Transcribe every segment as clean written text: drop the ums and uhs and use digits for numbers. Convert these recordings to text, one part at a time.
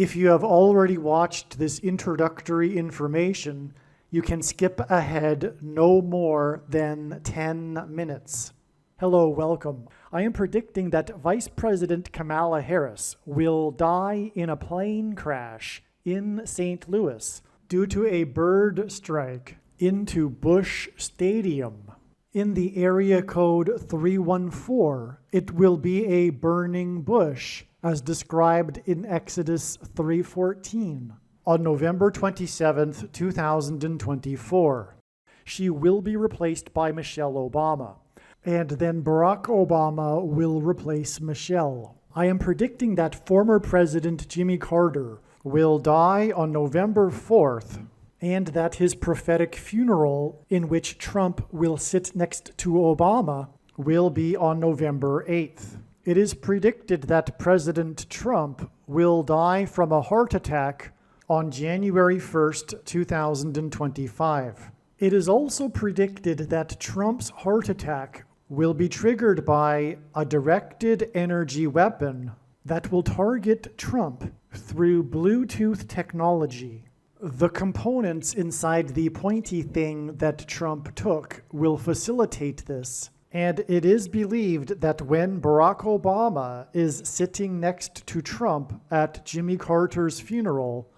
If you have already watched this introductory information, you can skip ahead no more than 10 minutes. Hello, welcome. I am predicting that Vice President Kamala Harris will die in a plane crash in St. Louis due to a bird strike into Busch Stadium. In the area code 314, it will be a burning bush, as described in Exodus 3:14, on November 27, 2024. She will be replaced by Michelle Obama, and then Barack Obama will replace Michelle. I am predicting that former President Jimmy Carter will die on November 4th, and that his prophetic funeral, in which Trump will sit next to Obama, will be on November 8th. It is predicted that President Trump will die from a heart attack on January 1st, 2025. It is also predicted that Trump's heart attack will be triggered by a directed energy weapon that will target Trump through Bluetooth technology. The components inside the pointy thing that Trump took will facilitate this, and it is believed that when Barack Obama is sitting next to Trump at Jimmy Carter's funeral,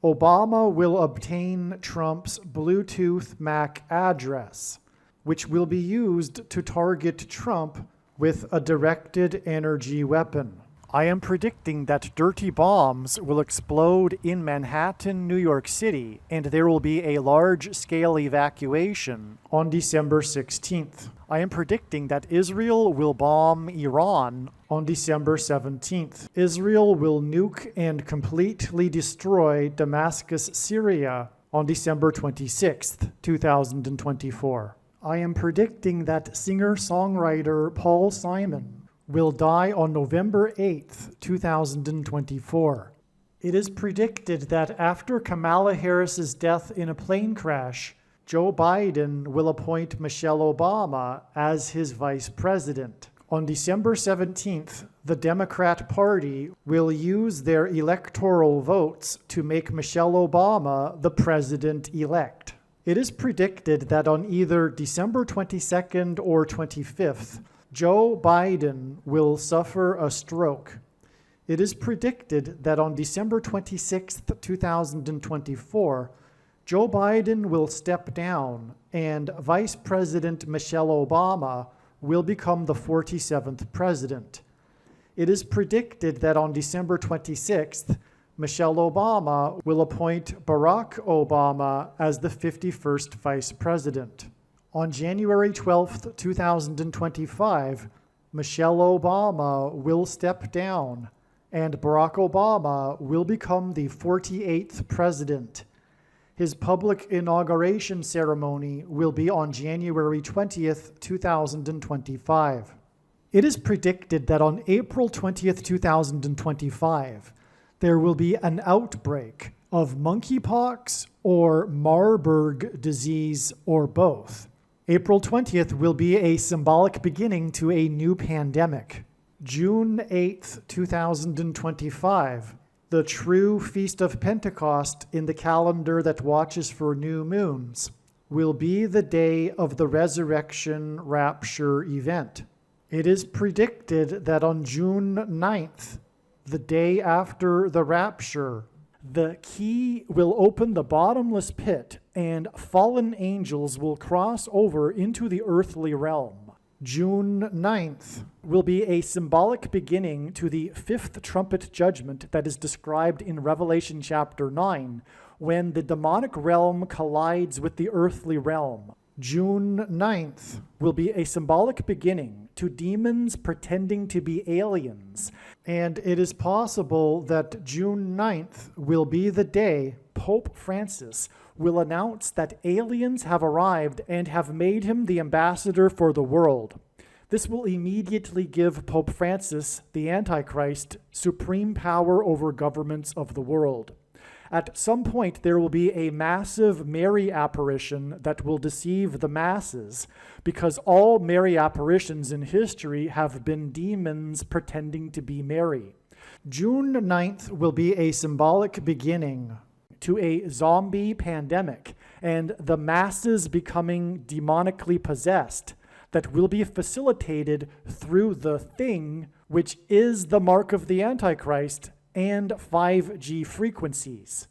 Obama will obtain Trump's Bluetooth MAC address, which will be used to target Trump with a directed energy weapon. I am predicting that dirty bombs will explode in Manhattan, New York City, and there will be a large-scale evacuation on December 16th. I am predicting that Israel will bomb Iran on December 17th. Israel will nuke and completely destroy Damascus, Syria on December 26th, 2024. I am predicting that singer-songwriter Paul Simon will die on November 8th, 2024. It is predicted that after Kamala Harris's death in a plane crash, Joe Biden will appoint Michelle Obama as his vice president. On December 17th, the Democrat Party will use their electoral votes to make Michelle Obama the president-elect. It is predicted that on either December 22nd or 25th, Joe Biden will suffer a stroke. It is predicted that on December 26, 2024, Joe Biden will step down and Vice President Michelle Obama will become the 47th president. It is predicted that on December 26th, Michelle Obama will appoint Barack Obama as the 51st vice president. On January 12, 2025, Michelle Obama will step down and Barack Obama will become the 48th president. His public inauguration ceremony will be on January 20th, 2025. It is predicted that on April 20th, 2025, there will be an outbreak of monkeypox or Marburg disease or both. April 20th will be a symbolic beginning to a new pandemic. June 8th, 2025, the true Feast of Pentecost in the calendar that watches for new moons, will be the day of the resurrection rapture event. It is predicted that on June 9th, the day after the rapture, the key will open the bottomless pit and fallen angels will cross over into the earthly realm. June 9th will be a symbolic beginning to the fifth trumpet judgment that is described in Revelation chapter 9, when the demonic realm collides with the earthly realm. June 9th will be a symbolic beginning to demons pretending to be aliens, and it is possible that June 9th will be the day Pope Francis will announce that aliens have arrived and have made him the ambassador for the world. This will immediately give Pope Francis, the Antichrist, supreme power over governments of the world. At some point, there will be a massive Mary apparition that will deceive the masses, because all Mary apparitions in history have been demons pretending to be Mary. June 9th will be a symbolic beginning to a zombie pandemic and the masses becoming demonically possessed that will be facilitated through the thing, which is the mark of the Antichrist and 5G frequencies.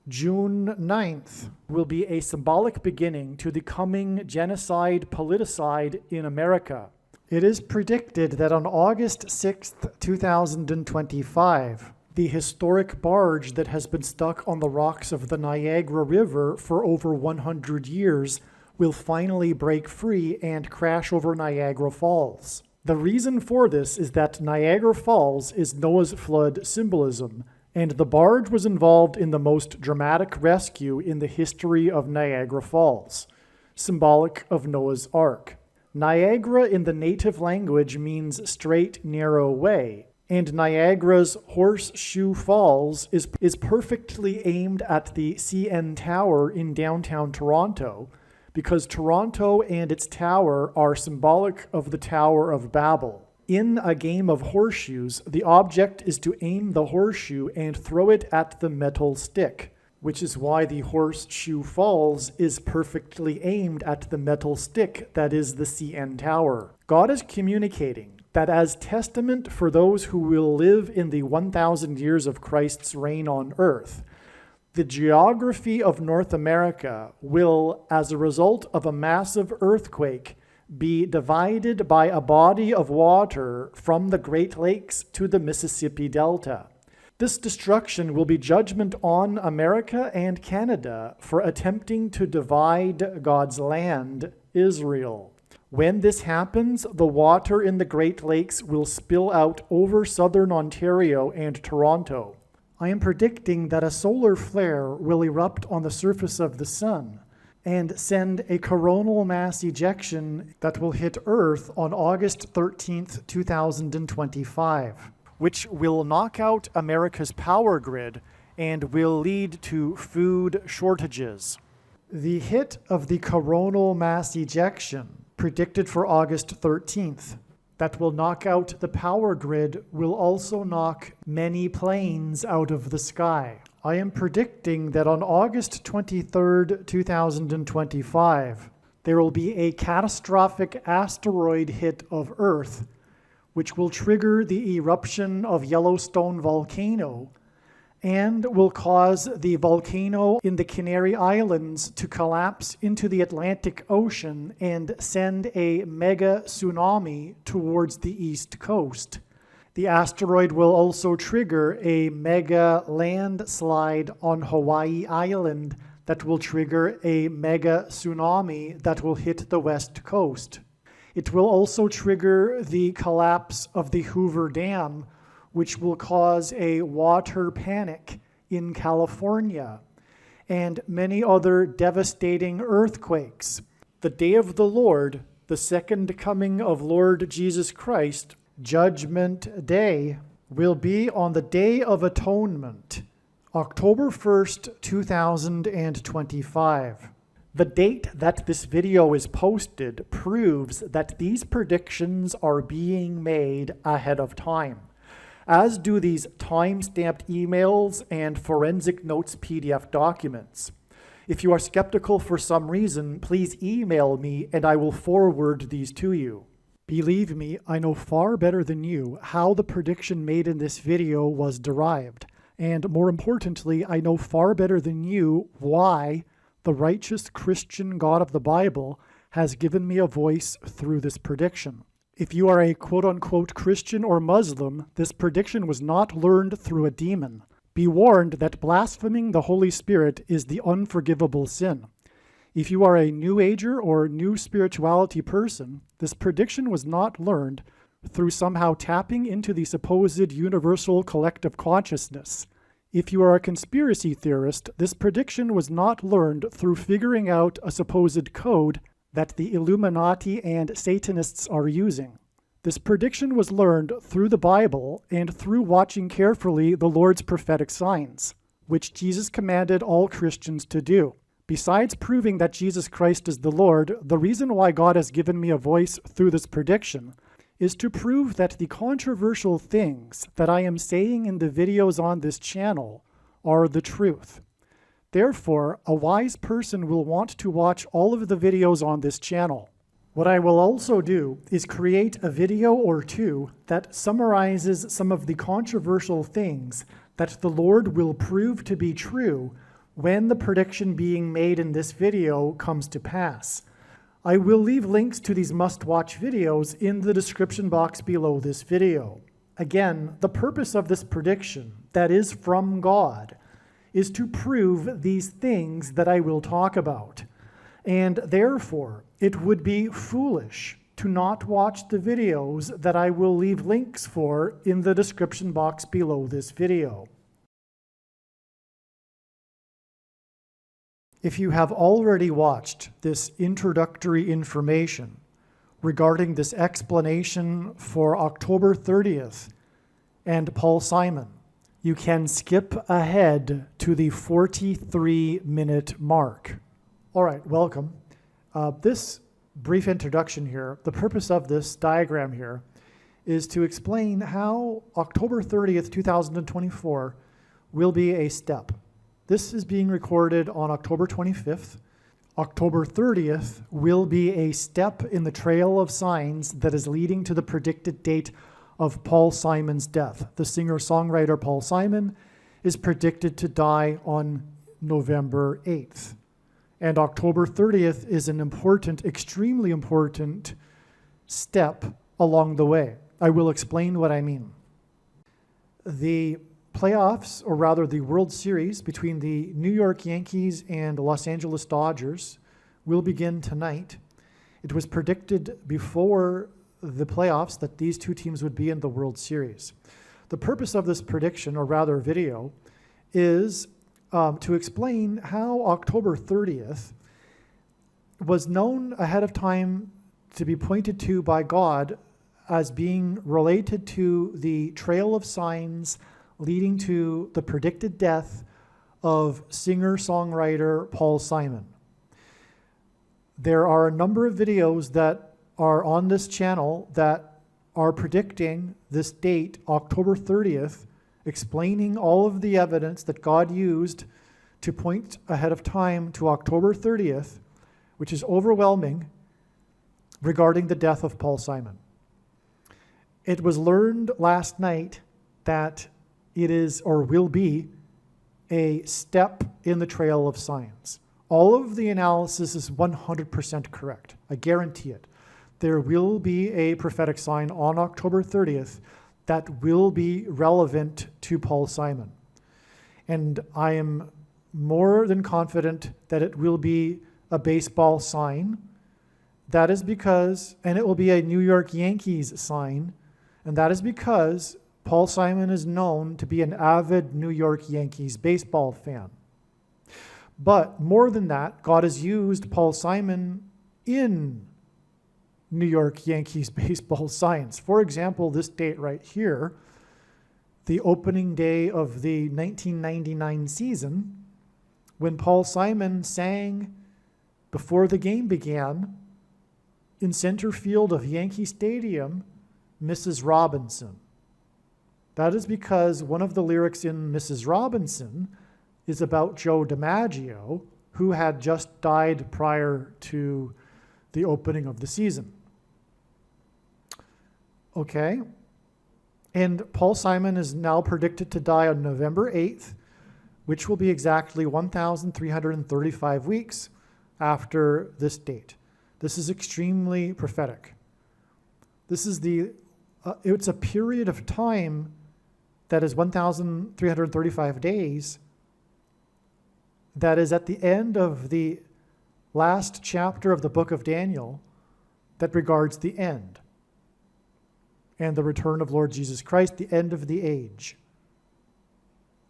June 9th will be a symbolic beginning to the coming genocide politicide in America. It is predicted that on August 6th, 2025, the historic barge that has been stuck on the rocks of the Niagara River for over 100 years will finally break free and crash over Niagara Falls. The reason for this is that Niagara Falls is Noah's flood symbolism, and the barge was involved in the most dramatic rescue in the history of Niagara Falls, symbolic of Noah's Ark. Niagara in the native language means straight, narrow way, and Niagara's Horseshoe Falls is perfectly aimed at the CN Tower in downtown Toronto, because Toronto and its tower are symbolic of the Tower of Babel. In a game of horseshoes, the object is to aim the horseshoe and throw it at the metal stick, which is why the Horseshoe Falls is perfectly aimed at the metal stick that is the CN Tower. God is communicating that as testament for those who will live in the 1,000 years of Christ's reign on earth, the geography of North America will, as a result of a massive earthquake, be divided by a body of water from the Great Lakes to the Mississippi Delta. This destruction will be judgment on America and Canada for attempting to divide God's land, Israel. When this happens, the water in the Great Lakes will spill out over southern Ontario and Toronto. I am predicting that a solar flare will erupt on the surface of the sun and send a coronal mass ejection that will hit Earth on August 13th, 2025, which will knock out America's power grid and will lead to food shortages. The hit of the coronal mass ejection, predicted for August 13th, that will knock out the power grid will also knock many planes out of the sky. I am predicting that on August 23rd, 2025, there will be a catastrophic asteroid hit of Earth, which will trigger the eruption of Yellowstone volcano and will cause the volcano in the Canary Islands to collapse into the Atlantic Ocean and send a mega tsunami towards the east coast. The asteroid will also trigger a mega landslide on Hawaii Island that will trigger a mega tsunami that will hit the west coast. It will also trigger the collapse of the Hoover Dam, which will cause a water panic in California, and many other devastating earthquakes. The day of the Lord, the second coming of Lord Jesus Christ, Judgment Day, will be on the Day of Atonement, October 1st, 2025. The date that this video is posted proves that these predictions are being made ahead of time, as do these time-stamped emails and forensic notes PDF documents. If you are skeptical for some reason, please email me and I will forward these to you. Believe me, I know far better than you how the prediction made in this video was derived, and more importantly, I know far better than you why the righteous Christian God of the Bible has given me a voice through this prediction. If you are a quote-unquote Christian or Muslim, this prediction was not learned through a demon. Be warned that blaspheming the Holy Spirit is the unforgivable sin. If you are a New Ager or New Spirituality person, this prediction was not learned through somehow tapping into the supposed universal collective consciousness. If you are a conspiracy theorist, this prediction was not learned through figuring out a supposed code that the Illuminati and Satanists are using. This prediction was learned through the Bible and through watching carefully the Lord's prophetic signs, which Jesus commanded all Christians to do. Besides proving that Jesus Christ is the Lord, the reason why God has given me a voice through this prediction is to prove that the controversial things that I am saying in the videos on this channel are the truth. Therefore, a wise person will want to watch all of the videos on this channel. What I will also do is create a video or two that summarizes some of the controversial things that the Lord will prove to be true when the prediction being made in this video comes to pass. I will leave links to these must-watch videos in the description box below this video. Again, the purpose of this prediction, that is from God, is to prove these things that I will talk about. And therefore, it would be foolish to not watch the videos that I will leave links for in the description box below this video. If you have already watched this introductory information regarding this explanation for October 30th and Paul Simon, you can skip ahead to the 43-minute mark. All right, welcome. This brief introduction here, the purpose of this diagram here is to explain how October 30th, 2024 will be a step. This is being recorded on October 25th. October 30th will be a step in the trail of signs that is leading to the predicted date of Paul Simon's death. The singer-songwriter Paul Simon is predicted to die on November 8th. And October 30th is an important, extremely important step along the way. I will explain what I mean. The playoffs, or rather the World Series between the New York Yankees and Los Angeles Dodgers will begin tonight. It was predicted before the playoffs that these two teams would be in the World Series. The purpose of this prediction, or rather video, is to explain how October 30th was known ahead of time to be pointed to by God as being related to the trail of signs leading to the predicted death of singer-songwriter Paul Simon. There are a number of videos that are on this channel that are predicting this date, October 30th, explaining all of the evidence that God used to point ahead of time to October 30th, which is overwhelming, regarding the death of Paul Simon. It was learned last night that it is, or will be, a step in the trail of signs. All of the analysis is 100% correct. I guarantee it. There will be a prophetic sign on October 30th that will be relevant to Paul Simon. And I am more than confident that it will be a baseball sign. That is because, and it will be a New York Yankees sign, and that is because Paul Simon is known to be an avid New York Yankees baseball fan. But more than that, God has used Paul Simon in New York Yankees baseball signs. For example, this date right here, the opening day of the 1999 season, when Paul Simon sang before the game began in center field of Yankee Stadium, Mrs. Robinson. That is because one of the lyrics in Mrs. Robinson is about Joe DiMaggio, who had just died prior to the opening of the season. Okay? And Paul Simon is now predicted to die on November 8th, which will be exactly 1,335 weeks after this date. This is extremely prophetic. This is it's a period of time that is 1,335 days that is at the end of the last chapter of the book of Daniel that regards the end and the return of Lord Jesus Christ, the end of the age.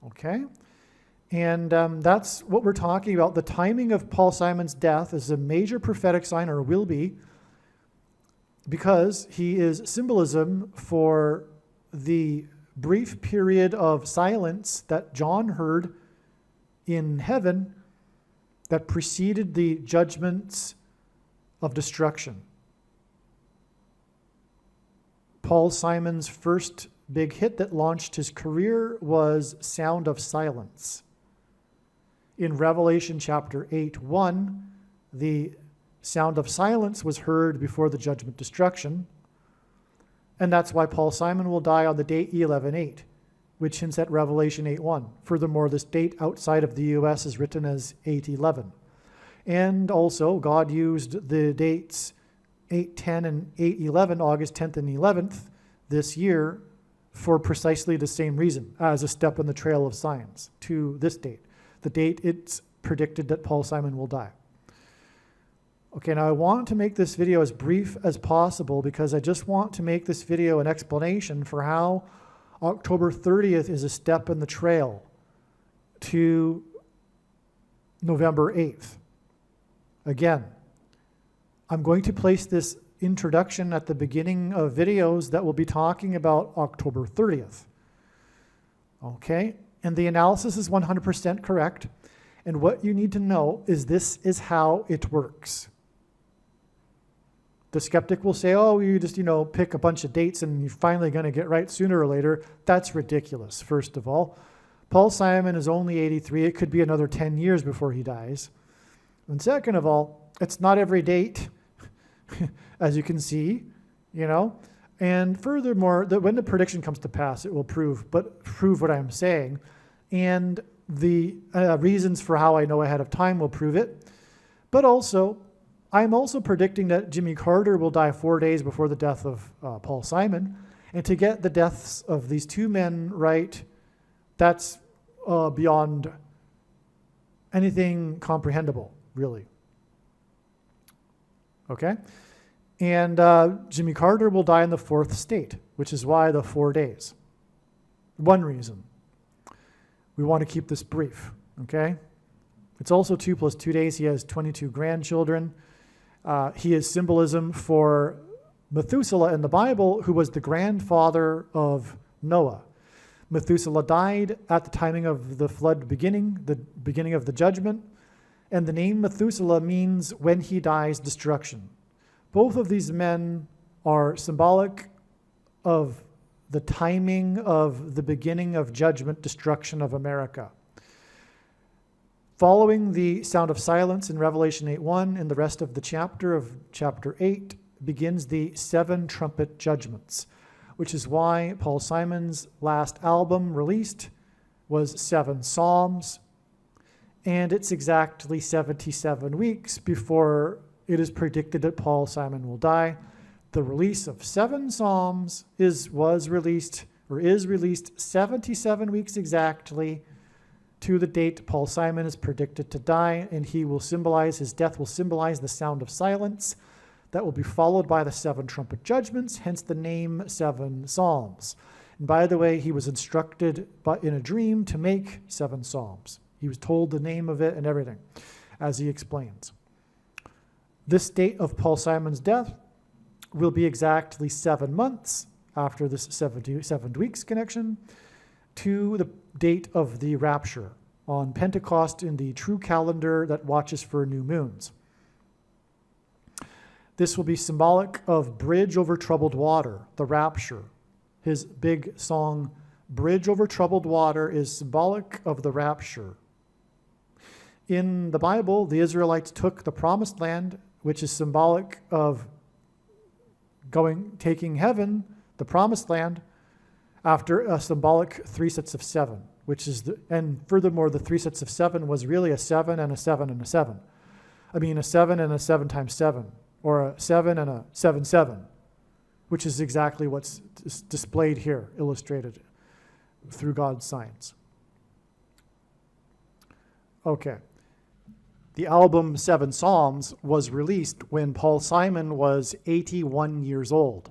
Okay? And that's what we're talking about. The timing of Paul Simon's death is a major prophetic sign, or will be, because he is symbolism for the brief period of silence that John heard in heaven that preceded the judgments of destruction. Paul Simon's first big hit that launched his career was Sound of Silence. In Revelation chapter 8:1, the sound of silence was heard before the judgment destruction, and that's why Paul Simon will die on the date E11:8, which hints at Revelation 8:1. Furthermore, this date outside of the U.S. is written as 8:11. And also, God used the dates 8:10 and 8:11, August 10th and 11th this year, for precisely the same reason, as a step in the trail of signs to this date, the date it's predicted that Paul Simon will die. Okay, now I want to make this video as brief as possible because I just want to make this video an explanation for how October 30th is a step in the trail to November 8th. Again, I'm going to place this introduction at the beginning of videos that will be talking about October 30th. Okay, and the analysis is 100% correct. And what you need to know is this is how it works. The skeptic will say, oh, you just, pick a bunch of dates and you're finally going to get right sooner or later. That's ridiculous, first of all. Paul Simon is only 83. It could be another 10 years before he dies. And second of all, it's not every date, as you can see, And furthermore, when the prediction comes to pass, it will prove what I'm saying. And the reasons for how I know ahead of time will prove it. But also, I'm also predicting that Jimmy Carter will die 4 days before the death of Paul Simon. And to get the deaths of these two men right, that's beyond anything comprehensible, really. Okay? And Jimmy Carter will die in the fourth state, which is why the 4 days. One reason. We want to keep this brief, okay? It's also 2 + 2 days. He has 22 grandchildren. He is symbolism for Methuselah in the Bible, who was the grandfather of Noah. Methuselah died at the timing of the flood beginning, the beginning of the judgment, and the name Methuselah means when he dies, destruction. Both of these men are symbolic of the timing of the beginning of judgment, destruction of America. Following the sound of silence in Revelation 8:1 and the rest of the chapter of chapter 8 begins the 7 trumpet judgments, which is why Paul Simon's last album released was 7 Psalms, and it's exactly 77 weeks before it is predicted that Paul Simon will die. The release of 7 Psalms is released 77 weeks exactly to the date Paul Simon is predicted to die, and his death will symbolize the sound of silence that will be followed by the 7 trumpet judgments, hence the name 7 Psalms. And by the way, he was instructed in a dream to make 7 Psalms. He was told the name of it and everything, as he explains. This date of Paul Simon's death will be exactly 7 months after this 7 weeks connection to the date of the rapture on Pentecost in the true calendar that watches for new moons. This will be symbolic of Bridge Over Troubled Water, the rapture. His big song, Bridge Over Troubled Water, is symbolic of the rapture. In the Bible, the Israelites took the promised land, which is symbolic of taking heaven, the promised land, after a symbolic 3 sets of 7, and furthermore, the 3 sets of 7 was really a 7 and a 7 and a 7. I mean, a 7 and a 7 times 7, or a 7 and a 7, 7, which is exactly what's displayed here, illustrated through God's signs. Okay. The album 7 Psalms was released when Paul Simon was 81 years old,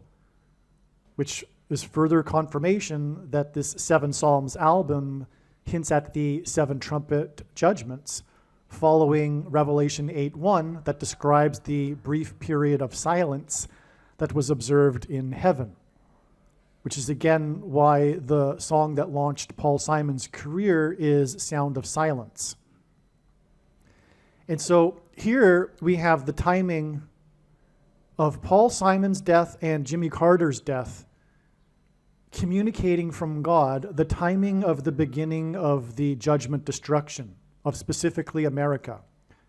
which is further confirmation that this 7 Psalms album hints at the 7 trumpet judgments following Revelation 8:1 that describes the brief period of silence that was observed in heaven, which is again why the song that launched Paul Simon's career is Sound of Silence. And so here we have the timing of Paul Simon's death and Jimmy Carter's death communicating from God the timing of the beginning of the judgment destruction of specifically America,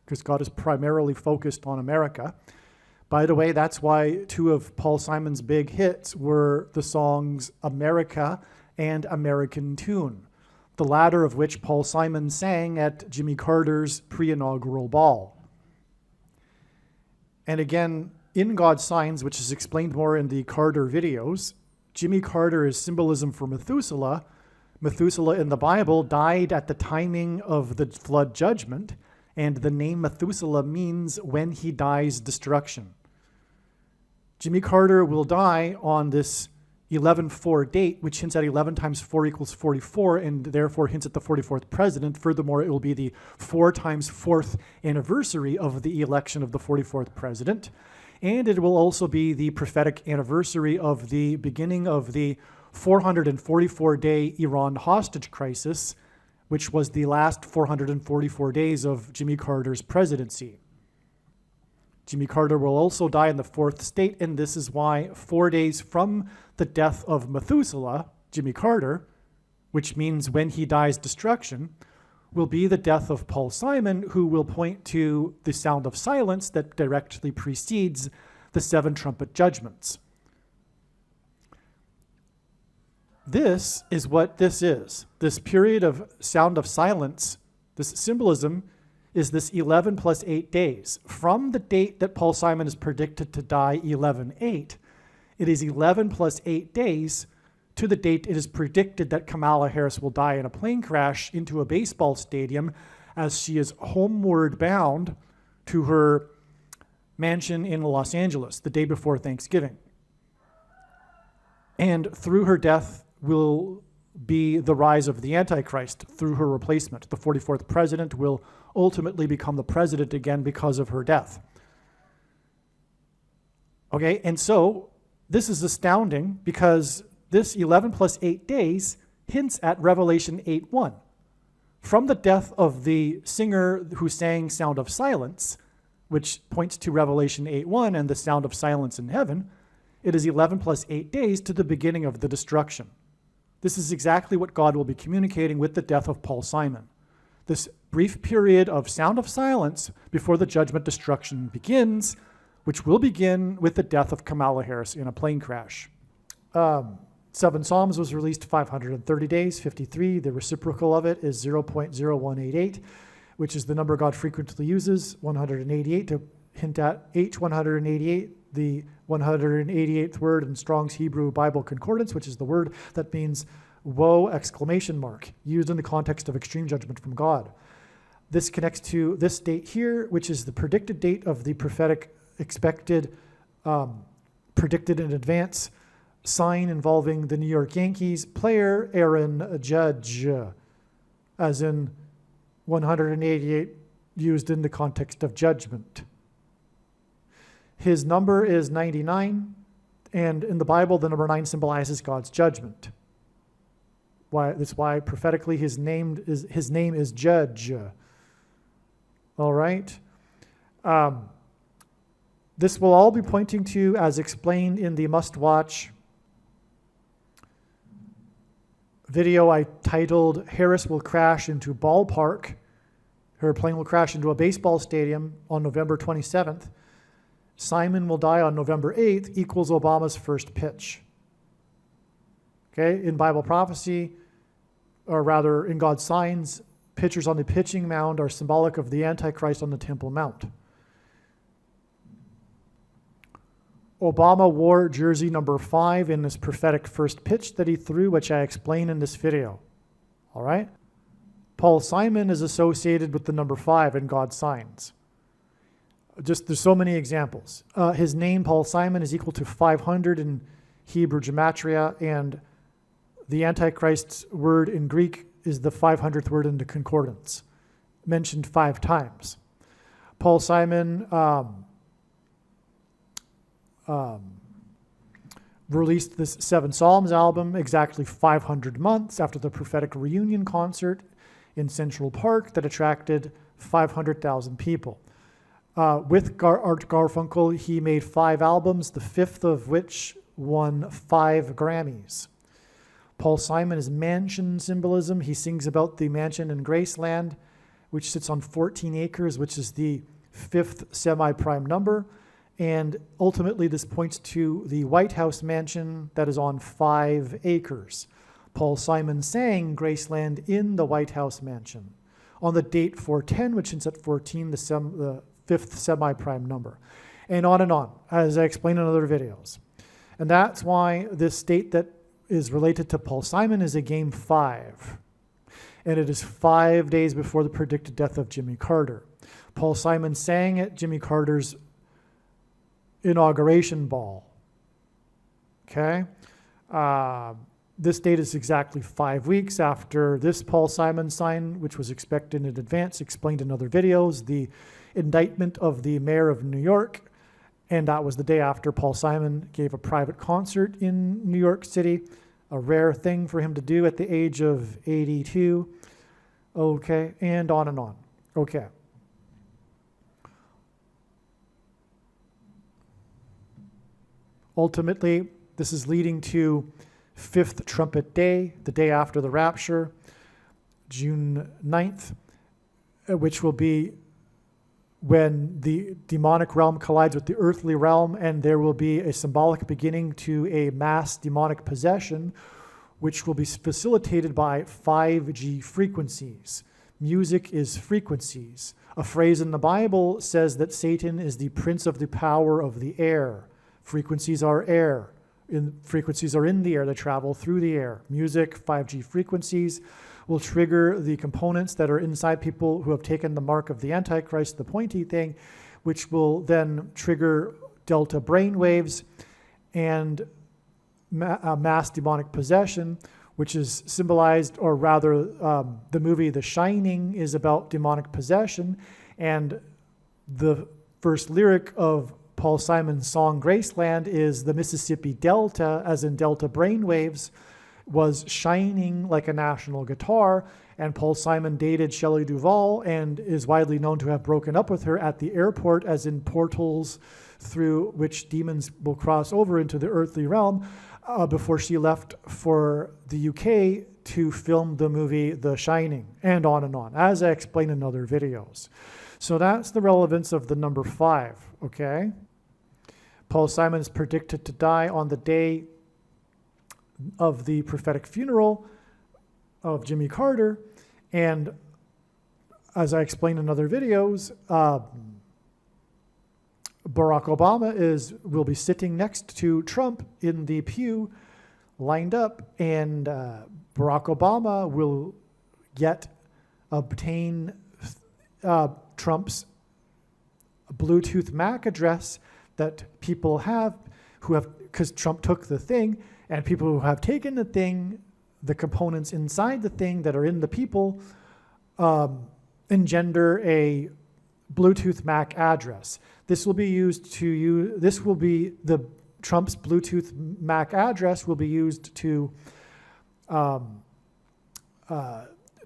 because God is primarily focused on America. By the way, that's why two of Paul Simon's big hits were the songs America and American Tune, the latter of which Paul Simon sang at Jimmy Carter's pre-inaugural ball. And again, in God's Signs, which is explained more in the Carter videos, Jimmy Carter is symbolism for Methuselah. Methuselah in the Bible died at the timing of the flood judgment, and the name Methuselah means when he dies, destruction. Jimmy Carter will die on this 11-4 date, which hints at 11 times 4 equals 44, and therefore hints at the 44th president. Furthermore, it will be the 4 times 4th anniversary of the election of the 44th president. And it will also be the prophetic anniversary of the beginning of the 444-day Iran hostage crisis, which was the last 444 days of Jimmy Carter's presidency. Jimmy Carter will also die in the 4th state, and this is why 4 days from the death of Methuselah, Jimmy Carter, which means when he dies, destruction, will be the death of Paul Simon, who will point to the sound of silence that directly precedes the 7 trumpet judgments. This is what this is. This period of sound of silence, this symbolism, is this 11 plus 8 days. From the date that Paul Simon is predicted to die, 11-8, it is 11 plus 8 days to the date it is predicted that Kamala Harris will die in a plane crash into a baseball stadium as she is homeward bound to her mansion in Los Angeles the day before Thanksgiving. And through her death will be the rise of the Antichrist through her replacement. The 44th president will ultimately become the president again because of her death. Okay, and so this is astounding because this 11 plus 8 days hints at Revelation 8:1. From the death of the singer who sang Sound of Silence, which points to Revelation 8:1 and the sound of silence in heaven, it is 11 plus 8 days to the beginning of the destruction. This is exactly what God will be communicating with the death of Paul Simon. This brief period of sound of silence before the judgment destruction begins, which will begin with the death of Kamala Harris in a plane crash. 7 Psalms was released 530 days, 53. The reciprocal of it is 0.0188, which is the number God frequently uses, 188, to hint at H188, the 188th word in Strong's Hebrew Bible Concordance, which is the word that means woe, exclamation mark, used in the context of extreme judgment from God. This connects to this date here, which is the predicted date of the prophetic expected, predicted in advance sign involving the New York Yankees player Aaron Judge, as in 188 used in the context of judgment. His number is 99, and in the Bible, the number 9 symbolizes God's judgment. That's why prophetically his name is Judge. All right. This will all be pointing to, as explained in the must-watch video I titled, Harris Will Crash into Ballpark. Her plane will crash into a baseball stadium on November 27th. Simon will die on November 8th equals Obama's first pitch. Okay, in Bible prophecy, or rather in God's signs, pitchers on the pitching mound are symbolic of the Antichrist on the Temple Mount. Obama wore jersey number 5 in this prophetic first pitch that he threw, which I explain in this video. All right? Paul Simon is associated with the number 5 in God's signs. There's so many examples. His name, Paul Simon, is equal to 500 in Hebrew gematria, and the Antichrist's word in Greek is the 500th word in the concordance, mentioned 5 times. Paul Simon released this 7 Psalms album exactly 500 months after the prophetic reunion concert in Central Park that attracted 500,000 people. With Art Garfunkel, he made 5 albums, the 5th of which won 5 Grammys. Paul Simon is mansion symbolism. He sings about the mansion in Graceland, which sits on 14 acres, which is the fifth semi-prime number. And ultimately, this points to the White House mansion that is on 5 acres. Paul Simon sang Graceland in the White House mansion on the date 410, which is at 14, the fifth semi-prime number. And on, as I explained in other videos. And that's why this date that is related to Paul Simon is a game 5. And it is 5 days before the predicted death of Jimmy Carter. Paul Simon sang at Jimmy Carter's inauguration ball. Okay? This date is exactly 5 weeks after this Paul Simon sign, which was expected in advance, explained in other videos, the indictment of the mayor of New York. And that was the day after Paul Simon gave a private concert in New York City, a rare thing for him to do at the age of 82. Okay, and on. Okay. Ultimately, this is leading to Fifth Trumpet Day, the day after the rapture, June 9th, which will be when the demonic realm collides with the earthly realm, and there will be a symbolic beginning to a mass demonic possession, which will be facilitated by 5G frequencies. Music is frequencies. A phrase in the Bible says that Satan is the prince of the power of the air. Frequencies are air. Frequencies are in the air. They travel through the air. Music, 5G frequencies, will trigger the components that are inside people who have taken the mark of the Antichrist, the pointy thing, which will then trigger delta brainwaves and mass demonic possession, which is symbolized, or rather the movie The Shining is about demonic possession, and the first lyric of Paul Simon's song Graceland is the Mississippi Delta, as in delta brainwaves, was shining like a national guitar, and Paul Simon dated Shelley Duvall and is widely known to have broken up with her at the airport, as in portals through which demons will cross over into the earthly realm, before she left for the UK to film the movie The Shining, and on, as I explained in other videos. So that's the relevance of the number 5, okay? Paul Simon is predicted to die on the day of the prophetic funeral of Jimmy Carter, and as I explained in other videos, Barack Obama will be sitting next to Trump in the pew, lined up, and Barack Obama will obtain Trump's Bluetooth MAC address that people have who have, because Trump took the thing, and people who have taken the thing, the components inside the thing that are in the people, engender a Bluetooth MAC address. This will be used to Trump's Bluetooth MAC address will be used to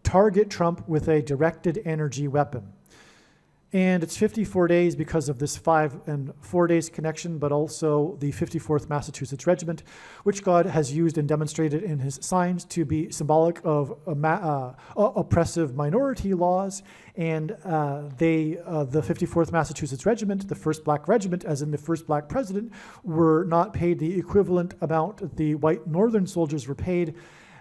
target Trump with a directed energy weapon. And it's 54 days because of this 5 and 4 days connection, but also the 54th Massachusetts Regiment, which God has used and demonstrated in his signs to be symbolic of oppressive minority laws. And the 54th Massachusetts Regiment, the first black regiment, as in the first black president, were not paid the equivalent amount the white northern soldiers were paid.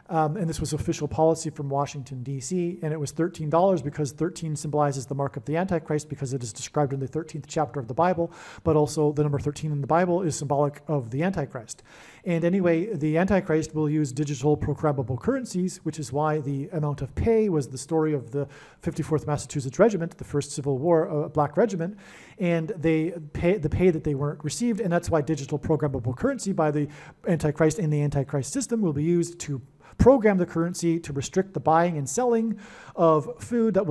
And this was official policy from Washington, D.C., and it was $13 because 13 symbolizes the mark of the Antichrist, because it is described in the 13th chapter of the Bible, but also the number 13 in the Bible is symbolic of the Antichrist. And anyway, the Antichrist will use digital programmable currencies, which is why the amount of pay was the story of the 54th Massachusetts Regiment, the first Civil War black regiment, and the pay that they weren't received, and that's why digital programmable currency by the Antichrist and the Antichrist system will be used to program the currency to restrict the buying and selling of food that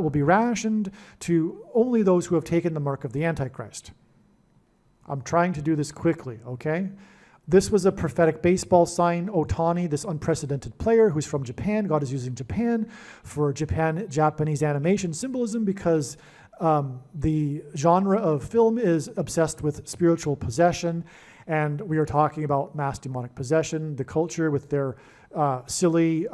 will be rationed to only those who have taken the mark of the Antichrist. I'm trying to do this quickly, okay? This was a prophetic baseball sign. Otani, this unprecedented player who's from Japan, God is using Japan for Japanese animation symbolism, because the genre of film is obsessed with spiritual possession, and we are talking about mass demonic possession, the culture with their silly,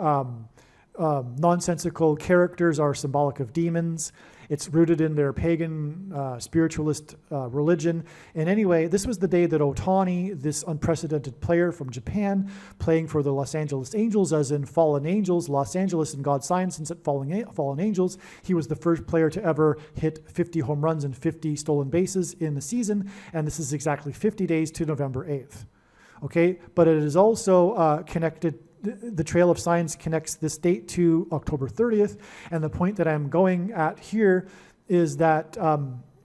nonsensical characters are symbolic of demons. It's rooted in their pagan spiritualist religion. And anyway, this was the day that Otani, this unprecedented player from Japan, playing for the Los Angeles Angels, as in fallen angels, Los Angeles in God's sign, since it fallen angels. He was the first player to ever hit 50 home runs and 50 stolen bases in the season. And this is exactly 50 days to November 8th. Okay, but it is also connected. The Trail of Signs connects this date to October 30th. And the point that I'm going at here is that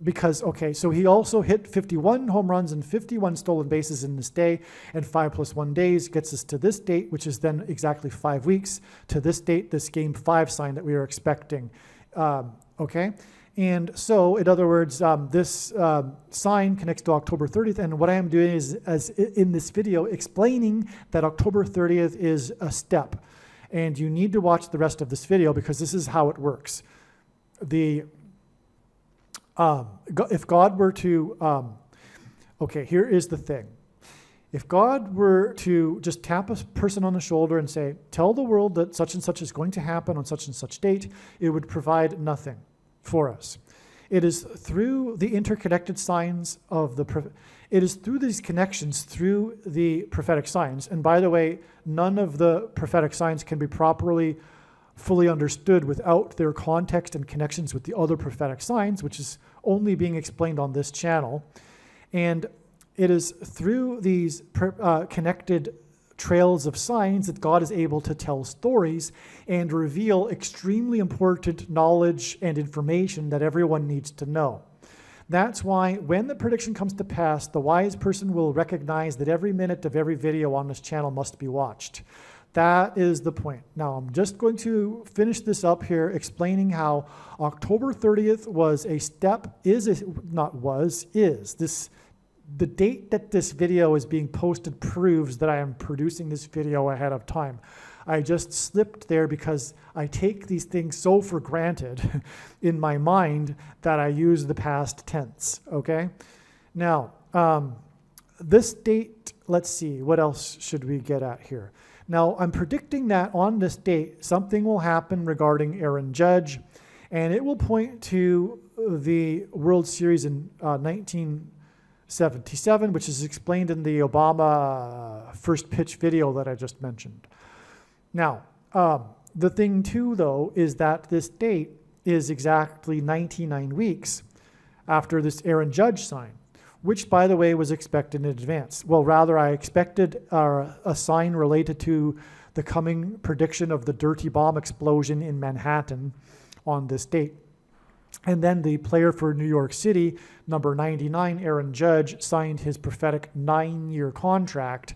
because, okay, so he also hit 51 home runs and 51 stolen bases in this day, and 5 + 1 days gets us to this date, which is then exactly 5 weeks to this date, this Game 5 sign that we are expecting. Okay? And so, in other words, this sign connects to October 30th, and what I am doing is, as in this video, explaining that October 30th is a step. And you need to watch the rest of this video because this is how it works. If God were to, okay, here is the thing. If God were to just tap a person on the shoulder and say, tell the world that such and such is going to happen on such and such date, it would provide nothing for us. It is through the interconnected signs of it is through these connections, through the prophetic signs. And by the way, none of the prophetic signs can be properly, fully understood without their context and connections with the other prophetic signs, which is only being explained on this channel. And it is through these connected trails of signs that God is able to tell stories and reveal extremely important knowledge and information that everyone needs to know. That's why when the prediction comes to pass, the wise person will recognize that every minute of every video on this channel must be watched. That is the point. Now, I'm just going to finish this up here, explaining how October 30th was a step, the date that this video is being posted proves that I am producing this video ahead of time. I just slipped there because I take these things so for granted in my mind that I use the past tense, okay? Now, this date, let's see, what else should we get at here? Now, I'm predicting that on this date, something will happen regarding Aaron Judge, and it will point to the World Series in 1977, which is explained in the Obama first pitch video that I just mentioned. Now, the thing too, though, is that this date is exactly 99 weeks after this Aaron Judge sign, which, by the way, was expected in advance. Well, rather, I expected a sign related to the coming prediction of the dirty bomb explosion in Manhattan on this date. And then the player for New York City, number 99, Aaron Judge, signed his prophetic 9-year contract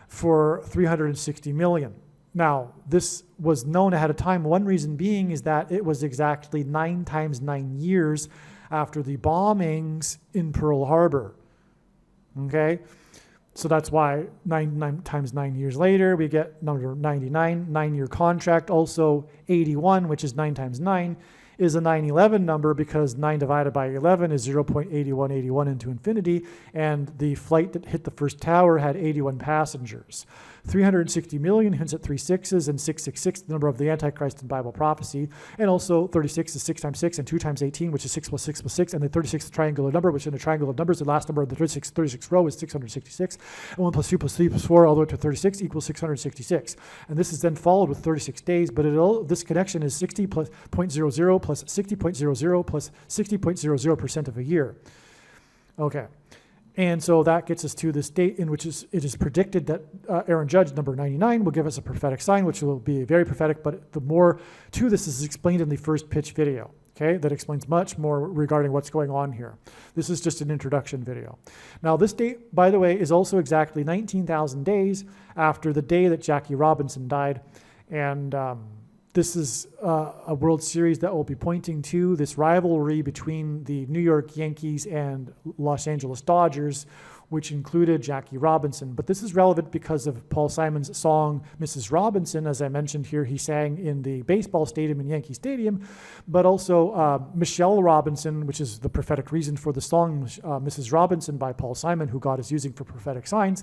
for $360 million. Now, this was known ahead of time. One reason being is that it was exactly 9 times 9 years after the bombings in Pearl Harbor. Okay? So that's why 9 times 9 years later, we get number 99, 9-year contract. Also 81, which is 9 times 9, is a 9/11 number because 9 divided by 11 is 0.8181 into infinity, and the flight that hit the first tower had 81 passengers. 360 million hints at 3 sixes, and 666, the number of the Antichrist in Bible prophecy. And also 36 is 6 times 6 and 2 times 18, which is 6 plus 6 plus 6. And the 36 is a triangular number, which in a triangle of numbers, the last number of the 36 row is 666. And 1 plus 2 plus 3 plus 4 all the way to 36 equals 666. And this is then followed with 36 days, but this connection is 60 plus 0.00 plus 60.00 plus 60.00% of a year. Okay. And so that gets us to this date in which it is predicted that Aaron Judge, number 99, will give us a prophetic sign, which will be very prophetic, but the more to this is explained in the first pitch video, okay? That explains much more regarding what's going on here. This is just an introduction video. Now, this date, by the way, is also exactly 19,000 days after the day that Jackie Robinson died, and this is a World Series that will be pointing to this rivalry between the New York Yankees and Los Angeles Dodgers, which included Jackie Robinson. But this is relevant because of Paul Simon's song, Mrs. Robinson. As I mentioned here, he sang in the baseball stadium in Yankee Stadium, but also Michelle Robinson, which is the prophetic reason for the song, Mrs. Robinson by Paul Simon, who God is using for prophetic signs,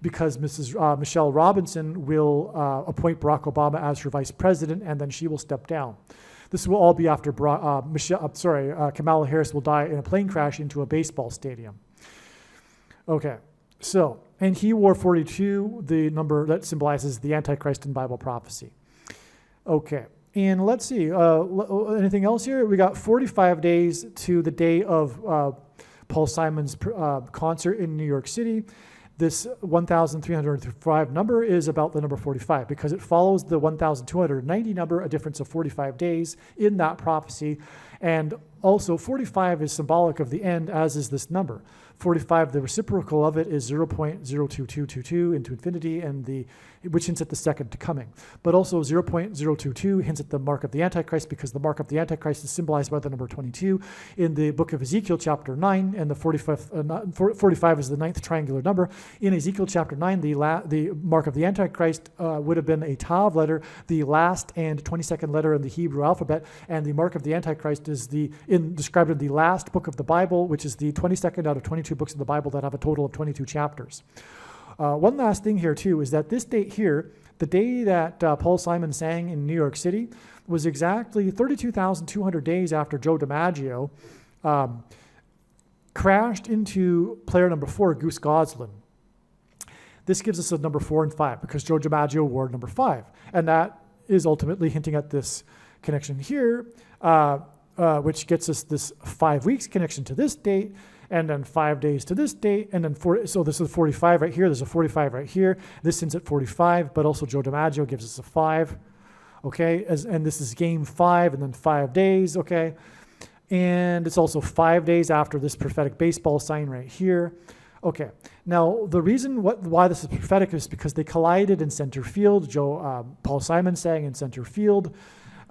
because Michelle Robinson will appoint Barack Obama as her vice president, and then she will step down. This will all be after Kamala Harris will die in a plane crash into a baseball stadium. Okay, so, and he wore 42, the number that symbolizes the Antichrist in Bible prophecy. Okay, and let's see, anything else here? We got 45 days to the day of Paul Simon's concert in New York City. This 1,305 number is about the number 45 because it follows the 1,290 number, a difference of 45 days in that prophecy. And also 45 is symbolic of the end, as is this number. 45, the reciprocal of it is 0.02222 into infinity, which hints at the second coming. But also 0.022 hints at the mark of the Antichrist, because the mark of the Antichrist is symbolized by the number 22 in the book of Ezekiel chapter 9, and the 45 is the ninth triangular number. In Ezekiel chapter 9, the mark of the Antichrist would have been a Tav letter, the last and 22nd letter in the Hebrew alphabet, and the mark of the Antichrist is described in the last book of the Bible, which is the 22nd out of 22 books of the Bible that have a total of 22 chapters. One last thing here, too, is that this date here, the day that Paul Simon sang in New York City, was exactly 32,200 days after Joe DiMaggio crashed into player number 4, Goose Goslin. This gives us a number 4 and 5 because Joe DiMaggio wore number 5. And that is ultimately hinting at this connection here, which gets us this 5 weeks connection to this date, and then 5 days to this date, and then so this is 45 right here, there's a 45 right here, this hints at 45, but also Joe DiMaggio gives us a 5, okay, and this is game 5, and then 5 days, okay, and it's also 5 days after this prophetic baseball sign right here. Okay, now the reason why this is prophetic is because they collided in center field. Paul Simon sang in center field,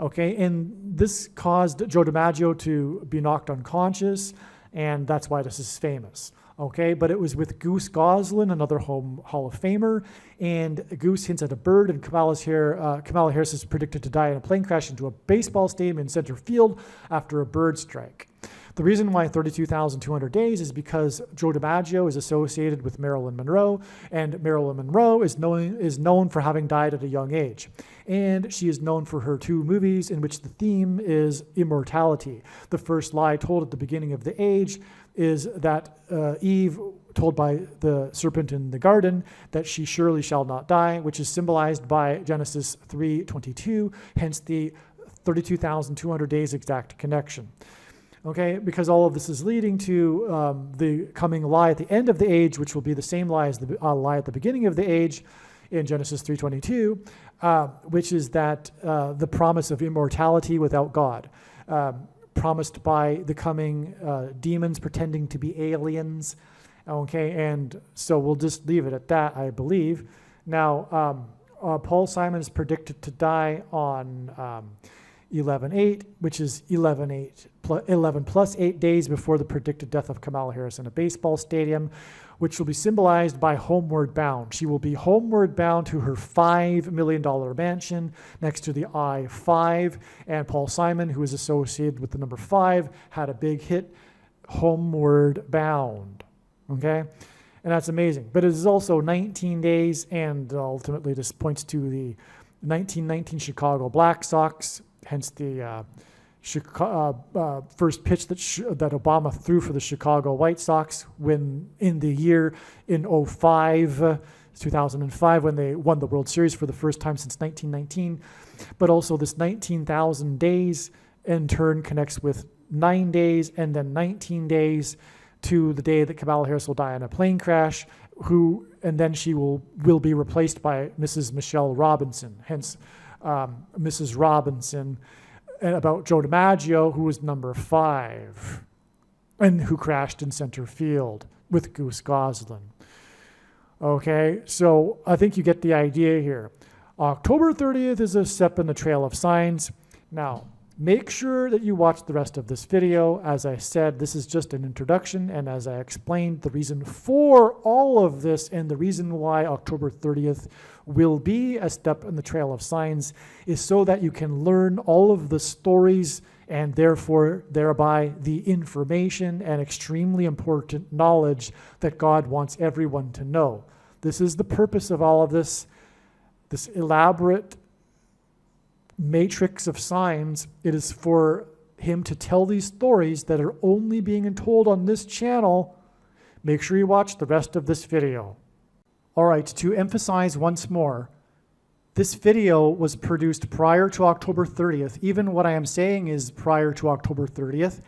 okay, and this caused Joe DiMaggio to be knocked unconscious, and that's why this is famous. Okay, but it was with Goose Goslin, another Hall of Famer, and Goose hints at a bird, and Kamala Harris is predicted to die in a plane crash into a baseball stadium in center field after a bird strike. The reason why 32,200 days is because Joe DiMaggio is associated with Marilyn Monroe, and Marilyn Monroe is known for having died at a young age. And she is known for her 2 movies in which the theme is immortality. The first lie told at the beginning of the age is that Eve told by the serpent in the garden that she surely shall not die, which is symbolized by Genesis 3:22, hence the 32,200 days exact connection. Okay, because all of this is leading to the coming lie at the end of the age, which will be the same lie as the lie at the beginning of the age in Genesis 3:22, which is that the promise of immortality without God, promised by the coming demons pretending to be aliens. Okay, and so we'll just leave it at that, I believe. Now, Paul Simon is predicted to die on 11/8, which is 11 plus 8 days before the predicted death of Kamala Harris in a baseball stadium, which will be symbolized by Homeward Bound. She will be homeward bound to her $5 million mansion next to the I-5, and Paul Simon, who is associated with the number 5, had a big hit, Homeward Bound, okay? And that's amazing. But it is also 19 days, and ultimately this points to the 1919 Black Sox, hence the first pitch that Obama threw for the Chicago White Sox when in the year in 2005, when they won the World Series for the first time since 1919. But also this 19,000 days in turn connects with 9 days and then 19 days to the day that Kamala Harris will die in a plane crash, and then she will be replaced by Mrs. Michelle Robinson, hence Mrs. Robinson, and about Joe DiMaggio, who was number 5 and who crashed in center field with Goose Goslin. Okay, so I think you get the idea here. October 30th is a step in the trail of signs. Now, Make sure that you watch the rest of this video. As I said, this is just an introduction, and as I explained, the reason for all of this and the reason why October 30th will be a step in the trail of signs is so that you can learn all of the stories and therefore thereby the information and extremely important knowledge that God wants everyone to know. This is the purpose of all of this elaborate matrix of signs. It is for him to tell these stories that are only being told on this channel. Make sure you watch the rest of this video. All right, to emphasize once more, this video was produced prior to October 30th. Even what I am saying is prior to October 30th.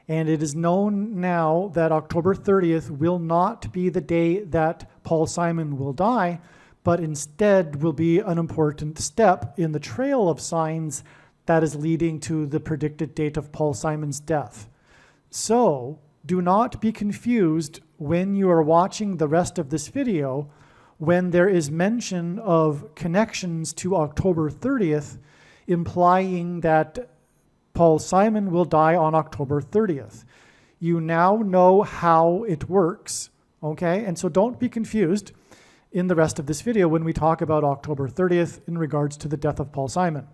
And it is known now that October 30th will not be the day that Paul Simon will die, but instead will be an important step in the trail of signs that is leading to the predicted date of Paul Simon's death. So do not be confused when you are watching the rest of this video when there is mention of connections to October 30th, implying that Paul Simon will die on October 30th. You now know how it works, okay? And so don't be confused in the rest of this video when we talk about October 30th in regards to the death of Paul Simon.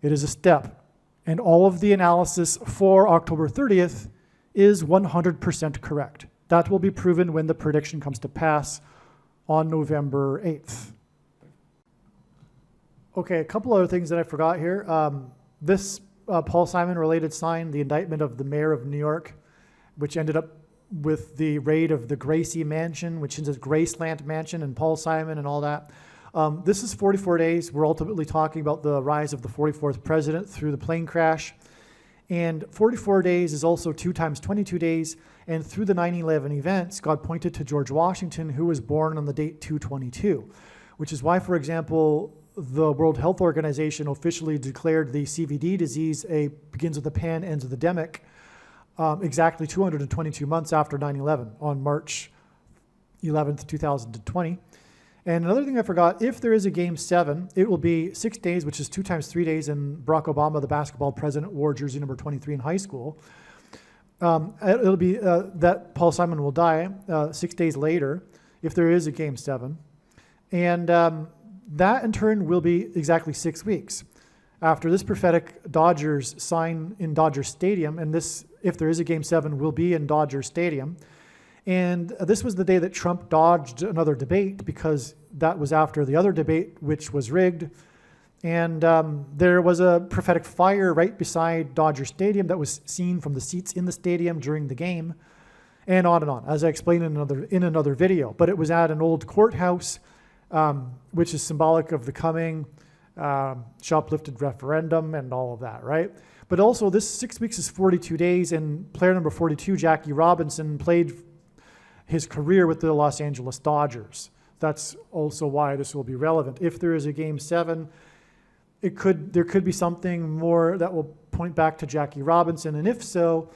It is a step, and all of the analysis for October 30th is 100% correct. That will be proven when the prediction comes to pass on November 8th. Okay, a couple other things that I forgot here. This Paul Simon related sign, the indictment of the mayor of New York, which ended up with the raid of the Gracie Mansion, which is a Graceland Mansion, and Paul Simon and all that. This is 44 days. We're ultimately talking about the rise of the 44th president through the plane crash. And 44 days is also 2 times 22 days. And through the 9/11 events, God pointed to George Washington, who was born on the date 2/22, which is why, for example, the World Health Organization officially declared the CVD disease begins with a pan, ends with a demic, exactly 222 months after 9/11 on March 11th, 2020. And another thing I forgot, if there is a Game 7, it will be 6 days, which is 2 times 3 days, and Barack Obama, the basketball president, wore jersey number 23 in high school. It'll be that Paul Simon will die 6 days later, if there is a Game 7. And that, in turn, will be exactly 6 weeks. After this prophetic Dodgers sign in Dodger Stadium, and this, if there is a Game 7, will be in Dodger Stadium. And this was the day that Trump dodged another debate because that was after the other debate, which was rigged. And there was a prophetic fire right beside Dodger Stadium that was seen from the seats in the stadium during the game, and on, as I explained in another video. But it was at an old courthouse, which is symbolic of the coming shoplifted referendum and all of that, right? But also this 6 weeks is 42 days, and player number 42, Jackie Robinson, played his career with the Los Angeles Dodgers. That's also why this will be relevant. If there is a Game 7, there could be something more that will point back to Jackie Robinson, and if so,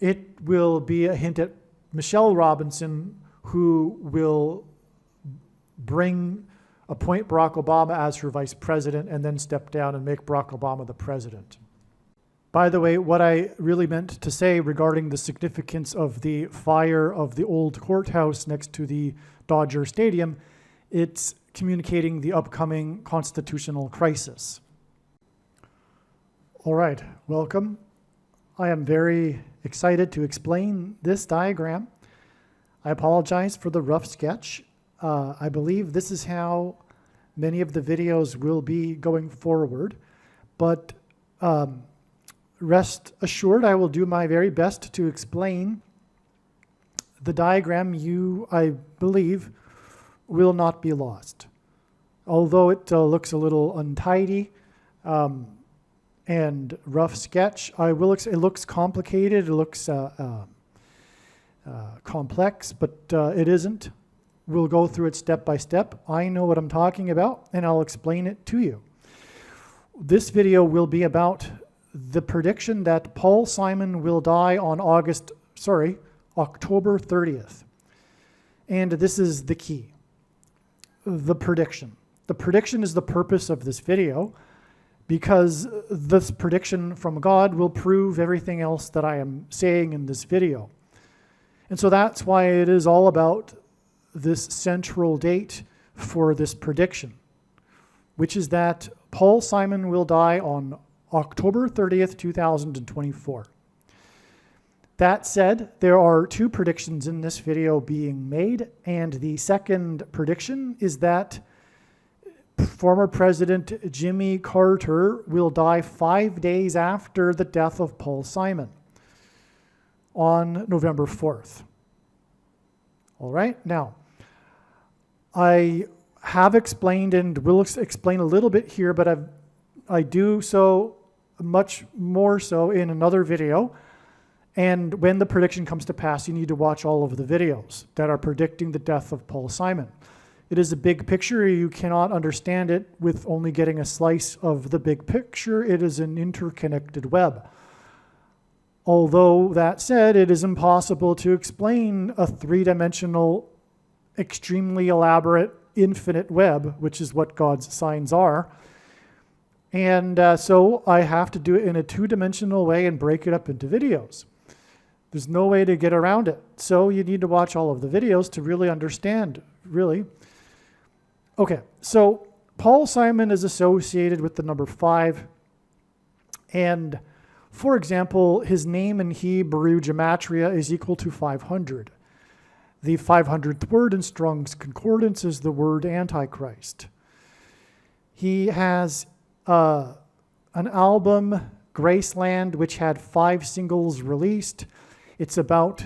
it will be a hint at Michelle Robinson, who will appoint Barack Obama as her vice president and then step down and make Barack Obama the president. By the way, what I really meant to say regarding the significance of the fire of the old courthouse next to the Dodger Stadium, it's communicating the upcoming constitutional crisis. All right, welcome. I am very excited to explain this diagram. I apologize for the rough sketch. I believe this is how many of the videos will be going forward, but rest assured, I will do my very best to explain the diagram. I believe, will not be lost. Although it looks a little untidy and rough sketch, it looks complicated, it looks complex, but it isn't. We'll go through it step by step. I know what I'm talking about, and I'll explain it to you. This video will be about the prediction that Paul Simon will die on October 30th. And this is the key, the prediction. The prediction is the purpose of this video because this prediction from God will prove everything else that I am saying in this video. And so that's why it is all about this central date for this prediction, which is that Paul Simon will die on October 30th, 2024. That said, there are two predictions in this video being made, and the second prediction is that former President Jimmy Carter will die 5 days after the death of Paul Simon on November 4th. All right, now, I have explained and will explain a little bit here, but I do so much more so in another video. And when the prediction comes to pass, you need to watch all of the videos that are predicting the death of Paul Simon. It is a big picture. You cannot understand it with only getting a slice of the big picture. It is an interconnected web. Although that said, it is impossible to explain a three-dimensional, extremely elaborate, infinite web, which is what God's signs are. And so I have to do it in a two-dimensional way and break it up into videos. There's no way to get around it. So you need to watch all of the videos to really understand, really. Okay, so Paul Simon is associated with the number 5. And for example, his name in Hebrew gematria is equal to 500. The 500th word in Strong's Concordance is the word Antichrist. He has an album, Graceland, which had 5 singles released. It's about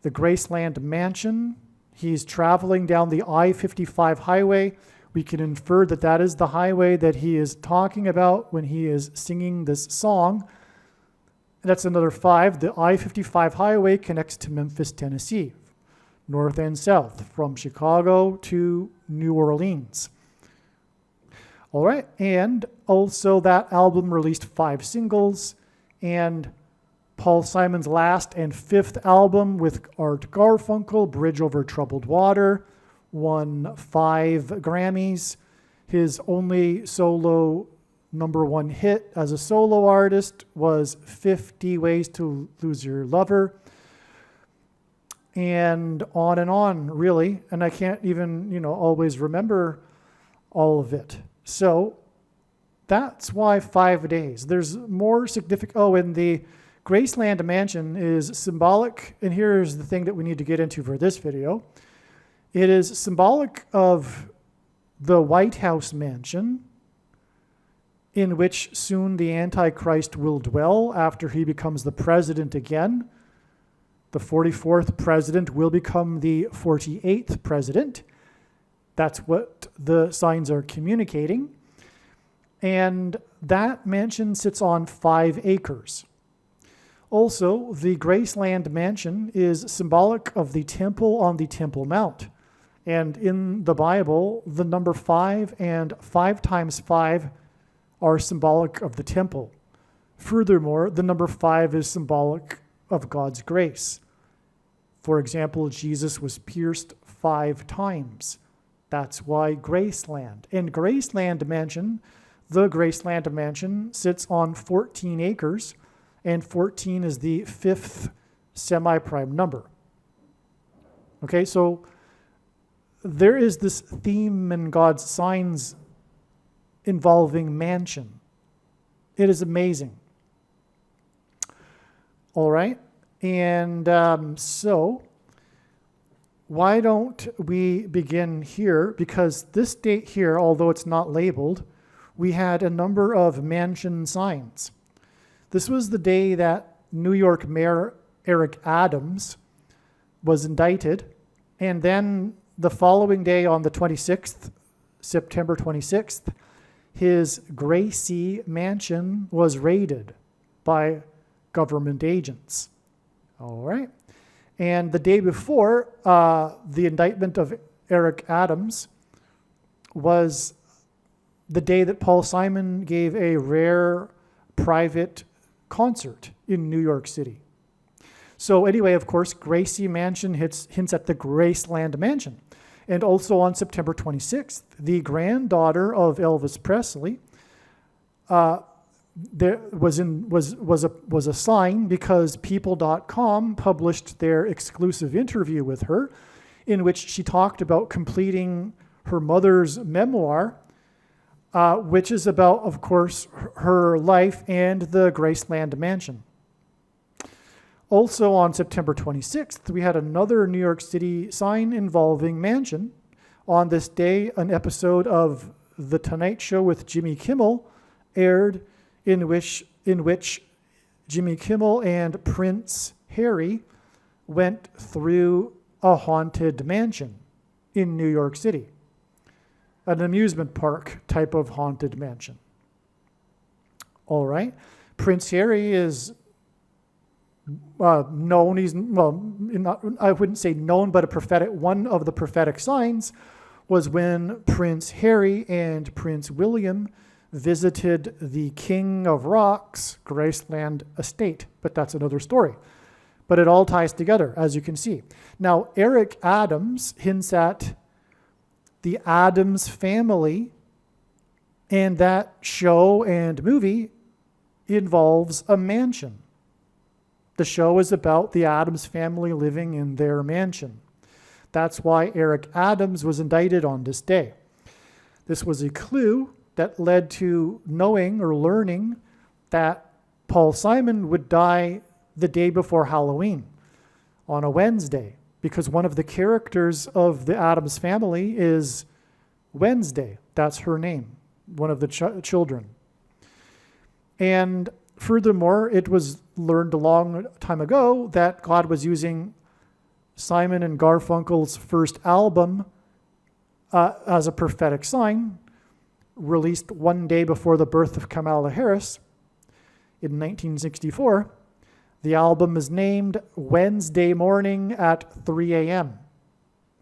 the Graceland mansion. He's traveling down the I-55 highway. We can infer that that is the highway that he is talking about when he is singing this song. That's another 5. The I-55 highway connects to Memphis, Tennessee, north and south, from Chicago to New Orleans. All right, and also that album released 5 singles, and Paul Simon's last and 5th album with Art Garfunkel, Bridge Over Troubled Water, won 5 Grammys. His only solo #1 hit as a solo artist was 50 Ways to Lose Your Lover. And on, really. And I can't even, always remember all of it. So that's why 5 days. There's more significant. Oh, and the Graceland Mansion is symbolic. And here's the thing that we need to get into for this video. It is symbolic of the White House mansion, in which soon the Antichrist will dwell after he becomes the president again. The 44th president will become the 48th president. That's what the signs are communicating. And that mansion sits on 5 acres. Also, the Graceland mansion is symbolic of the temple on the Temple Mount. And in the Bible, the number 5 and 5 times 5 are symbolic of the temple. Furthermore, the number 5 is symbolic of God's grace. For example, Jesus was pierced 5 times. That's why Graceland. And Graceland Mansion, the Graceland Mansion sits on 14 acres, and 14 is the 5th semi-prime number. Okay, so there is this theme in God's signs involving mansion. It is amazing. All right, and so why don't we begin here? Because this date here, although it's not labeled, we had a number of mansion signs. This was the day that New York Mayor Eric Adams was indicted, and then the following day on the 26th, September 26th, his Gracie mansion was raided by government agents. All right. And the day before, the indictment of Eric Adams was the day that Paul Simon gave a rare private concert in New York City. So anyway, of course, Gracie Mansion hints at the Graceland Mansion. And also on September 26th, the granddaughter of Elvis Presley there was a sign because People.com published their exclusive interview with her, in which she talked about completing her mother's memoir, which is about, of course, her life and the Graceland mansion. Also on September 26th, we had another New York City sign involving mansion. On this day, an episode of The Tonight Show with Jimmy Kimmel aired, in which Jimmy Kimmel and Prince Harry went through a haunted mansion in New York City, an amusement park type of haunted mansion. All right. Prince Harry is known. He's, I wouldn't say known, but one of the prophetic signs was when Prince Harry and Prince William visited the King of Rock's Graceland estate. But that's another story. But it all ties together, as you can see. Now, Eric Adams hints at the Addams Family, and that show and movie involves a mansion. The show is about the Addams family living in their mansion. That's why Eric Adams was indicted on this day. This was a clue that led to knowing or learning that Paul Simon would die the day before Halloween, on a Wednesday, because one of the characters of the Addams family is Wednesday. That's her name, one of the children. And furthermore, it was learned a long time ago that God was using Simon and Garfunkel's first album as a prophetic sign, released one day before the birth of Kamala Harris in 1964. The album is named Wednesday Morning at 3 a.m.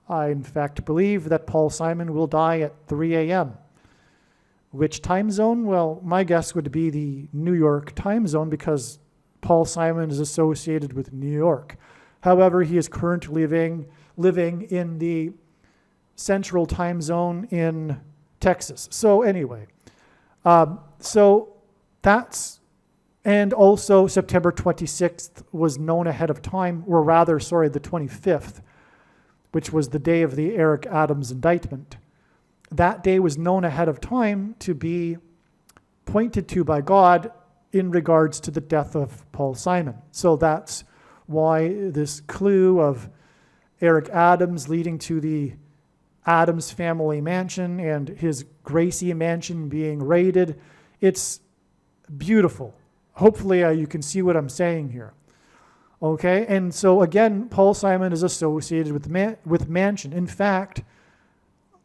I, in fact, believe that Paul Simon will die at 3 a.m. Which time zone? Well, my guess would be the New York time zone, because Paul Simon is associated with New York. However, he is currently living in the Central time zone in Texas. So anyway, so that's, and also September 26th was known ahead of time, or rather, sorry, the 25th, which was the day of the Eric Adams indictment. That day was known ahead of time to be pointed to by God in regards to the death of Paul Simon. So that's why this clue of Eric Adams leading to the Adams family mansion and his Gracie mansion being raided, it's beautiful. Hopefully you can see what I'm saying here. Okay, and so again, Paul Simon is associated with mansion. In fact,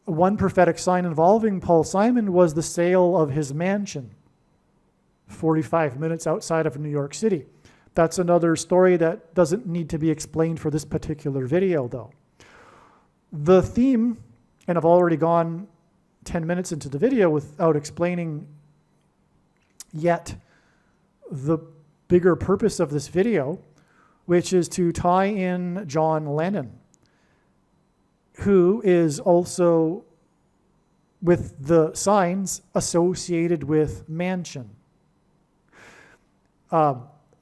one prophetic sign involving Paul Simon was the sale of his mansion, 45 minutes outside of New York City. That's another story that doesn't need to be explained for this particular video, though. The theme, and I've already gone 10 minutes into the video without explaining yet the bigger purpose of this video, which is to tie in John Lennon, who is also, with the signs, associated with mansion.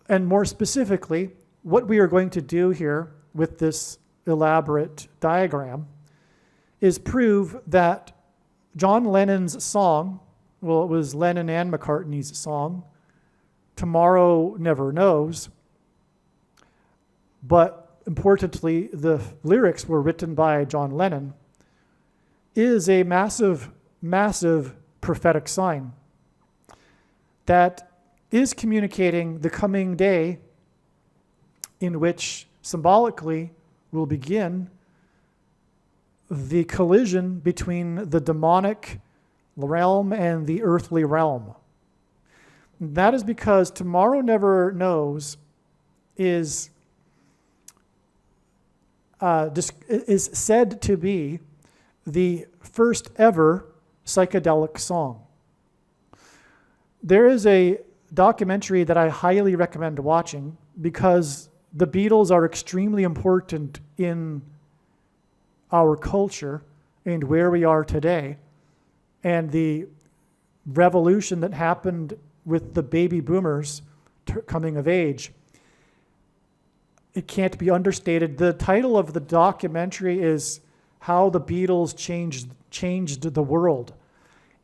And more specifically, what we are going to do here with this elaborate diagram is prove that John Lennon's song, well, it was Lennon and McCartney's song, Tomorrow Never Knows, but importantly, the lyrics were written by John Lennon, is a massive, massive prophetic sign that is communicating the coming day in which symbolically will begin the collision between the demonic realm and the earthly realm. That is because Tomorrow Never Knows is said to be the first ever psychedelic song. There is a documentary that I highly recommend watching because the Beatles are extremely important in our culture and where we are today. And the revolution that happened with the baby boomers coming of age, it can't be understated. The title of the documentary is How the Beatles Changed the World.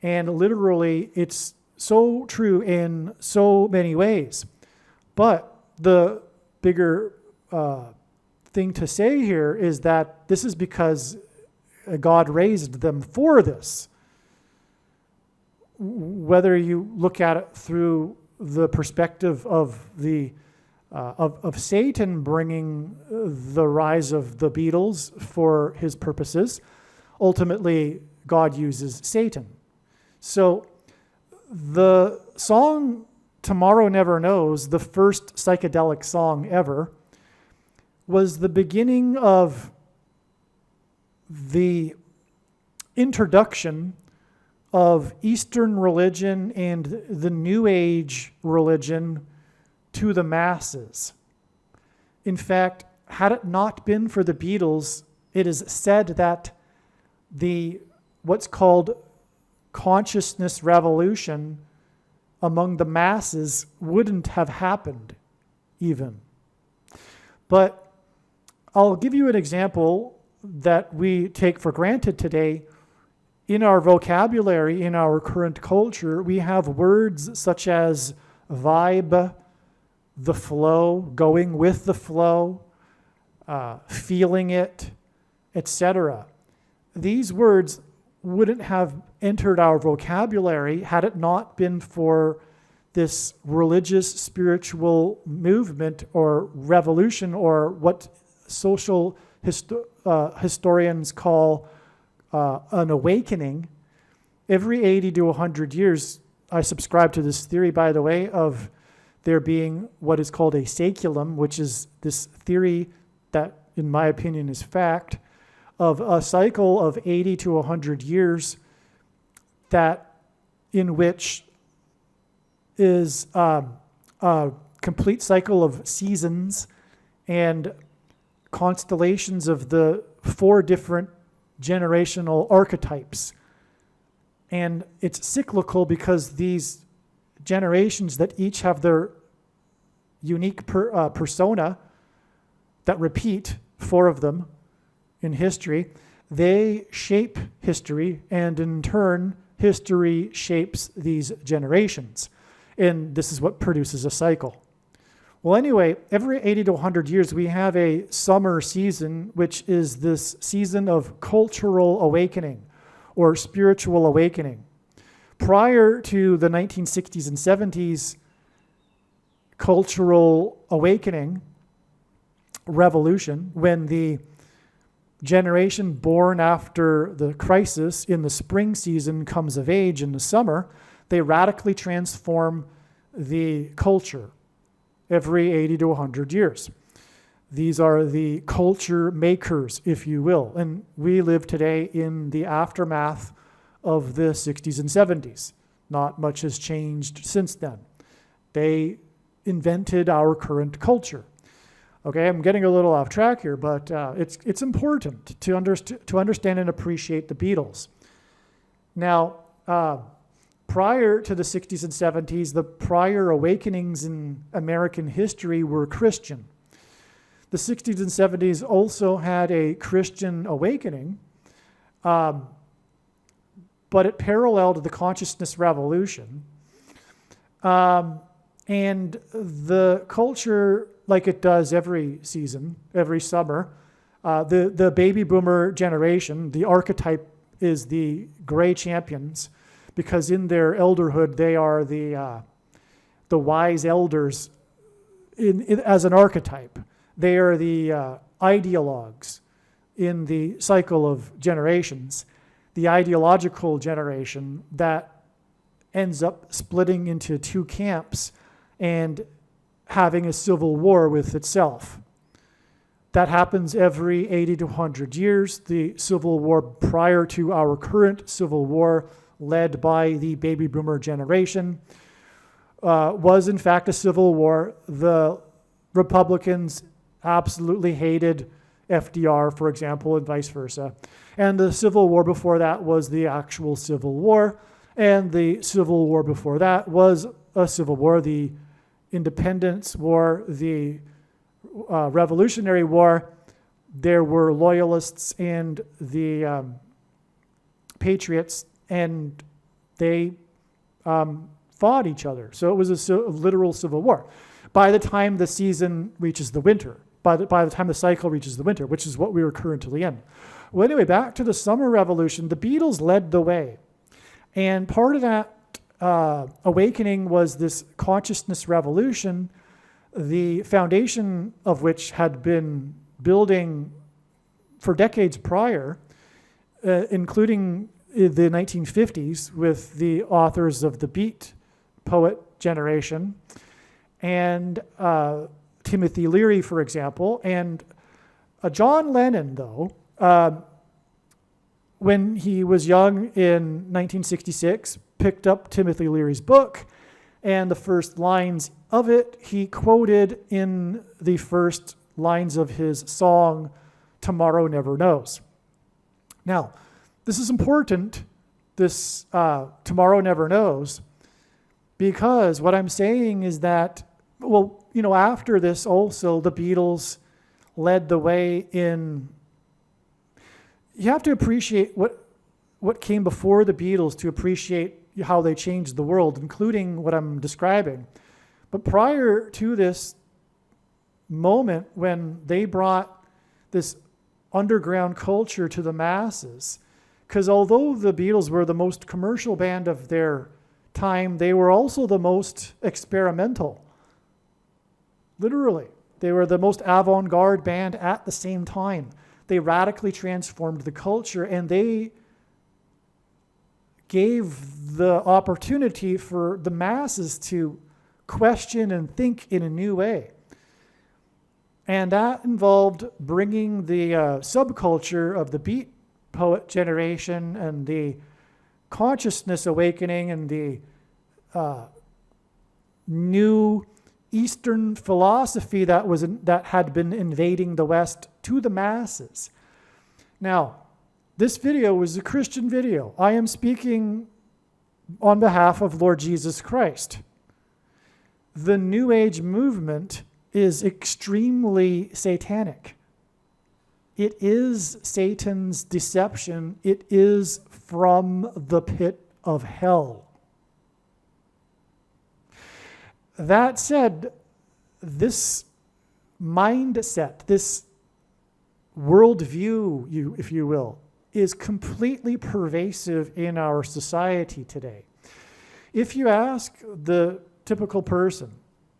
And literally, it's so true in so many ways. But the bigger thing to say here is that this is because God raised them for this. Whether you look at it through the perspective of of Satan bringing the rise of the Beatles for his purposes, ultimately God uses Satan. So the song Tomorrow Never Knows, the first psychedelic song ever, was the beginning of the introduction of Eastern religion and the New Age religion to the masses. In fact, had it not been for the Beatles, it is said that what's called consciousness revolution among the masses wouldn't have happened even. But I'll give you an example that we take for granted today. In our vocabulary, in our current culture, we have words such as vibe, the flow, going with the flow, feeling it, etc. These words wouldn't have entered our vocabulary had it not been for this religious spiritual movement or revolution, or what social historians call an awakening. Every 80 to 100 years, I subscribe to this theory, by the way, of there being what is called a saeculum, which is this theory that, in my opinion, is fact, of a cycle of 80 to 100 years in which is a complete cycle of seasons and constellations of the 4 different generational archetypes. And it's cyclical because these generations that each have their unique persona that repeat, 4 of them in history, they shape history, and in turn, history shapes these generations. And this is what produces a cycle. Well, anyway, every 80 to 100 years, we have a summer season, which is this season of cultural awakening or spiritual awakening. Prior to the 1960s and 70s cultural awakening revolution, when the generation born after the crisis in the spring season comes of age in the summer, they radically transform the culture every 80 to 100 years. These are the culture makers, if you will. And we live today in the aftermath of the 60s and 70s. Not much has changed since then. They invented our current culture. Okay, I'm getting a little off track here, but it's important to understand and appreciate the Beatles. Now, prior to the 60s and 70s, the prior awakenings in American history were Christian. The 60s and 70s also had a Christian awakening, but it paralleled the consciousness revolution. And the culture, like it does every season, every summer, the baby boomer generation, the archetype is the gray champions, because in their elderhood, they are the wise elders as an archetype. They are the ideologues in the cycle of generations, the ideological generation that ends up splitting into 2 camps and having a civil war with itself. That happens every 80 to 100 years. The civil war prior to our current civil war, led by the baby boomer generation, was in fact a civil war. The Republicans absolutely hated FDR, for example, and vice versa. And the civil war before that was the actual civil war. And the Civil War before that was a civil war. The Independence War, the Revolutionary War, there were loyalists and the patriots, and they fought each other. So it was a literal civil war. By the time the season reaches the winter, by the time the cycle reaches the winter, which is what we are currently in. Well, anyway, back to the summer revolution, the Beatles led the way. And part of that awakening was this consciousness revolution, the foundation of which had been building for decades prior, including the 1950s with the authors of the Beat poet generation, and Timothy Leary, for example. And John Lennon, though, when he was young in 1966, picked up Timothy Leary's book, and the first lines of it he quoted in the first lines of his song, Tomorrow Never Knows. Now, this is important, this Tomorrow Never Knows, because what I'm saying is that, well, you know, after this also the Beatles led the way in. You have to appreciate what came before the Beatles to appreciate how they changed the world, including what I'm describing. But prior to this moment when they brought this underground culture to the masses, because although the Beatles were the most commercial band of their time, they were also the most experimental. Literally. They were the most avant-garde band at the same time. They radically transformed the culture, and they gave the opportunity for the masses to question and think in a new way. And that involved bringing the subculture of the Beat poet generation and the consciousness awakening and the new Eastern philosophy that had been invading the West to the masses. Now, this video was a Christian video. I am speaking on behalf of Lord Jesus Christ. The New Age movement is extremely satanic. It is Satan's deception. It is from the pit of hell. That said, this mindset, this worldview, if you will, is completely pervasive in our society today. If you ask the typical person,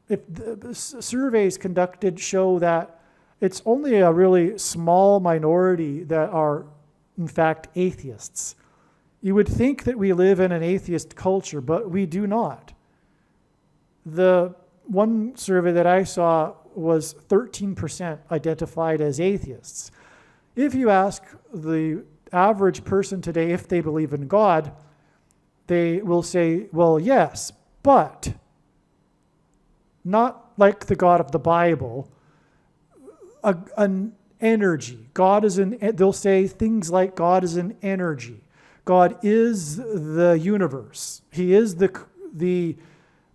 if the surveys conducted show that it's only a really small minority that are, in fact, atheists. You would think that we live in an atheist culture, but we do not. The one survey that I saw was 13% identified as atheists. If you ask the average person today if they believe in God, they will say, well, yes, but not like the God of the Bible, an energy. God is they'll say things like God is an energy. God is the universe. He is the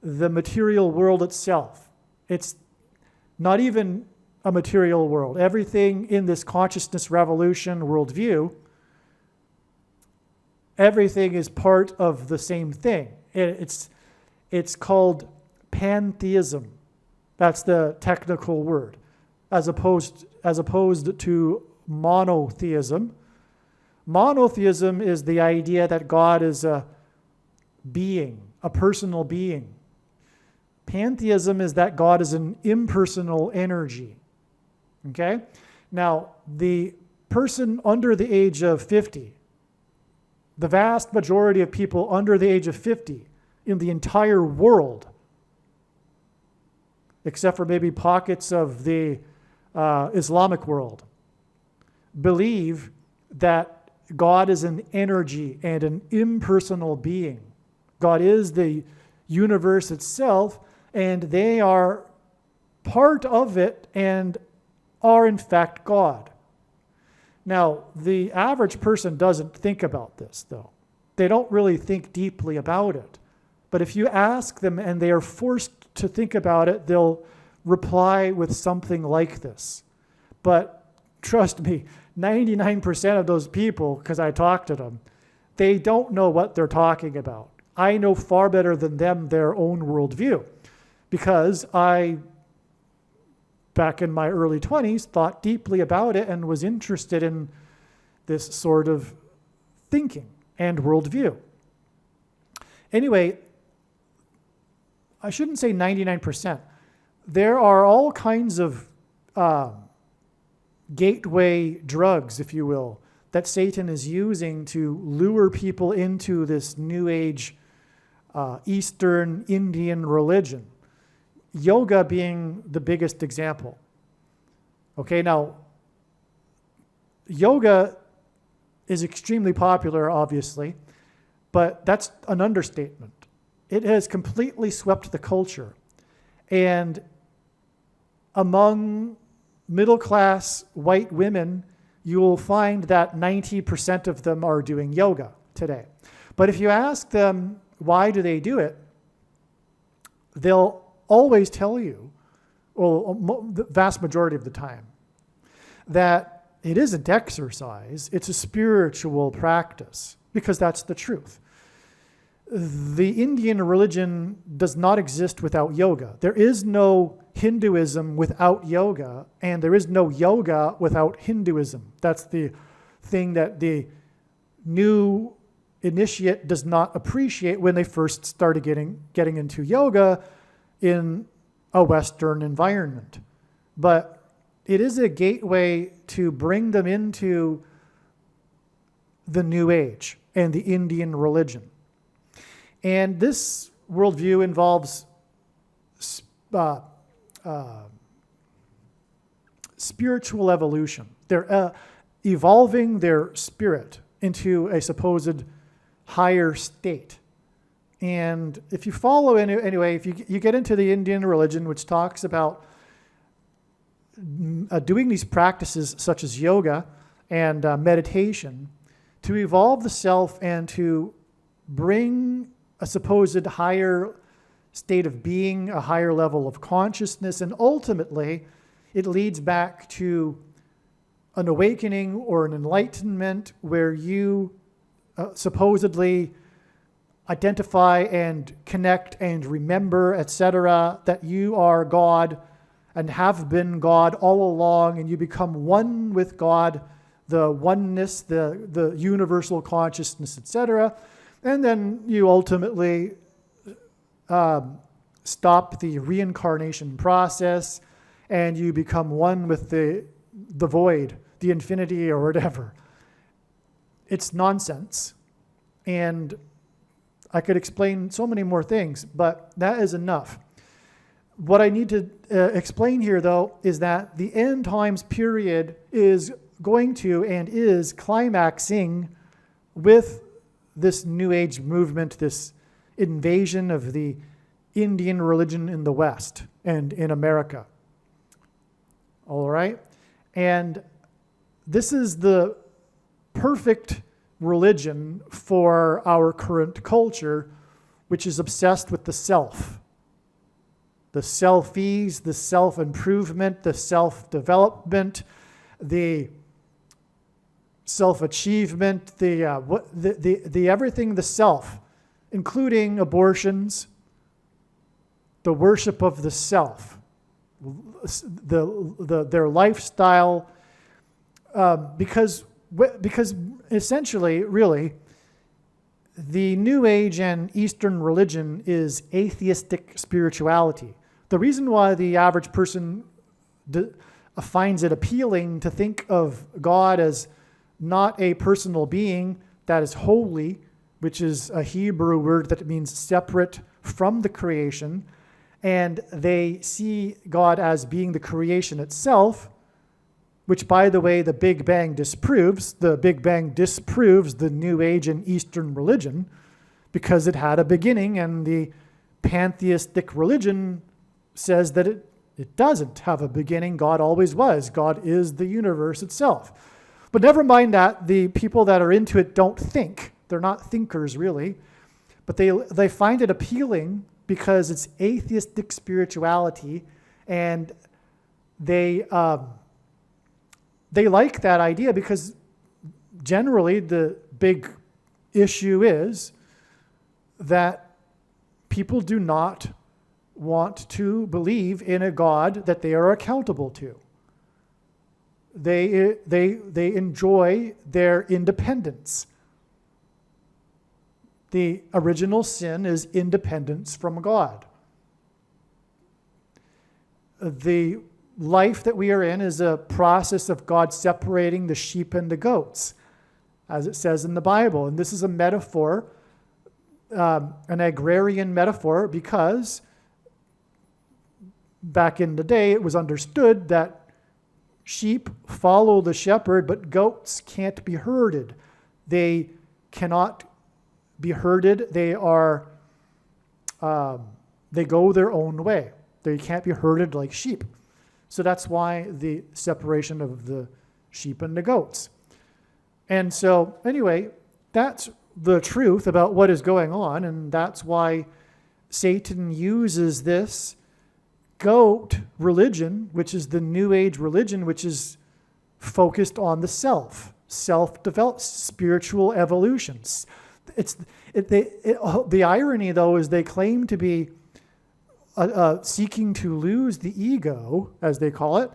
material world itself. It's not even a material world. Everything in this consciousness revolution worldview, everything is part of the same thing. It's called pantheism. That's the technical word, as opposed to monotheism. Monotheism is the idea that God is a being, a personal being. Pantheism is that God is an impersonal energy. Okay? Now, the person under the age of 50, the vast majority of people under the age of 50 in the entire world, except for maybe pockets of the Islamic world, believe that God is an energy and an impersonal being. God is the universe itself, and they are part of it and are in fact God. Now, the average person doesn't think about this, though. They don't really think deeply about it. But if you ask them and they are forced to think about it, they'll reply with something like this. But trust me, 99% of those people, because I talk to them, they don't know what they're talking about. I know far better than them their own worldview, because I, back in my early 20s, thought deeply about it and was interested in this sort of thinking and worldview. Anyway, I shouldn't say 99%. There are all kinds of gateway drugs, if you will, that Satan is using to lure people into this New Age Eastern Indian religion. Yoga being the biggest example. Okay, now, yoga is extremely popular, obviously, but that's an understatement. It has completely swept the culture. And among middle-class white women, you will find that 90% of them are doing yoga today. But if you ask them, why do they do it? They'll always tell you, well, the vast majority of the time, that it isn't exercise, it's a spiritual practice, because that's the truth. The Indian religion does not exist without yoga. There is no Hinduism without yoga, and there is no yoga without Hinduism. That's the thing that the new initiate does not appreciate when they first started getting into yoga in a Western environment. But it is a gateway to bring them into the New Age and the Indian religion. And this worldview involves spiritual evolution. They're evolving their spirit into a supposed higher state. And if you follow, anyway, if you get into the Indian religion, which talks about doing these practices such as yoga and meditation to evolve the self and to bring a supposed higher state of being, a higher level of consciousness, and ultimately it leads back to an awakening or an enlightenment where you supposedly identify and connect and remember, etc., that you are God and have been God all along, and you become one with God, the oneness, the universal consciousness, etc., and then you ultimately stop the reincarnation process and you become one with the void, the infinity, or whatever. It's nonsense. And I could explain so many more things, but that is enough. What I need to explain here, though, is that the end times period is going to and is climaxing with this New Age movement, this invasion of the Indian religion in the West and in America. All right? And this is the perfect religion for our current culture, which is obsessed with the self. The selfies, the self-improvement, the self-development, the self-achievement, the everything, the self, including abortions, the worship of the self, their lifestyle, because essentially, really, the New Age and Eastern religion is atheistic spirituality. The reason why the average person finds it appealing to think of God as not a personal being that is holy, which is a Hebrew word that means separate from the creation, and they see God as being the creation itself, which, by the way, the Big Bang disproves. The Big Bang disproves the New Age and Eastern religion because it had a beginning, and the pantheistic religion says that it doesn't have a beginning. God always was. God is the universe itself. But never mind that, the people that are into it don't think They're not thinkers, really. But they find it appealing because it's atheistic spirituality, and they like that idea because generally the big issue is that people do not want to believe in a God that they are accountable to. They enjoy their independence. The original sin is independence from God. The life that we are in is a process of God separating the sheep and the goats, as it says in the Bible. And this is a metaphor, an agrarian metaphor, because back in the day it was understood that sheep follow the shepherd, but goats can't be herded. They cannot be herded. They go their own way. They can't be herded like sheep. So that's why the separation of the sheep and the goats. And so anyway, that's the truth about what is going on, and that's why Satan uses this goat religion, which is the New Age religion, which is focused on the self-developed, spiritual evolutions. The irony, though, is they claim to be seeking to lose the ego, as they call it,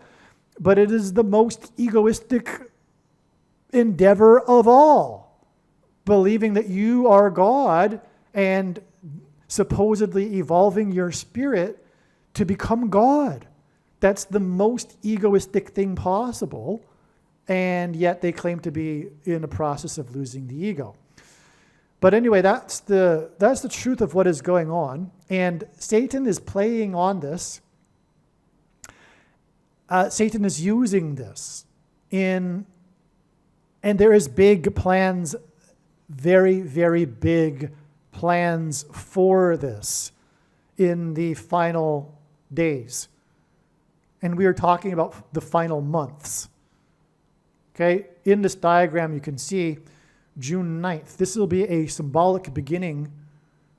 but it is the most egoistic endeavor of all, believing that you are God and supposedly evolving your spirit to become God. That's the most egoistic thing possible, and yet they claim to be in a process of losing the ego. But anyway, that's the truth of what is going on, and Satan is playing on this. Satan is using this and there is big plans, very, very big plans for this in the final days. And we are talking about the final months. Okay, in this diagram you can see June 9th. This will be a symbolic beginning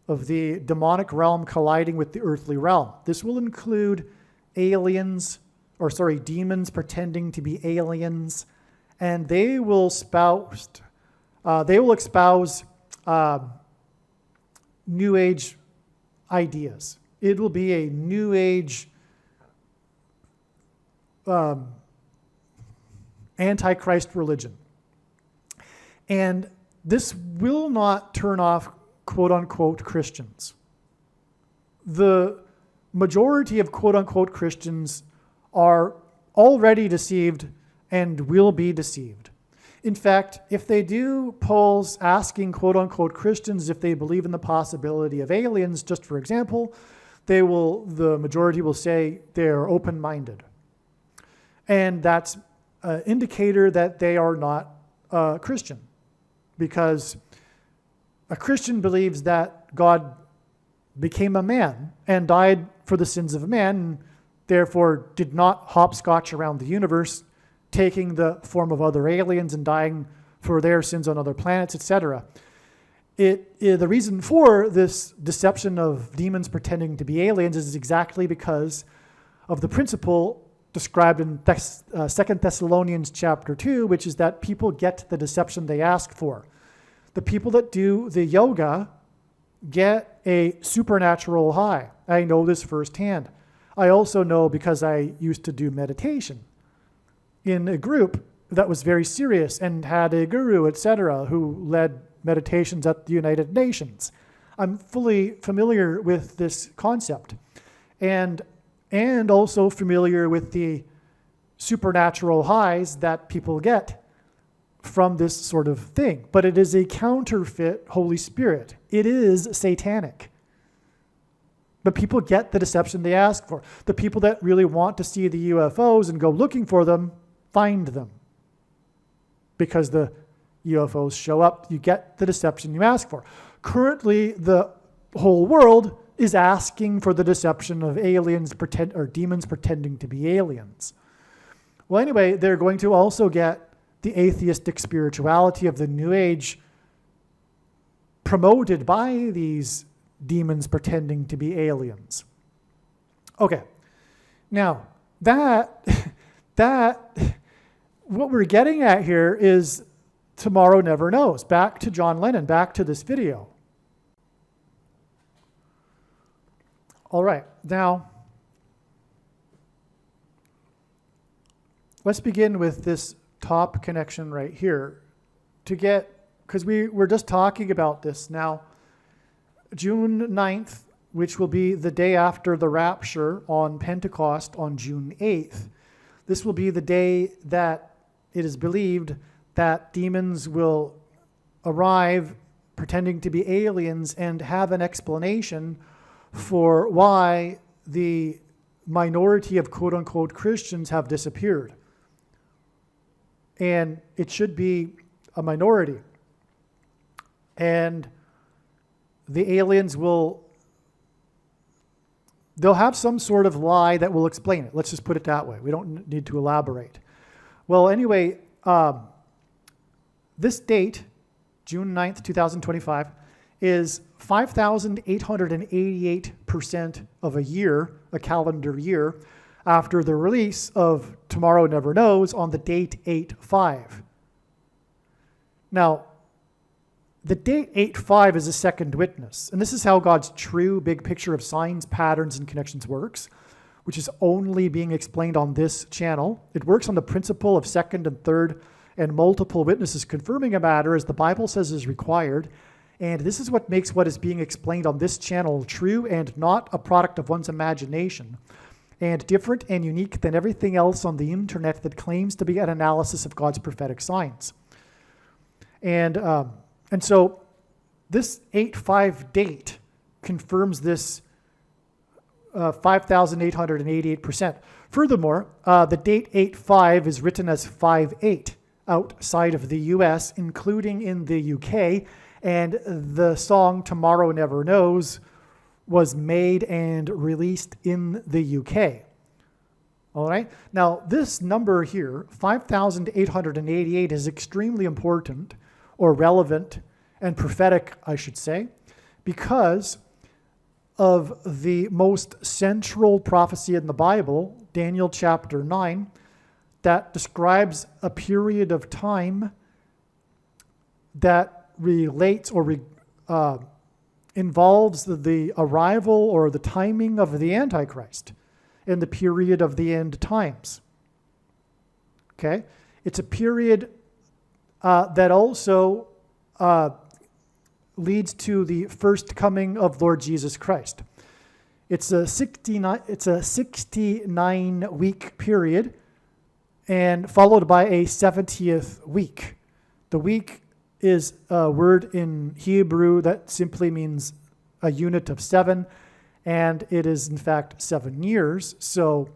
of the demonic realm colliding with the earthly realm. This will include demons pretending to be aliens, and they will espouse New Age ideas. It will be a New Age Antichrist religion. And this will not turn off quote-unquote Christians. The majority of quote-unquote Christians are already deceived and will be deceived. In fact, if they do polls asking quote-unquote Christians if they believe in the possibility of aliens, just for example, the majority will say they're open-minded. And that's an indicator that they are not a Christian, because a Christian believes that God became a man and died for the sins of man, and therefore did not hopscotch around the universe, taking the form of other aliens and dying for their sins on other planets, etc. The reason for this deception of demons pretending to be aliens is exactly because of the principle described in 2 Thessalonians chapter 2, which is that people get the deception they ask for. The people that do the yoga get a supernatural high. I know this firsthand. I also know because I used to do meditation in a group that was very serious and had a guru, etc., who led meditations at the United Nations. I'm fully familiar with this concept, and also familiar with the supernatural highs that people get from this sort of thing. But it is a counterfeit Holy Spirit. It is satanic. But people get the deception they ask for. The people that really want to see the UFOs and go looking for them, find them. Because the UFOs show up, you get the deception you ask for. Currently, the whole world is asking for the deception of demons pretending to be aliens. Well, anyway, they're going to also get the atheistic spirituality of the New Age promoted by these demons pretending to be aliens. Okay, now that what we're getting at here is tomorrow never knows. Back to John Lennon, back to this video. All right, now let's begin with this top connection right here to get, because we're just talking about this now. June 9th, which will be the day after the rapture on Pentecost on June 8th. This will be the day that it is believed that demons will arrive pretending to be aliens and have an explanation for why the minority of quote-unquote Christians have disappeared. And it should be a minority. And the aliens they'll have some sort of lie that will explain it. Let's just put it that way. We don't need to elaborate. Well, anyway, this date, June 9th, 2025, is 5,888% of a year, a calendar year, after the release of Tomorrow Never Knows on the date 8/5. Now, the date 8/5 is a second witness, and this is how God's true big picture of signs, patterns, and connections works, which is only being explained on this channel. It works on the principle of second and third and multiple witnesses confirming a matter as the Bible says is required, and this is what makes what is being explained on this channel true and not a product of one's imagination, and different and unique than everything else on the internet that claims to be an analysis of God's prophetic signs. And so this 8/5 date confirms this 5,888%. Furthermore, the date 8/5 is written as 5/8 outside of the US, including in the UK, and the song Tomorrow Never Knows was made and released in the UK. All right. Now, this number here, 5,888, is extremely important or relevant and prophetic, I should say, because of the most central prophecy in the Bible, Daniel chapter 9, that describes a period of time that relates or involves the arrival or the timing of the Antichrist in the period of the end times. Okay? It's a period that also leads to the first coming of Lord Jesus Christ. It's a 69-week period and followed by a 70th week. The week is a word in Hebrew that simply means a unit of 7, and it is in fact 7 years. So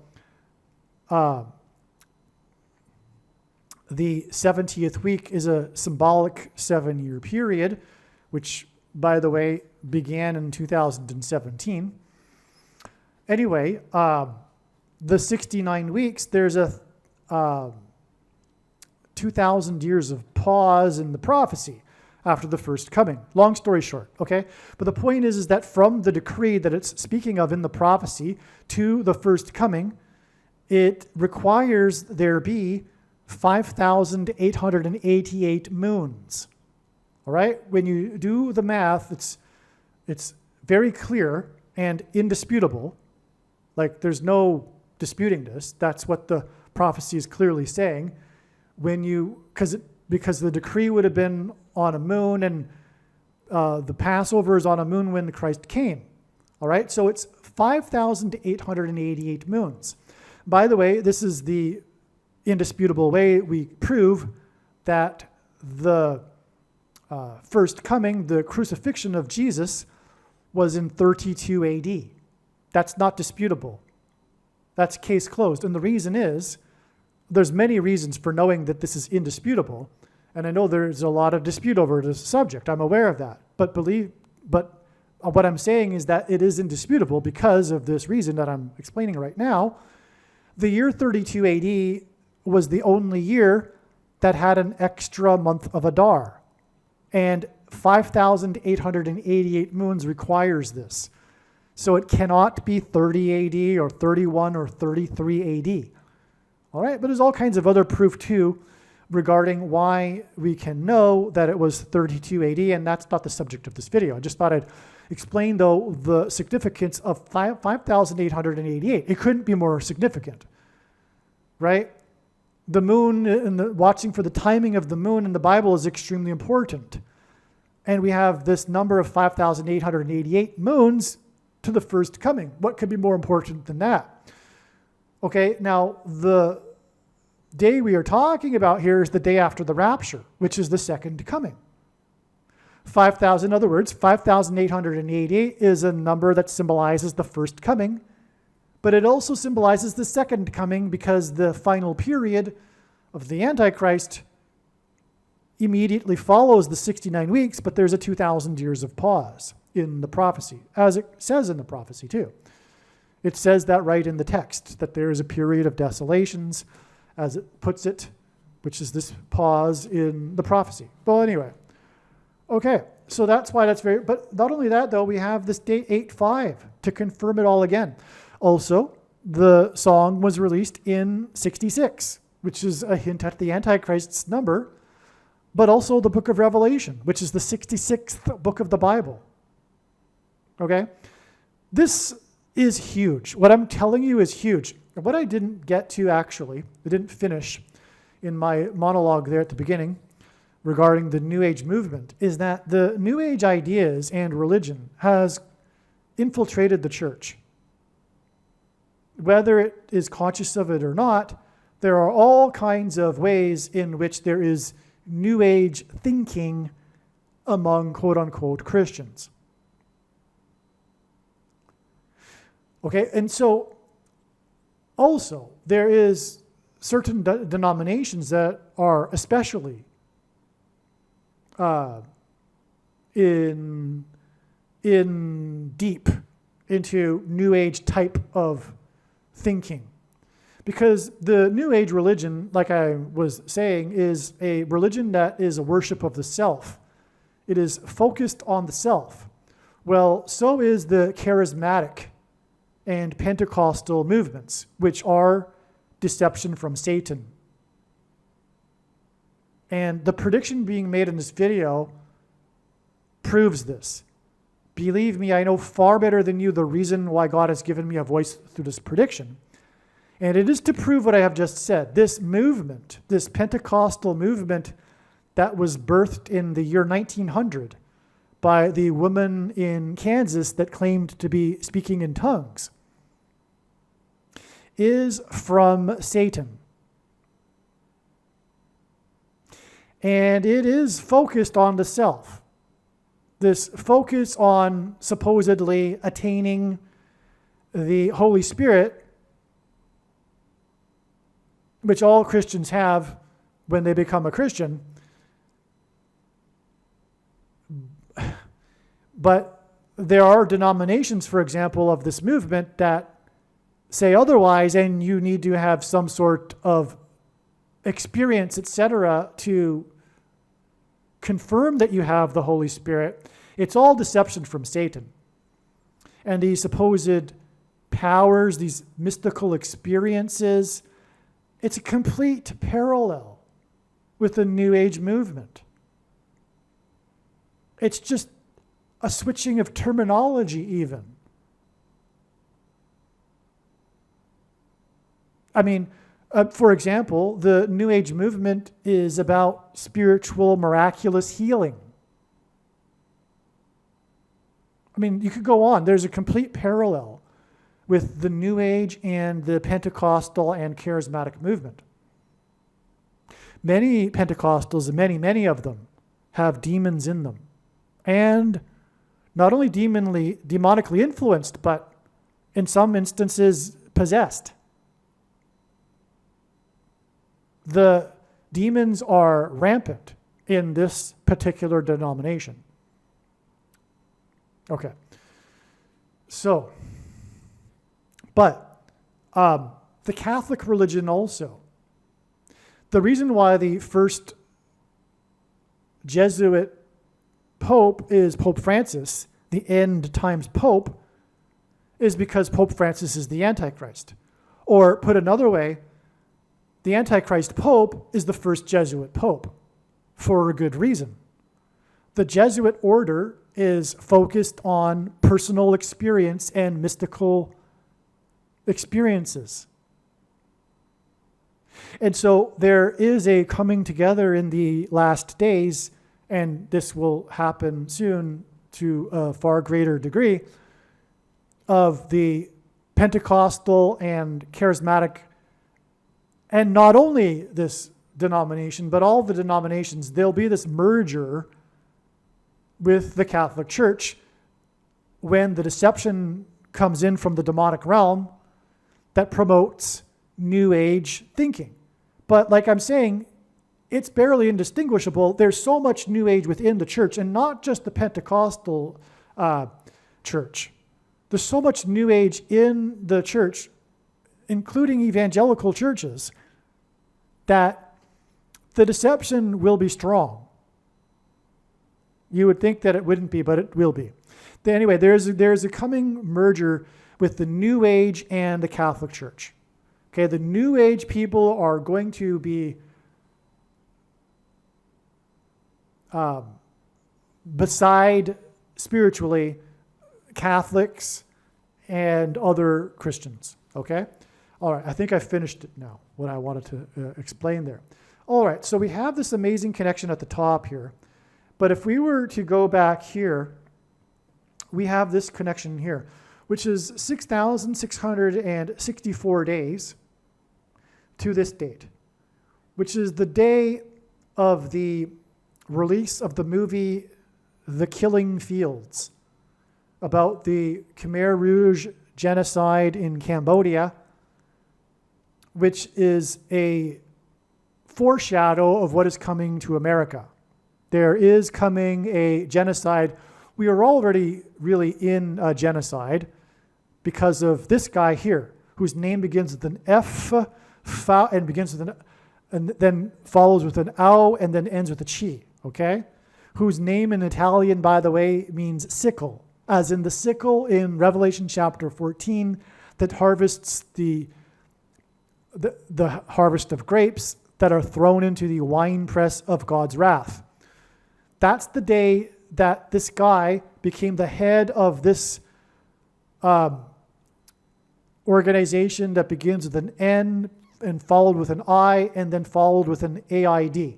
the 70th week is a symbolic 7-year period, which, by the way, began in 2017. Anyway, the 69 weeks, there's a 2,000 years of pause in the prophecy after the first coming. Long story short, okay? But the point is that from the decree that it's speaking of in the prophecy to the first coming, it requires there be 5,888 moons. All right? When you do the math, it's very clear and indisputable. Like, there's no disputing this. That's what the prophecy is clearly saying. Because the decree would have been on a moon, and the Passover is on a moon when Christ came. All right? So it's 5,888 moons. By the way, this is the indisputable way we prove that the first coming, the crucifixion of Jesus, was in 32 AD. That's not disputable. That's case closed. And the reason is, there's many reasons for knowing that this is indisputable. And I know there's a lot of dispute over this subject. I'm aware of that. But what I'm saying is that it is indisputable because of this reason that I'm explaining right now. The year 32 AD was the only year that had an extra month of Adar. And 5,888 moons requires this. So it cannot be 30 AD or 31 or 33 AD. All right, but there's all kinds of other proof too regarding why we can know that it was 32 AD, and that's not the subject of this video. I just thought I'd explain, though, the significance of 5,888. It couldn't be more significant, right? The moon and watching for the timing of the moon in the Bible is extremely important. And we have this number of 5,888 moons to the first coming. What could be more important than that? Okay, now the day we are talking about here is the day after the rapture, which is the second coming. 5,000, in other words, 5,888 is a number that symbolizes the first coming, but it also symbolizes the second coming because the final period of the Antichrist immediately follows the 69 weeks, but there's a 2,000 years of pause in the prophecy, as it says in the prophecy too. It says that right in the text, that there is a period of desolations, as it puts it, which is this pause in the prophecy. Well, anyway, okay, so that's why that's very, but not only that though, we have this date 8/5 to confirm it all again. Also, the song was released in 66, which is a hint at the Antichrist's number, but also the book of Revelation, which is the 66th book of the Bible. Okay? This is huge. What I'm telling you is huge. What I didn't get to actually, I didn't finish in my monologue there at the beginning regarding the New Age movement, is that the New Age ideas and religion has infiltrated the church. Whether it is conscious of it or not, there are all kinds of ways in which there is New Age thinking among quote-unquote Christians. Okay, and so also there is certain denominations that are especially in deep into New Age type of thinking. Because the New Age religion, like I was saying, is a religion that is a worship of the self. It is focused on the self. Well, so is the charismatic and Pentecostal movements, which are deception from Satan. And the prediction being made in this video proves this. Believe me, I know far better than you the reason why God has given me a voice through this prediction. And it is to prove what I have just said. This movement, this Pentecostal movement that was birthed in the year 1900 by the woman in Kansas that claimed to be speaking in tongues, is from Satan. And it is focused on the self. This focus on supposedly attaining the Holy Spirit, which all Christians have when they become a Christian. But there are denominations, for example, of this movement that say otherwise, and you need to have some sort of experience, etc., to confirm that you have the Holy Spirit. It's all deception from Satan. And these supposed powers, these mystical experiences, it's a complete parallel with the New Age movement. It's just a switching of terminology even. I mean, for example, the New Age movement is about spiritual, miraculous healing. I mean, you could go on. There's a complete parallel with the New Age and the Pentecostal and charismatic movement. Many Pentecostals, many of them, have demons in them. And not only demonically influenced, but in some instances possessed. The demons are rampant in this particular denomination. Okay. So, but the Catholic religion also, the reason why the first Jesuit Pope is Pope Francis, the end times Pope, is because Pope Francis is the Antichrist. Or put another way, the Antichrist Pope is the first Jesuit Pope for a good reason. The Jesuit order is focused on personal experience and mystical experiences. And so there is a coming together in the last days, and this will happen soon to a far greater degree, of the Pentecostal and charismatic, and not only this denomination, but all the denominations. There'll be this merger with the Catholic Church when the deception comes in from the demonic realm that promotes New Age thinking. But like I'm saying, it's barely indistinguishable. There's so much New Age within the church, and not just the Pentecostal church. There's so much New Age in the church, including evangelical churches, that the deception will be strong. You would think that it wouldn't be, but it will be. Anyway, there's a coming merger with the New Age and the Catholic Church. Okay, the New Age people are going to be beside spiritually Catholics and other Christians. Okay? All right, I think I finished it now, what I wanted to explain there. All right, so we have this amazing connection at the top here. But if we were to go back here, we have this connection here, which is 6,664 days to this date, which is the day of the release of the movie The Killing Fields, about the Khmer Rouge genocide in Cambodia, which is a foreshadow of what is coming to America. There is coming a genocide. We are already really in a genocide because of this guy here, whose name begins with an F, and begins with and then follows with an ow, and then ends with a chi, okay? Whose name in Italian, by the way, means sickle, as in the sickle in Revelation chapter 14 that harvests the harvest of grapes that are thrown into the winepress of God's wrath. That's the day that this guy became the head of this organization that begins with an N and followed with an I and then followed with an AID.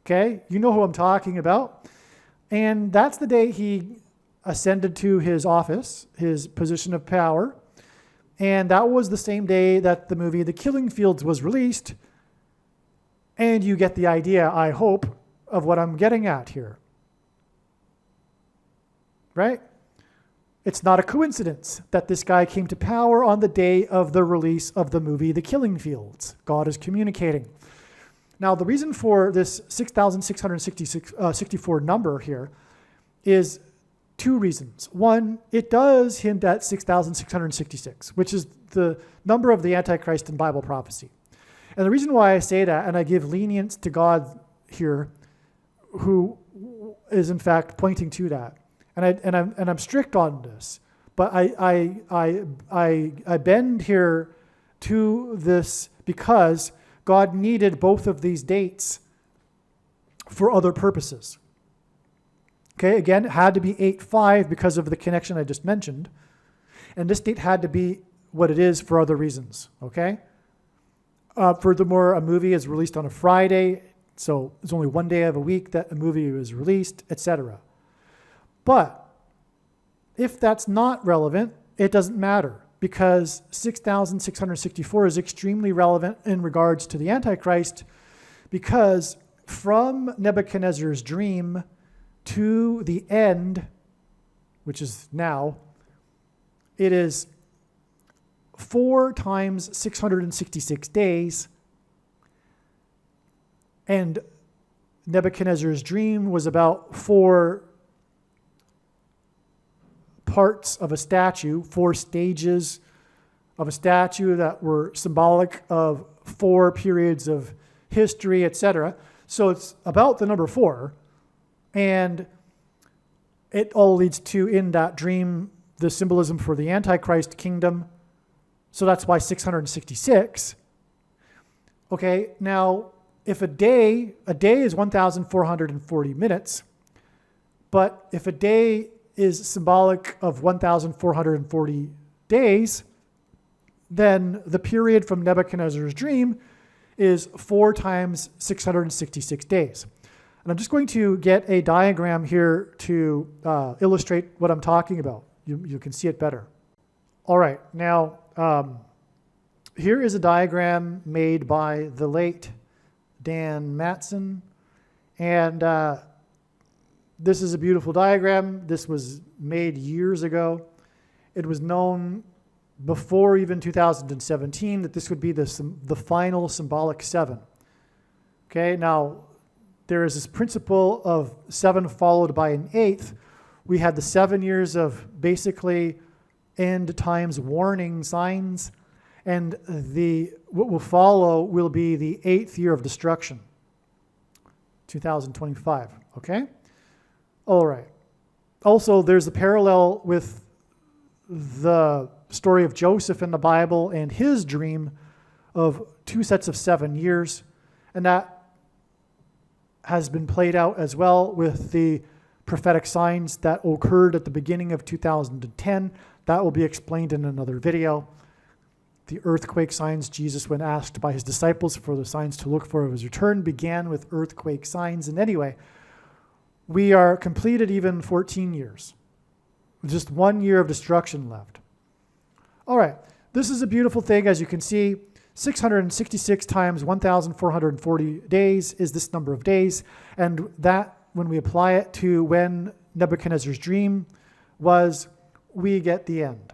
Okay? You know who I'm talking about. And that's the day he ascended to his office, his position of power. And that was the same day that the movie The Killing Fields was released. And you get the idea, I hope, of what I'm getting at here. Right? It's not a coincidence that this guy came to power on the day of the release of the movie The Killing Fields. God is communicating. Now, the reason for this 6,664 number here is two reasons. One, it does hint at 6,666, which is the number of the Antichrist in Bible prophecy. And the reason why I say that, and I give lenience to God here, who is in fact pointing to that, and I'm strict on this, but I bend here to this because God needed both of these dates for other purposes. Okay, again, it had to be 8/5 because of the connection I just mentioned, and this date had to be what it is for other reasons. Okay. Furthermore, a movie is released on a Friday. So there's only one day of a week that a movie is released, etc. But if that's not relevant, it doesn't matter, because 6,664 is extremely relevant in regards to the Antichrist, because from Nebuchadnezzar's dream to the end, which is now, it is 4 times 666 days. And Nebuchadnezzar's dream was about 4 parts of a statue, 4 stages of a statue that were symbolic of 4 periods of history, etc. So it's about the number 4. And it all leads to, in that dream, the symbolism for the Antichrist kingdom. So that's why 666. Okay, now if a day is 1,440 minutes, but if a day is symbolic of 1,440 days, then the period from Nebuchadnezzar's dream is 4 times 666 days. And I'm just going to get a diagram here to illustrate what I'm talking about. You can see it better. All right, now here is a diagram made by the late Dan Matson. And this is a beautiful diagram. This was made years ago. It was known before even 2017 that this would be the final symbolic 7. Okay, now there is this principle of 7 followed by an 8th. We had the 7 years of basically end times warning signs, and what will follow will be the 8th year of destruction, 2025. Okay? All right. Also, there's a parallel with the story of Joseph in the Bible and his dream of 2 sets of 7 years, and that has been played out as well with the prophetic signs that occurred at the beginning of 2010. That will be explained in another video. The earthquake signs, Jesus, when asked by his disciples for the signs to look for of his return, began with earthquake signs. And anyway, we are completed even 14 years. Just 1 year of destruction left. All right, this is a beautiful thing. As you can see, 666 times 1,440 days is this number of days. And that, when we apply it to when Nebuchadnezzar's dream was, we get the end.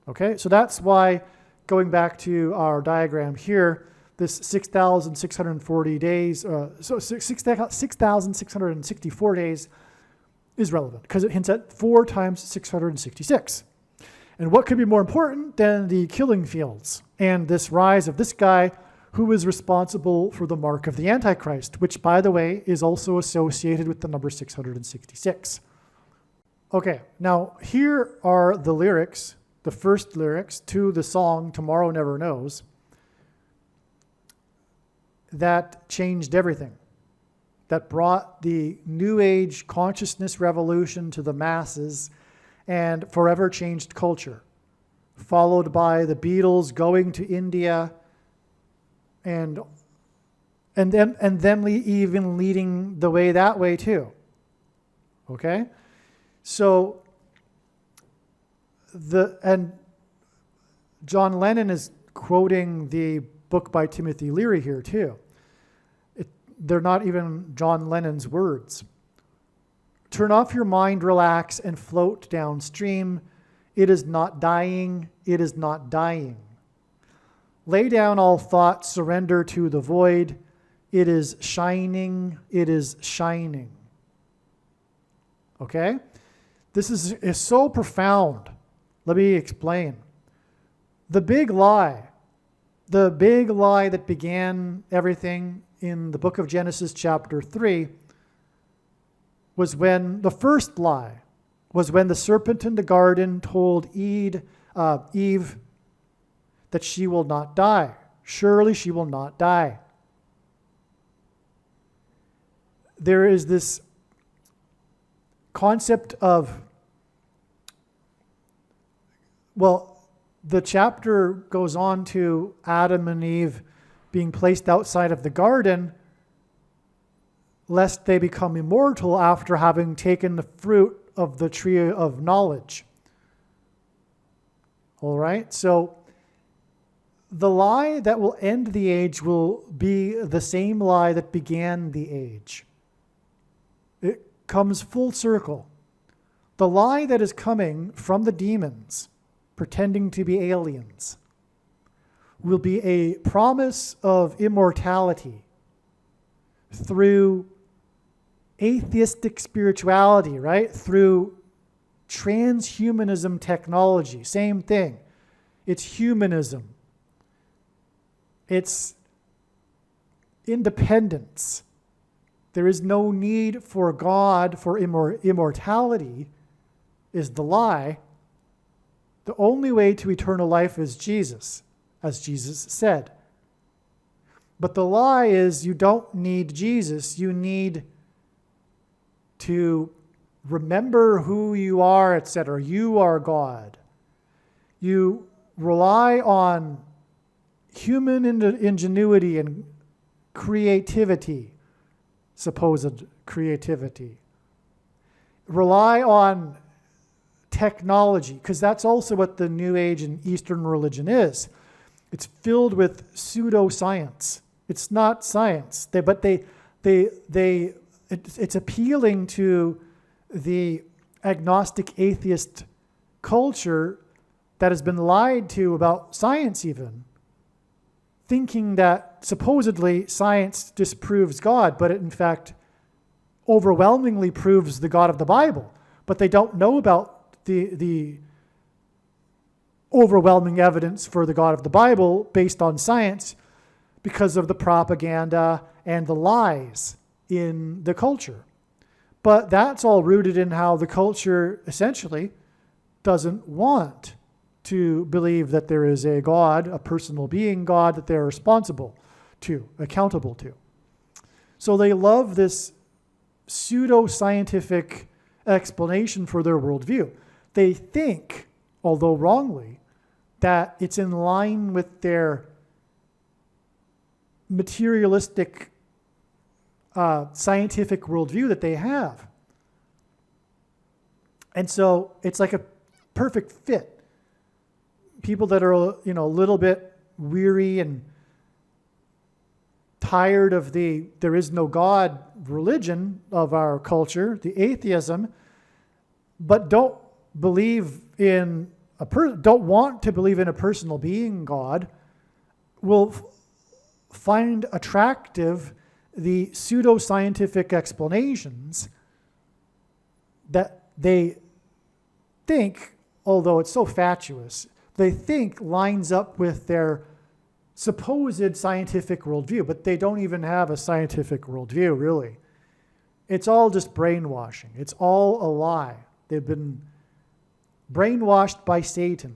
Okay, so that's why, going back to our diagram here, this 6,640 days, so 6,664 days is relevant because it hints at 4 times 666. And what could be more important than the killing fields and this rise of this guy who is responsible for the mark of the Antichrist, which, by the way, is also associated with the number 666. Okay, now here are the lyrics, the first lyrics to the song Tomorrow Never Knows, that changed everything, that brought the New Age consciousness revolution to the masses and forever changed culture, followed by the Beatles going to India and them even leading the way that way too. Okay? So John Lennon is quoting the book by Timothy Leary here too. They're not even John Lennon's words. Turn off your mind, relax, and float downstream. It is not dying. It is not dying. Lay down all thoughts, surrender to the void. It is shining. It is shining. Okay? This is so profound. Let me explain. The big lie that began everything in the book of Genesis chapter 3 was when the first lie was when the serpent in the garden told Eve that she will not die. Surely she will not die. There is this concept of, the chapter goes on to Adam and Eve being placed outside of the garden lest they become immortal after having taken the fruit of the tree of knowledge. All right, so the lie that will end the age will be the same lie that began the age. It comes full circle. The lie that is coming from the demons, pretending to be aliens, will be a promise of immortality through atheistic spirituality, right? Through transhumanism technology. Same thing. It's humanism. It's independence. There is no need for God for immortality is the lie. The only way to eternal life is Jesus, as Jesus said. But the lie is you don't need Jesus. You need to remember who you are, etc. You are God. You rely on human ingenuity and creativity, supposed creativity. Rely on technology, because that's also what the New Age and Eastern religion is. It's filled with pseudoscience. It's not science. It's appealing to the agnostic atheist culture that has been lied to about science even, thinking that supposedly science disproves God, but it in fact overwhelmingly proves the God of the Bible. But they don't know about the overwhelming evidence for the God of the Bible based on science because of the propaganda and the lies in the culture. But that's all rooted in how the culture essentially doesn't want to believe that there is a God, a personal being God that they're responsible to, accountable to. So they love this pseudo-scientific explanation for their worldview. They think, although wrongly, that it's in line with their materialistic scientific worldview that they have. And so it's like a perfect fit. People that are, a little bit weary and tired of the there is no God religion of our culture, the atheism, but don't believe in don't want to believe in a personal being God, will find attractive the pseudoscientific explanations that they think, although it's so fatuous, they think lines up with their supposed scientific worldview, but they don't even have a scientific worldview, really. It's all just brainwashing. It's all a lie. They've been brainwashed by Satan.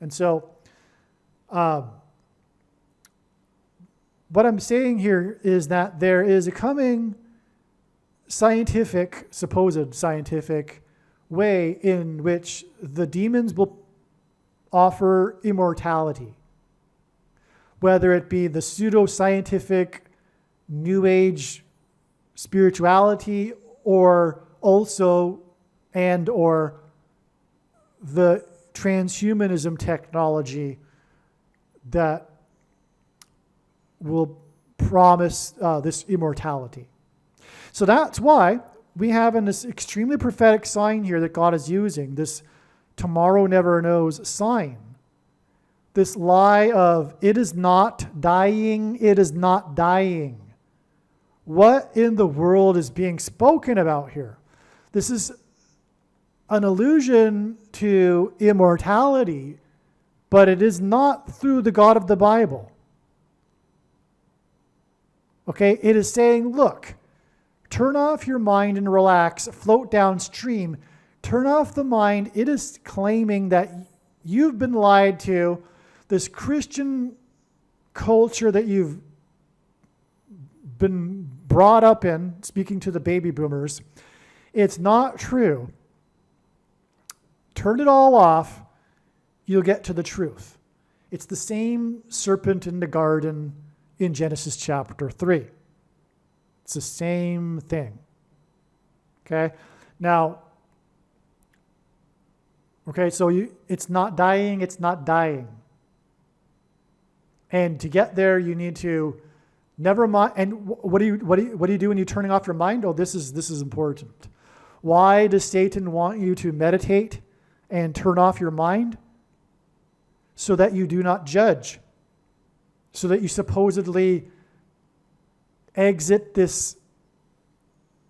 And so, what I'm saying here is that there is a coming scientific, supposed scientific way in which the demons will offer immortality. Whether it be the pseudoscientific New Age spirituality or also or the transhumanism technology that will promise this immortality. So that's why we have in this extremely prophetic sign here that God is using, this tomorrow never knows sign. This lie of it is not dying, it is not dying. What in the world is being spoken about here? This is an allusion to immortality, but it is not through the God of the Bible. Okay, it is saying, look, turn off your mind and relax, float downstream, turn off the mind. It is claiming that you've been lied to. This Christian culture that you've been brought up in, speaking to the baby boomers, it's not true. Turn it all off, you'll get to the truth. It's the same serpent in the garden in Genesis chapter 3. It's the same thing. Okay? Now, so it's not dying, it's not dying. And to get there, you need to never mind. And what do you do when you're turning off your mind? Oh, this is important. Why does Satan want you to meditate and turn off your mind? So that you do not judge. So that you supposedly exit this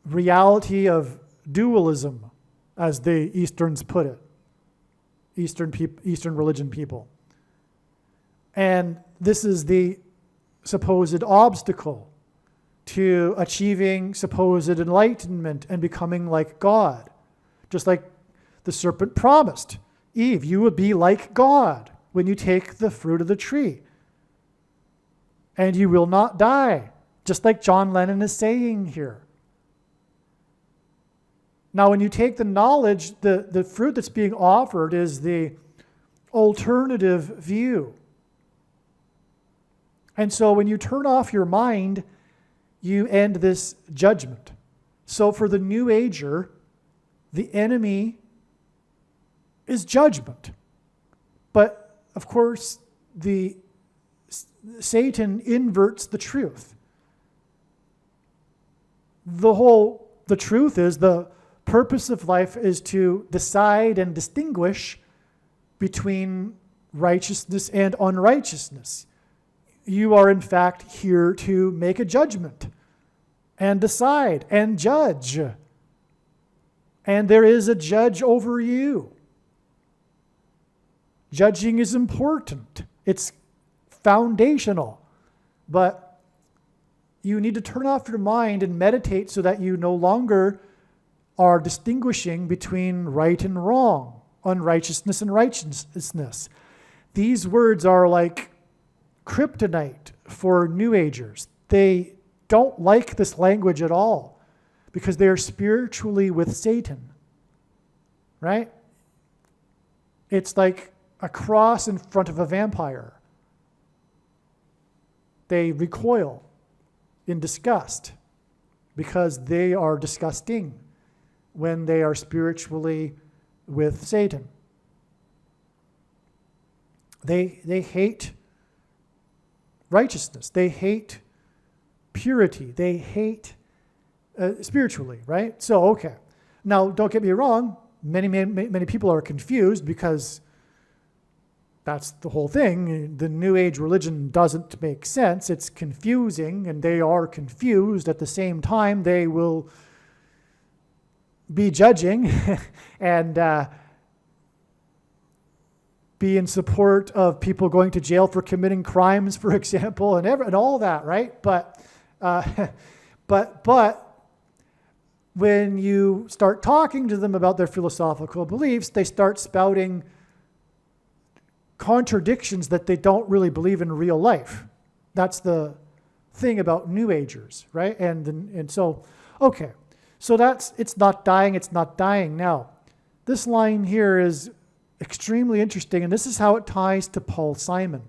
reality of dualism, as the Easterns put it. Eastern religion people. And this is the supposed obstacle to achieving supposed enlightenment and becoming like God. Just like the serpent promised Eve, you will be like God when you take the fruit of the tree. And you will not die, just like John Lennon is saying here. Now, when you take the knowledge, the fruit that's being offered is the alternative view. And so when you turn off your mind, you end this judgment. So for the New Ager, the enemy is judgment. But of course, Satan inverts the truth. The truth is the purpose of life is to decide and distinguish between righteousness and unrighteousness. You are in fact here to make a judgment and decide and judge. And there is a judge over you. Judging is important. It's foundational. But you need to turn off your mind and meditate so that you no longer are distinguishing between right and wrong, unrighteousness and righteousness. These words are like kryptonite for New Agers. They don't like this language at all because they are spiritually with Satan, right? It's like a cross in front of a vampire. They recoil in disgust because they are disgusting when they are spiritually with Satan. They hate righteousness. They hate purity. They hate spiritually, right? So, okay. Now, don't get me wrong. Many people are confused because that's the whole thing. The New Age religion doesn't make sense. It's confusing, and they are confused. At the same time, they will be judging and be in support of people going to jail for committing crimes, for example, and all that, right? But when you start talking to them about their philosophical beliefs, they start spouting contradictions that they don't really believe in real life. That's the thing about New Agers, right? And so, okay. So it's not dying, it's not dying. Now, this line here is extremely interesting, and this is how it ties to Paul Simon.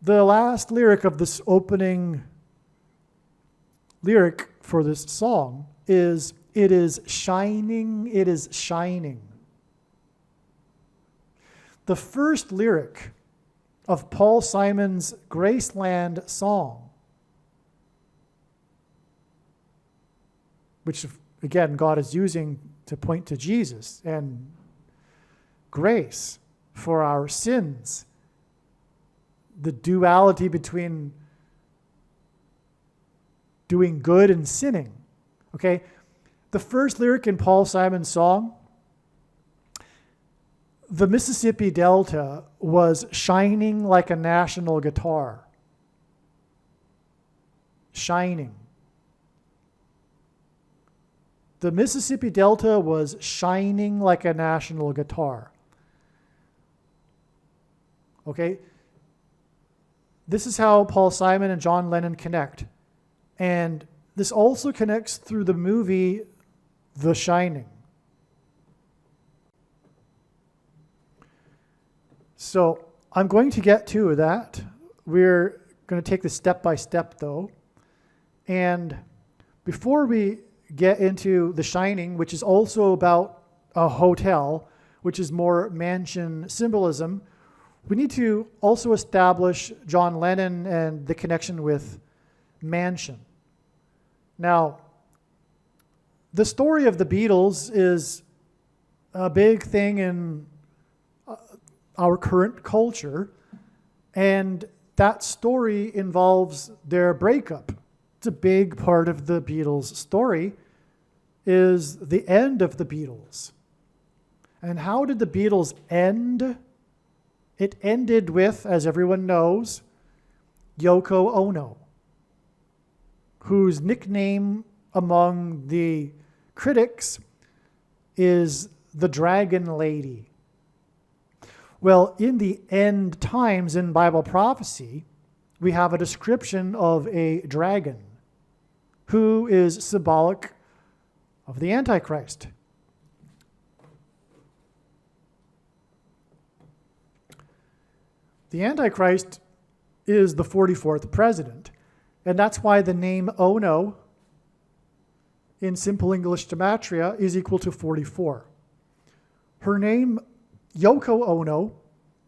The last lyric of this opening lyric for this song is, "It is shining, it is shining." The first lyric of Paul Simon's Graceland song, which again God is using to point to Jesus and grace for our sins, the duality between doing good and sinning. Okay? The first lyric in Paul Simon's song, the Mississippi Delta was shining like a national guitar. Shining. The Mississippi Delta was shining like a national guitar. Okay? This is how Paul Simon and John Lennon connect. And this also connects through the movie The Shining. So I'm going to get to that. We're going to take this step by step, though. And before we get into The Shining, which is also about a hotel, which is more mansion symbolism, we need to also establish John Lennon and the connection with mansion. Now, the story of the Beatles is a big thing in our current culture, and that story involves their breakup. It's a big part of the Beatles' story, is the end of the Beatles. And how did the Beatles end? It ended with, as everyone knows, Yoko Ono. whose nickname among the critics is the Dragon Lady. Well, in the end times in Bible prophecy, we have a description of a dragon who is symbolic of the Antichrist. The Antichrist is the 44th president, and that's why the name Ono in Simple English Gematria is equal to 44. Her name, Yoko Ono,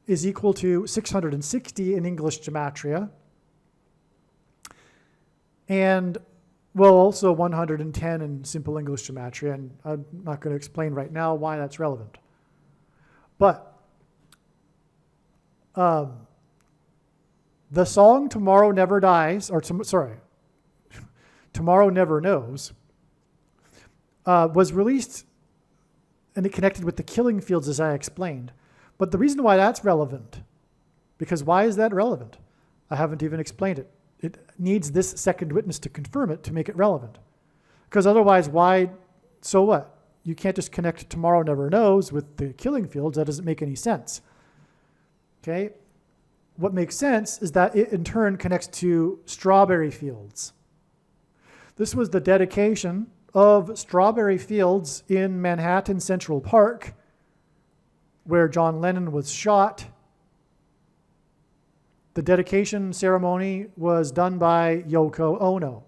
is equal to 660 in English Gematria, and, well, also 110 in Simple English Gematria, and I'm not going to explain right now why that's relevant. But the song Tomorrow Never Dies, or Tomorrow Never Knows, was released and it connected with the killing fields, as I explained. But the reason why that's relevant, because why is that relevant? I haven't even explained it. It needs this second witness to confirm it to make it relevant. Because otherwise, why, so what? You can't just connect Tomorrow Never Knows with the killing fields. That doesn't make any sense. Okay? What makes sense is that it in turn connects to strawberry fields. This was the dedication of strawberry fields in Manhattan Central Park, where John Lennon was shot. The dedication ceremony was done by Yoko Ono.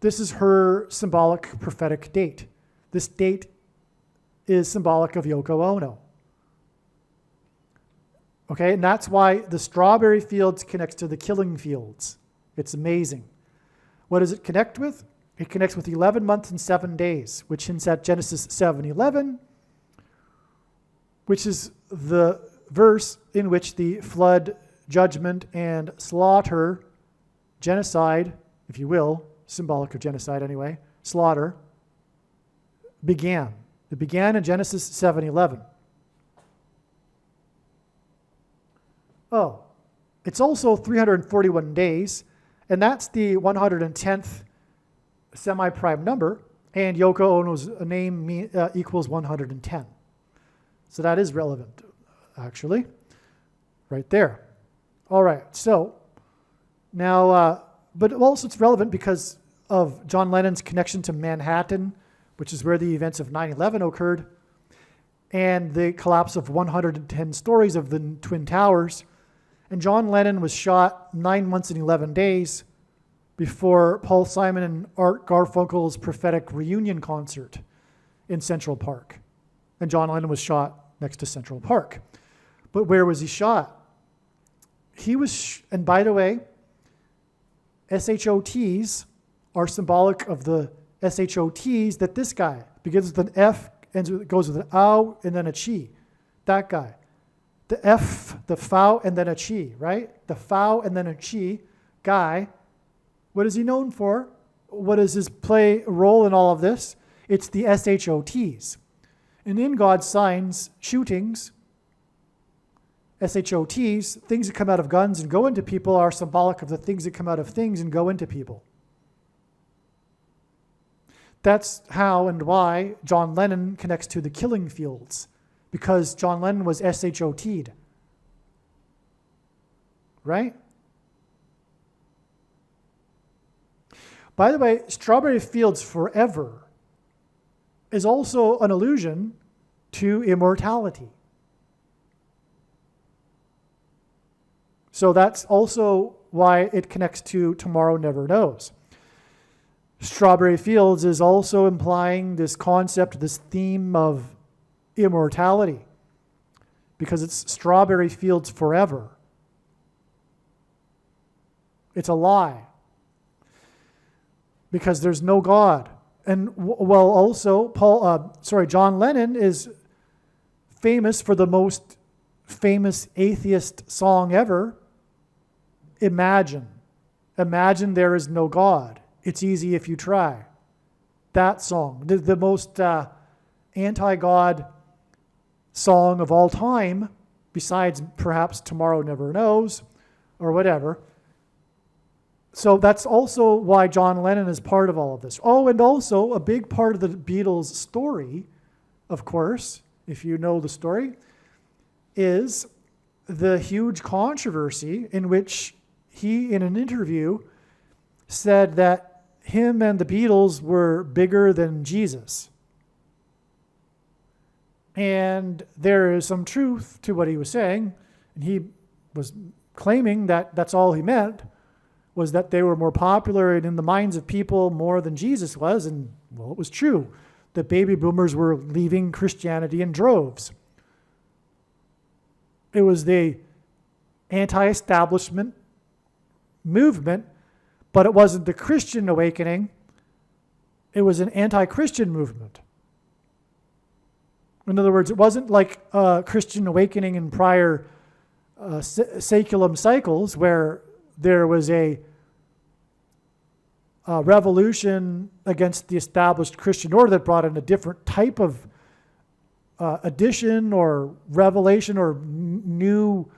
This is her symbolic prophetic date. This date is symbolic of Yoko Ono. Okay, and that's why the strawberry fields connects to the killing fields. It's amazing. What does it connect with? It connects with 11 months and 7 days, which hints at Genesis 7:11, which is the verse in which the flood, judgment, and slaughter, genocide, if you will, symbolic of genocide anyway, slaughter, began. It began in Genesis 7:11. Oh, it's also 341 days, and that's the 110th semi-prime number, and Yoko Ono's name equals 110. So that is relevant, actually, right there. All right, so now, but also it's relevant because of John Lennon's connection to Manhattan, which is where the events of 9/11 occurred, and the collapse of 110 stories of the Twin Towers. And John Lennon was shot 9 months and 11 days before Paul Simon and Art Garfunkel's prophetic reunion concert in Central Park. And John Lennon was shot next to Central Park. But where was he shot? He was, and by the way, SHOTs are symbolic of the SHOTs that this guy begins with an F, and goes with an ow, and then a chi. That guy. The F, the fow, and then a chi, right? The fow and then a chi guy. What is he known for? What is his role in all of this? It's the SHOTs. And in God's signs, shootings, SHOTs, things that come out of guns and go into people, are symbolic of the things that come out of things and go into people. That's how and why John Lennon connects to the killing fields, because John Lennon was SHOT'd. Right? By the way, Strawberry Fields Forever is also an allusion to immortality. So that's also why it connects to Tomorrow Never Knows. Strawberry Fields is also implying this concept, this theme of immortality, because it's strawberry fields forever. It's a lie, because there's no God. And well, also John Lennon is famous for the most famous atheist song ever, Imagine. Imagine there is no God. It's easy if you try. That song, the most anti-God song of all time, besides perhaps Tomorrow Never Knows or whatever. So that's also why John Lennon is part of all of this. Oh, and also a big part of the Beatles' story, of course, if you know the story, is the huge controversy in which he, in an interview, said that him and the Beatles were bigger than Jesus. And there is some truth to what he was saying, and he was claiming that that's all he meant, was that they were more popular and in the minds of people more than Jesus was, and well, it was true. The baby boomers were leaving Christianity in droves. It was the anti-establishment movement, but it wasn't the Christian awakening. It was an anti-Christian movement. In other words, it wasn't like a Christian awakening in prior saeculum cycles where there was a revolution against the established Christian order that brought in a different type of addition or revelation or new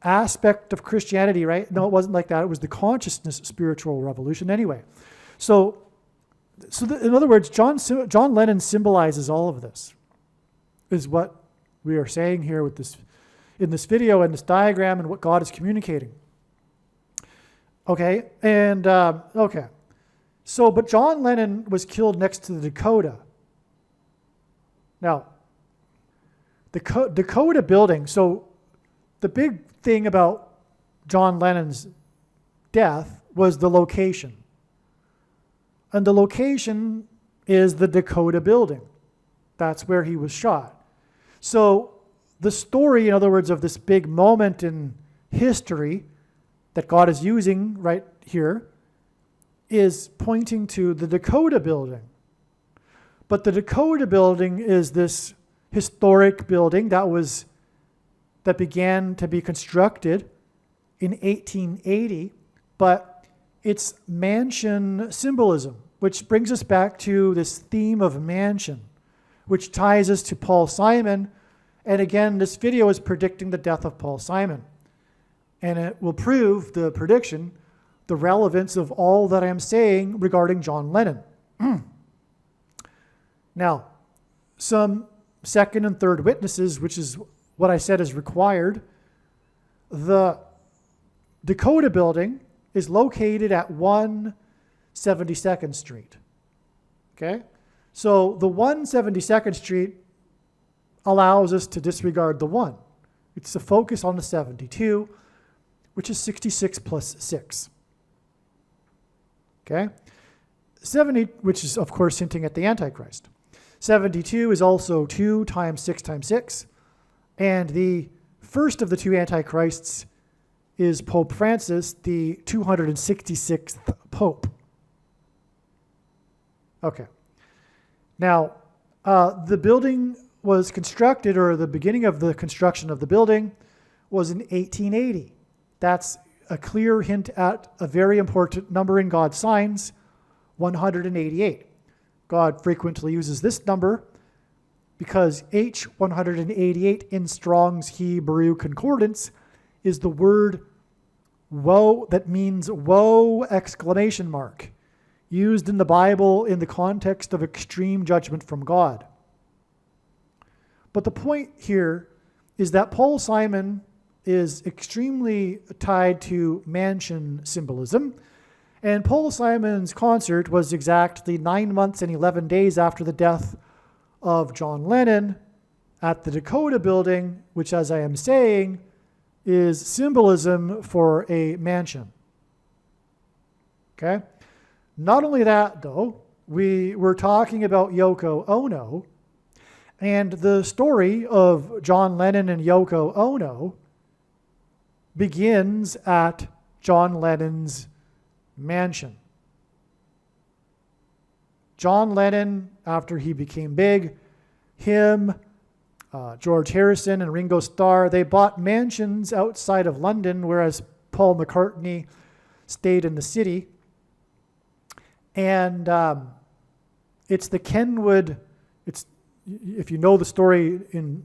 aspect of Christianity, right? No, it wasn't like that. It was the consciousness spiritual revolution anyway. So in other words, John Lennon symbolizes all of this, is what we are saying here with this, in this video and this diagram and what God is communicating. Okay, and okay. So, but John Lennon was killed next to the Dakota. Now, the Dakota building, so the big thing about John Lennon's death was the location. And the location is the Dakota building. That's where he was shot. So the story, in other words, of this big moment in history that God is using right here is pointing to the Dakota building. But the Dakota building is this historic building that began to be constructed in 1880, but it's mansion symbolism, which brings us back to this theme of mansion, which ties us to Paul Simon. And again, this video is predicting the death of Paul Simon. And it will prove the prediction, the relevance of all that I am saying regarding John Lennon. Now, some second and third witnesses, which is what I said is required. The Dakota building is located at 172nd Street. Okay? So the 172nd Street allows us to disregard the 1. It's to focus on the 72, which is 66 plus 6. Okay? 70, which is, of course, hinting at the Antichrist. 72 is also 2 times 6 times 6. And the first of the two Antichrists is Pope Francis, the 266th Pope. Okay. Now, the building was constructed, or the beginning of the construction of the building was in 1880. That's a clear hint at a very important number in God's signs, 188. God frequently uses this number because H188 in Strong's Hebrew Concordance is the word woe, that means woe exclamation mark, used in the Bible in the context of extreme judgment from God. But the point here is that Paul Simon is extremely tied to mansion symbolism. And Paul Simon's concert was exactly 9 months and 11 days after the death of John Lennon at the Dakota building, which, as I am saying, is symbolism for a mansion. Okay? Not only that, though, we were talking about Yoko Ono, and the story of John Lennon and Yoko Ono begins at John Lennon's mansion. John Lennon, after he became big, him, George Harrison and Ringo Starr, they bought mansions outside of London, whereas Paul McCartney stayed in the city. And it's the Kenwood, it's, if you know the story in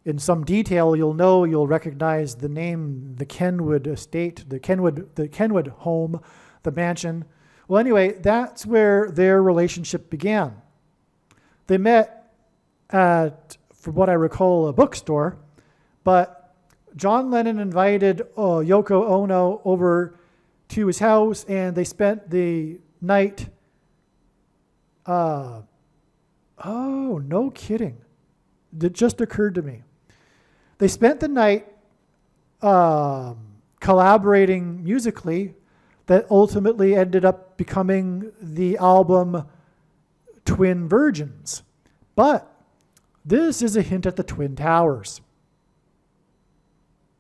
in some detail, you'll recognize the name, the Kenwood estate, the Kenwood home, the mansion. Well, anyway, that's where their relationship began. They met at, from what I recall, a bookstore, but John Lennon invited Yoko Ono over to his house, and they spent the night. Oh, no kidding. It just occurred to me. They spent the night collaborating musically that ultimately ended up becoming the album Twin Virgins. But this is a hint at the Twin Towers.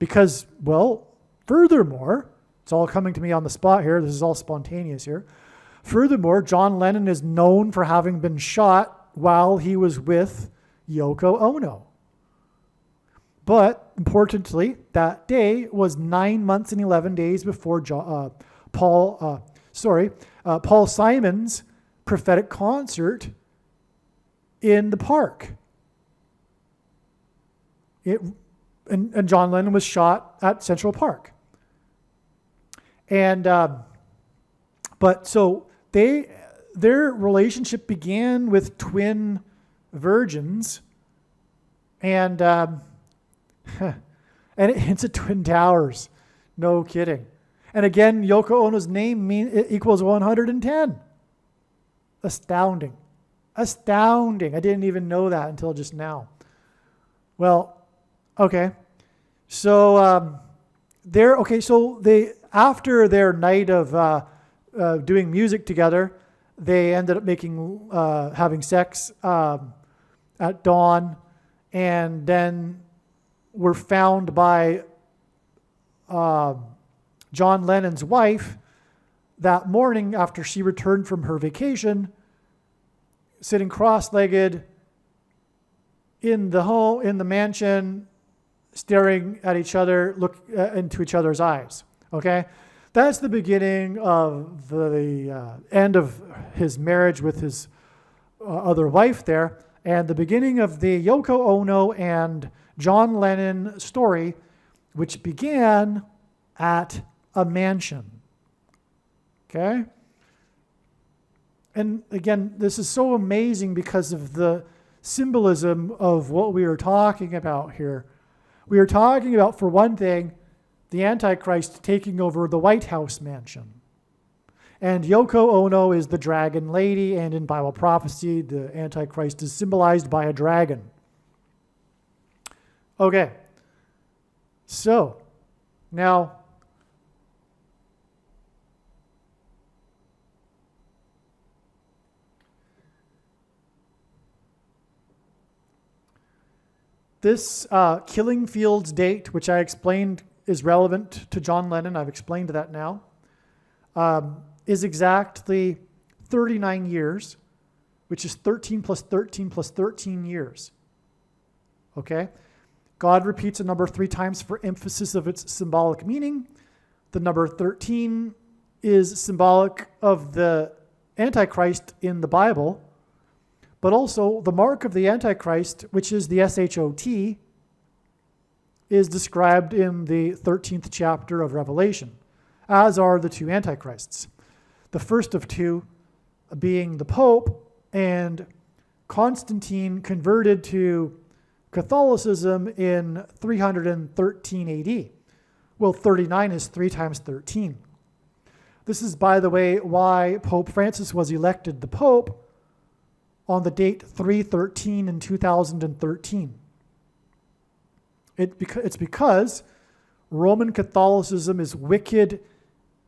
Because, well, furthermore, it's all coming to me on the spot here. This is all spontaneous here. Furthermore, John Lennon is known for having been shot while he was with Yoko Ono. But importantly, that day was 9 months and 11 days before Paul Simon's prophetic concert in the park. And John Lennon was shot at Central Park. And but so their relationship began with twin virgins, and it hints at Twin Towers. No kidding. And again, Yoko Ono's name equals 110. Astounding. Astounding. I didn't even know that until just now. Well, okay. So after their night of doing music together, they ended up having sex at dawn, and then were found by John Lennon's wife that morning after she returned from her vacation, sitting cross-legged in the mansion, staring at each other, into each other's eyes. Okay, that's the beginning of the end of his marriage with his other wife there, and the beginning of the Yoko Ono and John Lennon story, which began at a mansion. Okay? And again, this is so amazing because of the symbolism of what we are talking about here. We are talking about, for one thing, the Antichrist taking over the White House mansion. And Yoko Ono is the dragon lady, and in Bible prophecy, the Antichrist is symbolized by a dragon. Okay. So, now, this Killing Fields date, which I explained is relevant to John Lennon, I've explained that now, is exactly 39 years, which is 13 plus 13 plus 13 years. Okay? God repeats a number 3 times for emphasis of its symbolic meaning. The number 13 is symbolic of the Antichrist in the Bible, but also the mark of the Antichrist, which is the SHOT, is described in the 13th chapter of Revelation, as are the 2 Antichrists. The first of 2 being the Pope, and Constantine converted to Catholicism in 313 AD. Well, 39 is 3 times 13. This is, by the way, why Pope Francis was elected the Pope on the date 3/13 in 2013. It's because Roman Catholicism is wicked,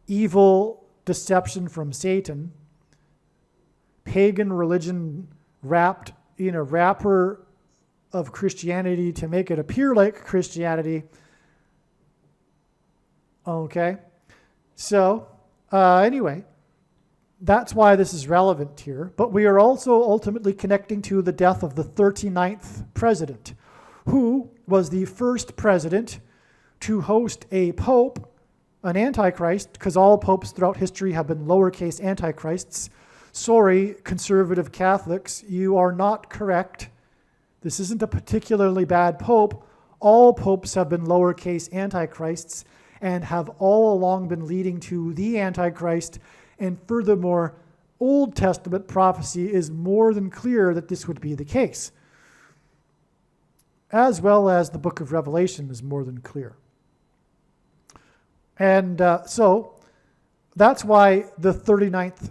evil deception from Satan, pagan religion wrapped in a wrapper of Christianity to make it appear like Christianity. Okay, so anyway, that's why this is relevant here. But we are also ultimately connecting to the death of the 39th president, who was the first president to host a pope, an antichrist, because all popes throughout history have been lowercase antichrists. Sorry, conservative Catholics, you are not correct. This isn't a particularly bad pope. All popes have been lowercase antichrists and have all along been leading to the Antichrist. And furthermore, Old Testament prophecy is more than clear that this would be the case, as well as the book of Revelation is more than clear. And so that's why the 39th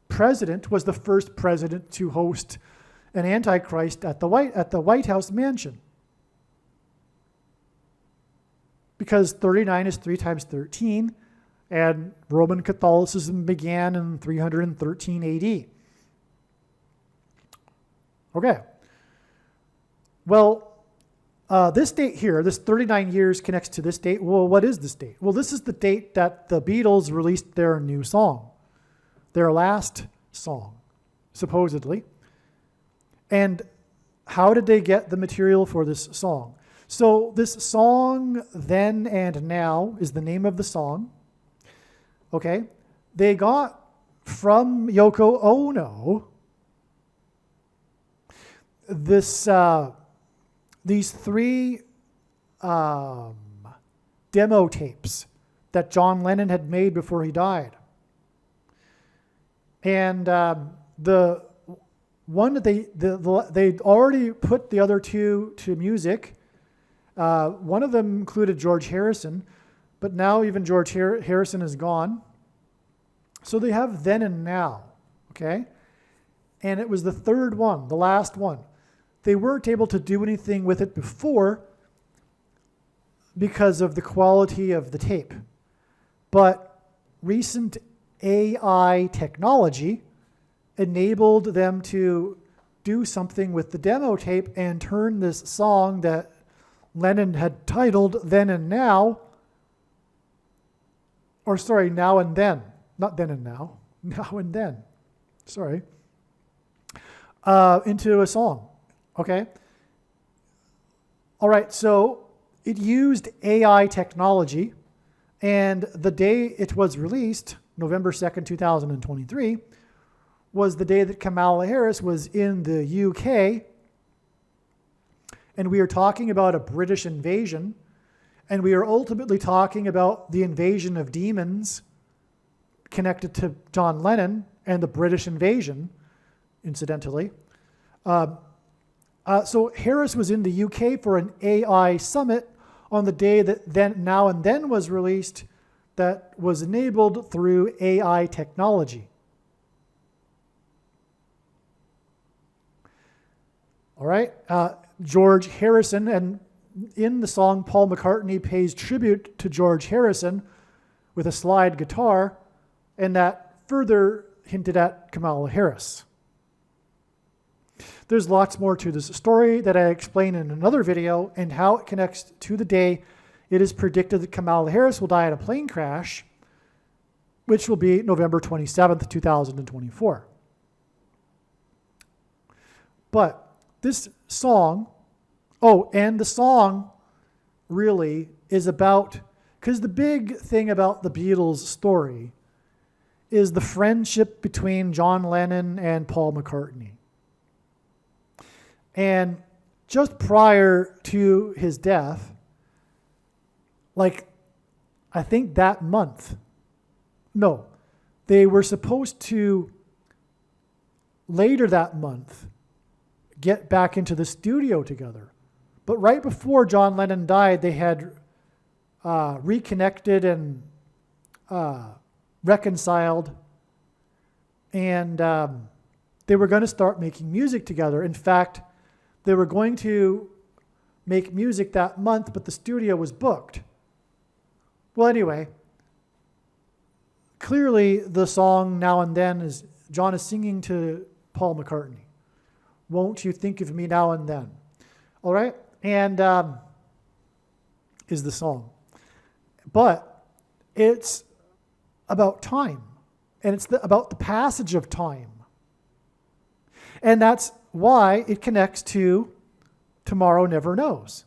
president was the first president to host an Antichrist at the White House mansion. Because 39 is 3 times 13, and Roman Catholicism began in 313 AD. Okay. Well, this date here, this 39 years connects to this date. Well, what is this date? Well, this is the date that the Beatles released their new song, their last song, supposedly. And how did they get the material for this song? So this song, Then and Now, is the name of the song. Okay? They got from Yoko Ono these 3 demo tapes that John Lennon had made before he died. And the one that they'd already put the other 2 to music. One of them included George Harrison, but now even George Harrison is gone. So they have Then and Now, okay? And it was the 3rd one, the last one. They weren't able to do anything with it before because of the quality of the tape. But recent AI technology enabled them to do something with the demo tape and turn this song that Lennon had titled Then and Now, or sorry, Now and Then. Not Then and Now, Now and Then. Sorry. Into a song. Okay? All right, so it used AI technology, and the day it was released, November 2nd, 2023, was the day that Kamala Harris was in the UK, and we are talking about a British invasion, and we are ultimately talking about the invasion of demons connected to John Lennon and the British invasion, incidentally. So Harris was in the UK for an AI summit on the day that Then, Now and Then was released, that was enabled through AI technology. All right, George Harrison, and in the song, Paul McCartney pays tribute to George Harrison with a slide guitar, and that further hinted at Kamala Harris. There's lots more to this story that I explain in another video, and how it connects to the day it is predicted that Kamala Harris will die in a plane crash, which will be November 27th, 2024. But this song, and the song really is about, because the big thing about the Beatles story is the friendship between John Lennon and Paul McCartney. And just prior to his death, I think that month, they were supposed to, later that month, get back into the studio together. But right before John Lennon died, they had reconnected and reconciled, and they were going to start making music together. In fact, they were going to make music that month, but the studio was booked. Well, anyway, clearly the song Now and Then is, John is singing to Paul McCartney. Won't you think of me now and then? All right? And is the song. But it's about time. And it's about the passage of time. And that's why it connects to Tomorrow Never Knows,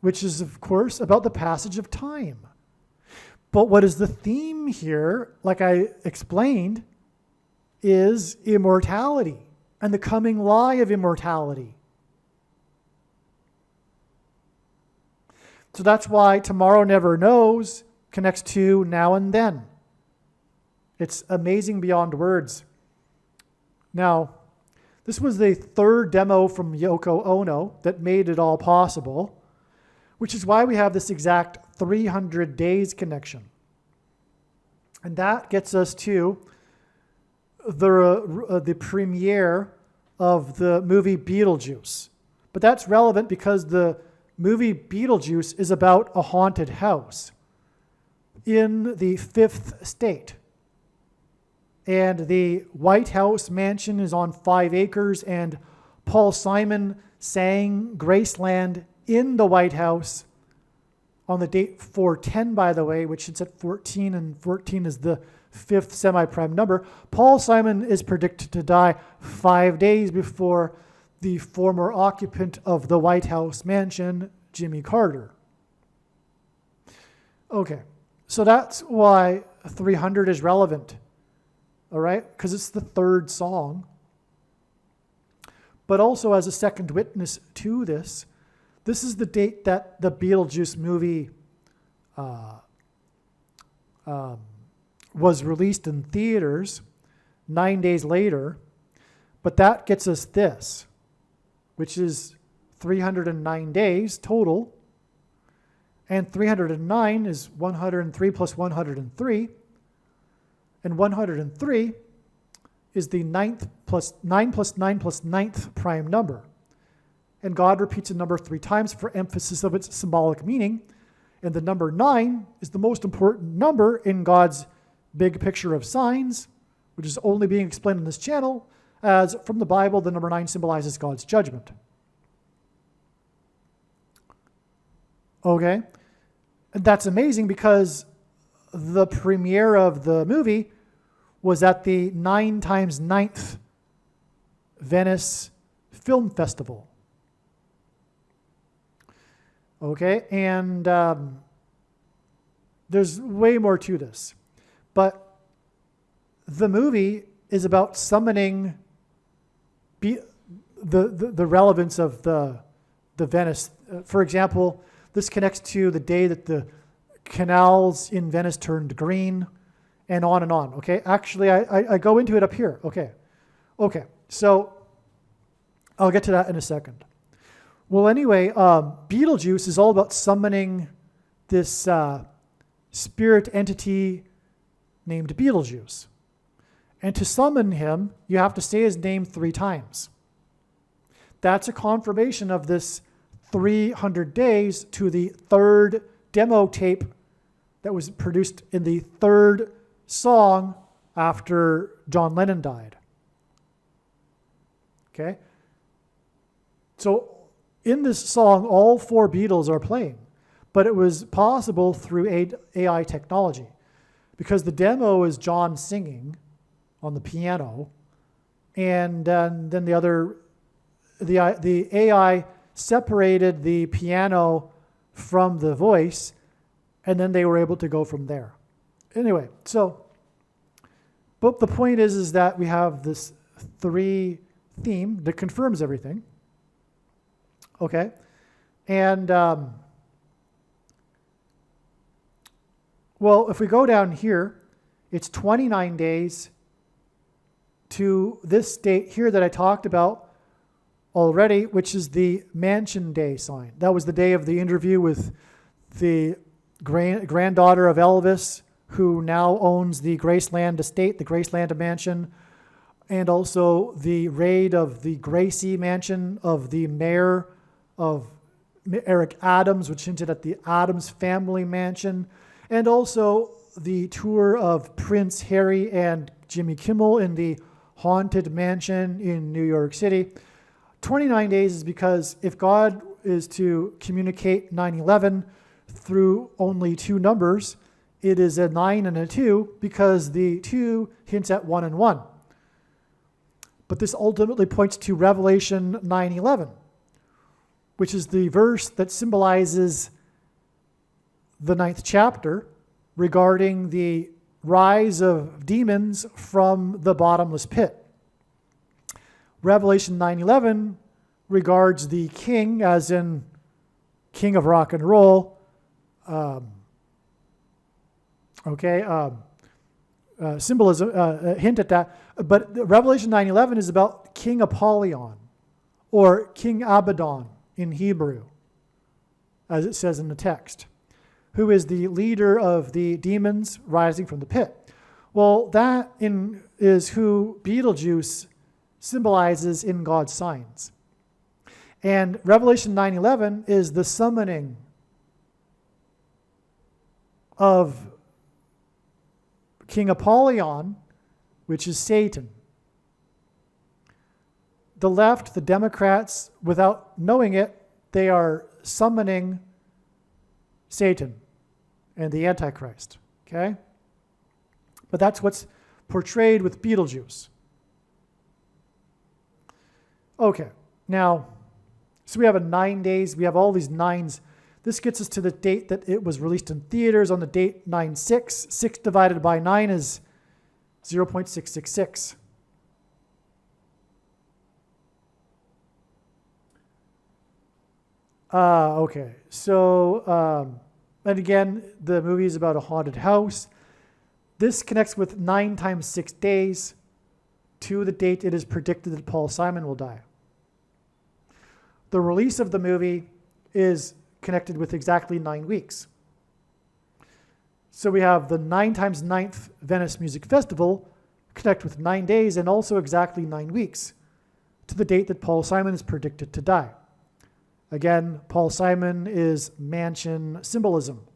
which is, of course, about the passage of time. But what is the theme here, like I explained, is immortality and the coming lie of immortality. So that's why tomorrow never knows connects to now and then. It's amazing beyond words. Now, this was the third demo from Yoko Ono that made it all possible, which is why we have this exact 300 days connection. And that gets us to the premiere of the movie Beetlejuice. But that's relevant because the movie Beetlejuice is about a haunted house in the 5th state. And the White House mansion is on 5 acres, and Paul Simon sang Graceland in the White House on the date 410, by the way, which is at 14, and 14 is the 5th semi-prime number. Paul Simon is predicted to die 5 days before the former occupant of the White House mansion, Jimmy Carter. Okay, so that's why 300 is relevant. All right, because it's the third song. But also as a second witness to this, this is the date that the Beetlejuice movie was released in theaters 9 days later. But that gets us this, which is 309 days total. And 309 is 103 plus 103. And 103 is the 9 plus 9 plus 9th prime number. And God repeats a number 3 times for emphasis of its symbolic meaning. And the number 9 is the most important number in God's big picture of signs, which is only being explained in this channel, as from the Bible, the number 9 symbolizes God's judgment. Okay? And that's amazing because the premiere of the movie was at the 9 times 9th Venice Film Festival. Okay, and there's way more to this. But the movie is about summoning the relevance of the Venice. For example, this connects to the day that the canals in Venice turned green, and on and on. Okay, actually, I go into it up here. Okay, so I'll get to that in a second. Well, anyway, Beetlejuice is all about summoning this spirit entity named Beetlejuice. And to summon him, you have to say his name 3 times. That's a confirmation of this 300 days to the 3rd demo tape that was produced in the 3rd song after John Lennon died. Okay? So in this song, all 4 Beatles are playing, but it was possible through AI technology because the demo is John singing on the piano, and then the AI separated the piano from the voice, and then they were able to go from there. Anyway, so, but the point is that we have this 3 theme that confirms everything. Okay, and well, if we go down here, it's 29 days to this date here that I talked about already, which is the Mansion Day sign. That was the day of the interview with the granddaughter of Elvis, who now owns the Graceland estate, the Graceland mansion, and also the raid of the Gracie mansion of the mayor of Eric Adams, which hinted at the Adams family mansion, and also the tour of Prince Harry and Jimmy Kimmel in the haunted mansion in New York City. 29 days is because if God is to communicate 9/11 through only 2 numbers, it is a 9 and a 2 because the 2 hints at 1 and 1. But this ultimately points to Revelation 9:11, which is the verse that symbolizes the 9th chapter regarding the rise of demons from the bottomless pit. Revelation 9:11 regards the king, as in king of rock and roll. Symbolism, hint at that. But Revelation 9:11 is about King Apollyon, or King Abaddon in Hebrew, as it says in the text, who is the leader of the demons rising from the pit. Well, that is who Beetlejuice symbolizes in God's signs. And Revelation 9:11 is the summoning of King Apollyon, which is Satan. The left, the Democrats, without knowing it, they are summoning Satan and the Antichrist, okay? But that's what's portrayed with Beetlejuice. Okay, now, so we have 9 days, we have all these nines. This gets us to the date that it was released in theaters on the date 9/6. 6 divided by 9 is 0.666. Okay, so, and again, the movie is about a haunted house. This connects with 9 times 6 days to the date it is predicted that Paul Simon will die. The release of the movie is connected with exactly 9 weeks. So we have the 9 times 9th Venice Music Festival connect with 9 days and also exactly 9 weeks to the date that Paul Simon is predicted to die. Again, Paul Simon is mansion symbolism,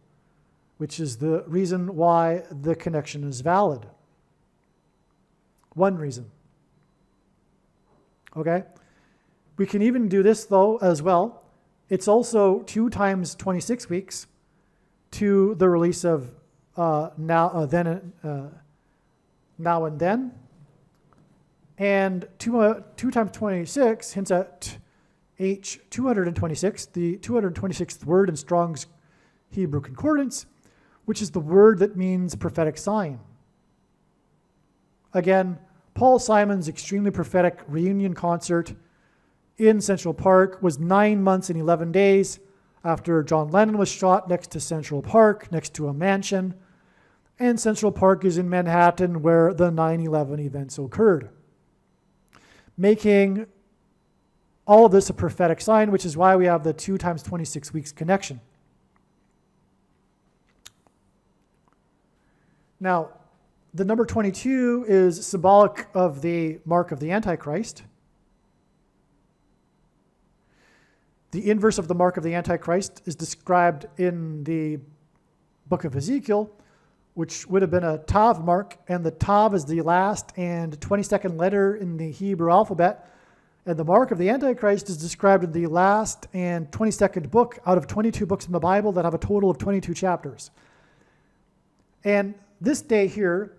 which is the reason why the connection is valid. One reason. Okay? We can even do this, though, as well. It's also 2 times 26 weeks to the release of Now and Then. And 2 times 26 hints at H 226, the 226th word in Strong's Hebrew Concordance, which is the word that means prophetic sign. Again, Paul Simon's extremely prophetic reunion concert in Central Park was 9 months and 11 days after John Lennon was shot next to Central Park, next to a mansion. And Central Park is in Manhattan, where the 9/11 events occurred, making all of this a prophetic sign, which is why we have the 2 times 26 weeks connection. Now, the number 22 is symbolic of the mark of the Antichrist. The inverse of the mark of the Antichrist is described in the book of Ezekiel, which would have been a Tav mark, and the Tav is the last and 22nd letter in the Hebrew alphabet, and the mark of the Antichrist is described in the last and 22nd book out of 22 books in the Bible that have a total of 22 chapters. And this day here,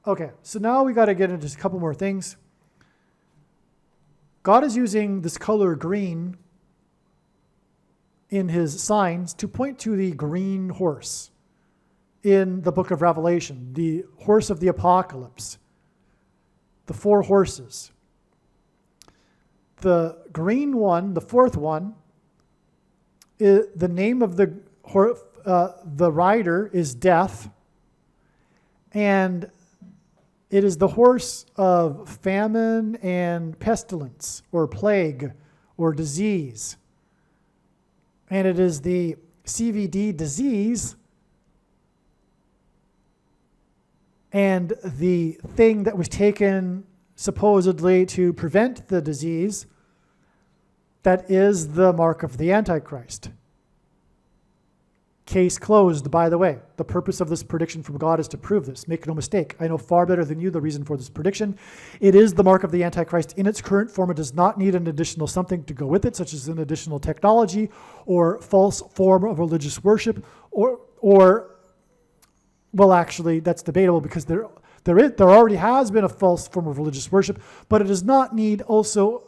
okay, so now we got to get into just a couple more things. God is using this color green in his signs to point to the green horse in the book of Revelation, the horse of the apocalypse, the 4 horses. The green one, the 4th one, the name of the rider is Death, and it is the horse of famine and pestilence, or plague, or disease. And it is the CVD disease, and the thing that was taken supposedly to prevent the disease, that is the mark of the Antichrist. Case closed, by the way. The purpose of this prediction from God is to prove this. Make no mistake. I know far better than you the reason for this prediction. It is the mark of the Antichrist in its current form. It does not need an additional something to go with it, such as an additional technology or false form of religious worship, or well, actually, that's debatable because there already has been a false form of religious worship, but it does not need also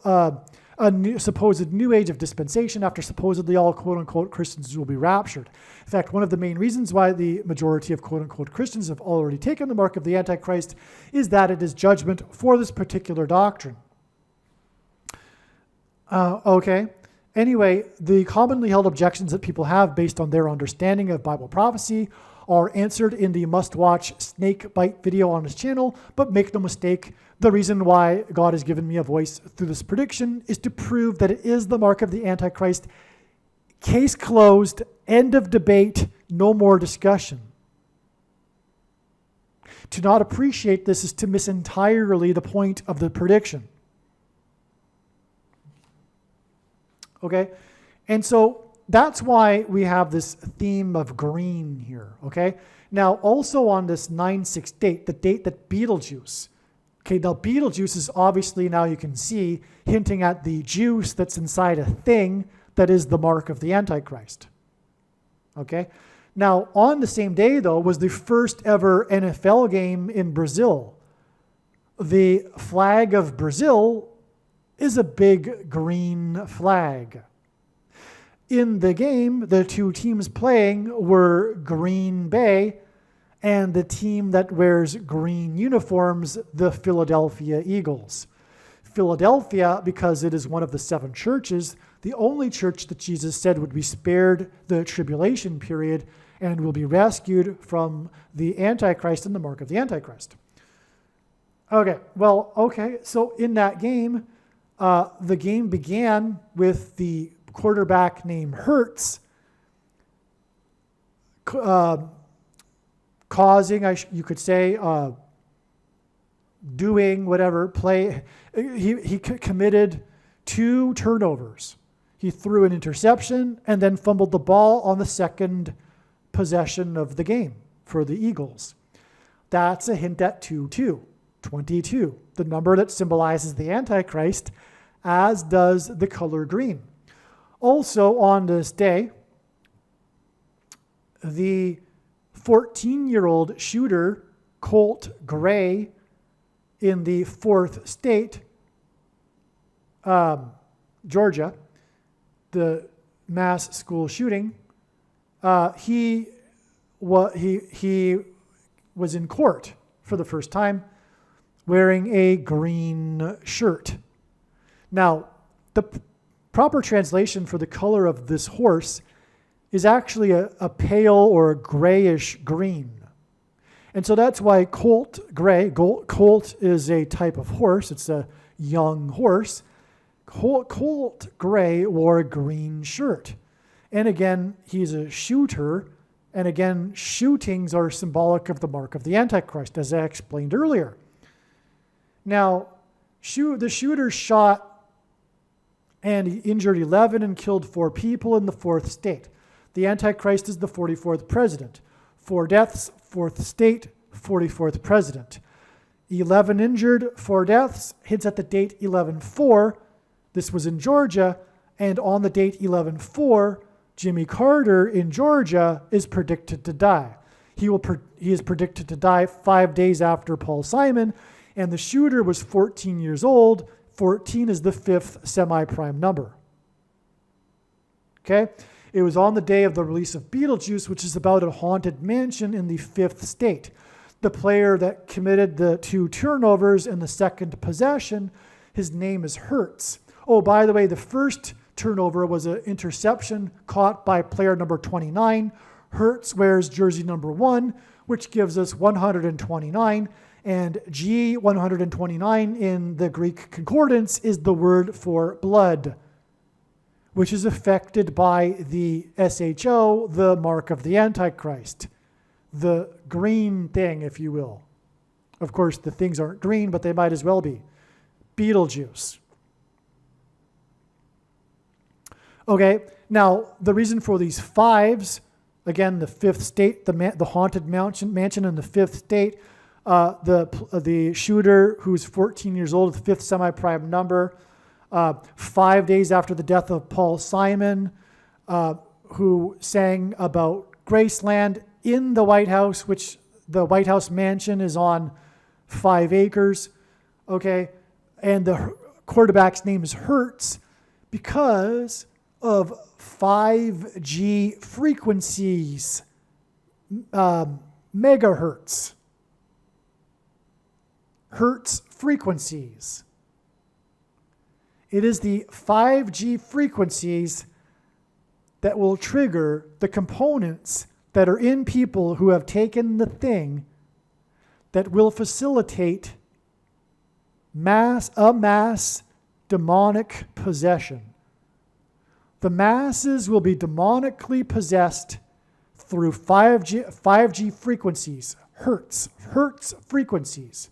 a supposed new age of dispensation after supposedly all quote-unquote Christians will be raptured. In fact, one of the main reasons why the majority of quote-unquote Christians have already taken the mark of the Antichrist is that it is judgment for this particular doctrine. Okay. Anyway, the commonly held objections that people have based on their understanding of Bible prophecy are answered in the must-watch snake bite video on his channel, but make no mistake, the reason why God has given me a voice through this prediction is to prove that it is the mark of the Antichrist. Case closed, end of debate, no more discussion. To not appreciate this is to miss entirely the point of the prediction. Okay? And so that's why we have this theme of green here. Okay? Now, also on this 9/6 date, the date that Beetlejuice, okay, now Beetlejuice is obviously, now you can see, hinting at the juice that's inside a thing that is the mark of the Antichrist. Okay? Now, on the same day, though, was the first ever NFL game in Brazil. The flag of Brazil is a big green flag. In the game, the two teams playing were Green Bay and the team that wears green uniforms, the Philadelphia Eagles. Philadelphia, because it is one of the 7 churches, the only church that Jesus said would be spared the tribulation period and will be rescued from the Antichrist and the mark of the Antichrist. Okay, so in that game, the game began with the quarterback named Hurts causing, you could say, doing whatever, he committed 2 turnovers. He threw an interception and then fumbled the ball on the second possession of the game for the Eagles. That's a hint at 22, the number that symbolizes the Antichrist, as does the color green. Also on this day, the 14-year-old shooter, Colt Gray, in the 4th state, Georgia, the mass school shooting, he was in court for the first time wearing a green shirt. Now, the proper translation for the color of this horse is actually a pale or a grayish green. And so that's why Colt Gray, Colt is a type of horse, it's a young horse. Colt Gray wore a green shirt. And again, he's a shooter. And again, shootings are symbolic of the mark of the Antichrist, as I explained earlier. Now, the shooter shot and he injured 11 and killed 4 people in the 4th state. The Antichrist is the 44th president. 4 deaths, 4th state, 44th president. 11 injured, 4 deaths, hints at the date 11/4. This was in Georgia, and on the date 11/4, Jimmy Carter in Georgia is predicted to die. He is predicted to die 5 days after Paul Simon, and the shooter was 14 years old. 14 is the 5th semi-prime number. Okay? It was on the day of the release of Beetlejuice, which is about a haunted mansion in the 5th state. The player that committed the 2 turnovers in the second possession, his name is Hurts. Oh, by the way, the first turnover was an interception caught by player number 29. Hurts wears jersey number 1, which gives us 129. And G129 in the Greek concordance is the word for blood, which is affected by the SHO, the mark of the Antichrist. The green thing, if you will. Of course, the things aren't green, but they might as well be. Beetlejuice. Okay, now the reason for these 5s, again, the 5th state, the haunted mansion in the 5th state, the shooter who's 14 years old, the 5th semi-prime number, 5 days after the death of Paul Simon, who sang about Graceland in the White House, which the White House mansion is on 5 acres, okay? And the quarterback's name is Hurts because of 5G frequencies, megahertz. Hertz frequencies. It is the 5G frequencies that will trigger the components that are in people who have taken the thing that will facilitate mass demonic possession. The masses will be demonically possessed through 5G frequencies, hertz frequencies.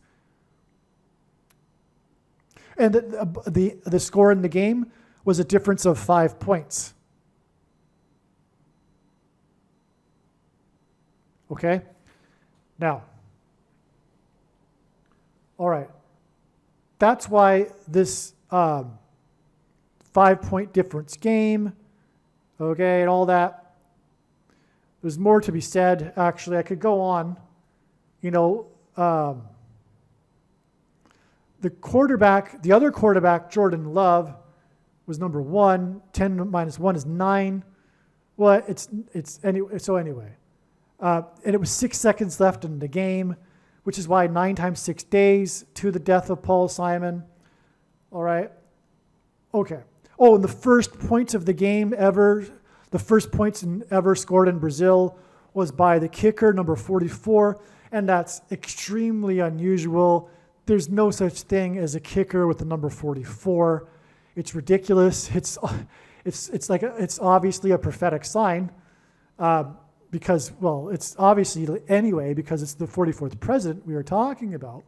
And the score in the game was a difference of 5 points. Okay? Now, all right. That's why this 5-point difference game, okay, and all that. There's more to be said, actually. I could go on. The other quarterback, Jordan Love, was number 1. 10 minus 1 is 9. Well, anyway. And it was 6 seconds left in the game, which is why 9 times 6 days to the death of Paul Simon. All right. Okay. Oh, and the first points of the game ever, the first points ever scored in Brazil was by the kicker, number 44, and that's extremely unusual. There's no such thing as a kicker with the number 44. It's ridiculous. It's obviously a prophetic sign. Because, well, it's obviously anyway, because it's the 44th president we are talking about.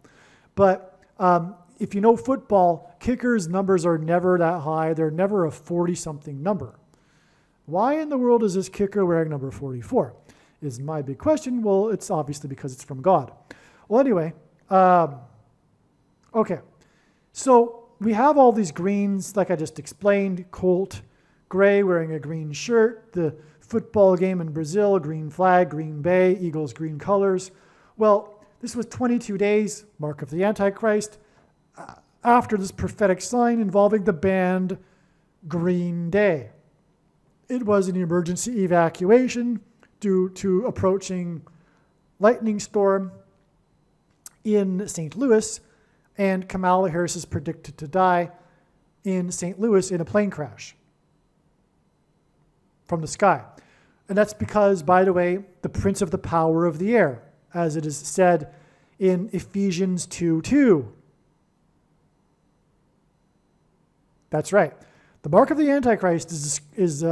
But if you know football, kickers' numbers are never that high. They're never a 40-something number. Why in the world is this kicker wearing number 44? Is my big question. Well, it's obviously because it's from God. Well, anyway, okay. So we have all these greens, like I just explained. Colt Gray wearing a green shirt. The football game in Brazil, green flag, Green Bay, Eagles green colors. Well, this was 22 days, mark of the Antichrist, after this prophetic sign involving the band Green Day. It was an emergency evacuation due to approaching lightning storm in St. Louis, and Kamala Harris is predicted to die in St. Louis in a plane crash from the sky. And that's because, by the way, the prince of the power of the air, as it is said in Ephesians 2:2. That's right. The mark of the Antichrist is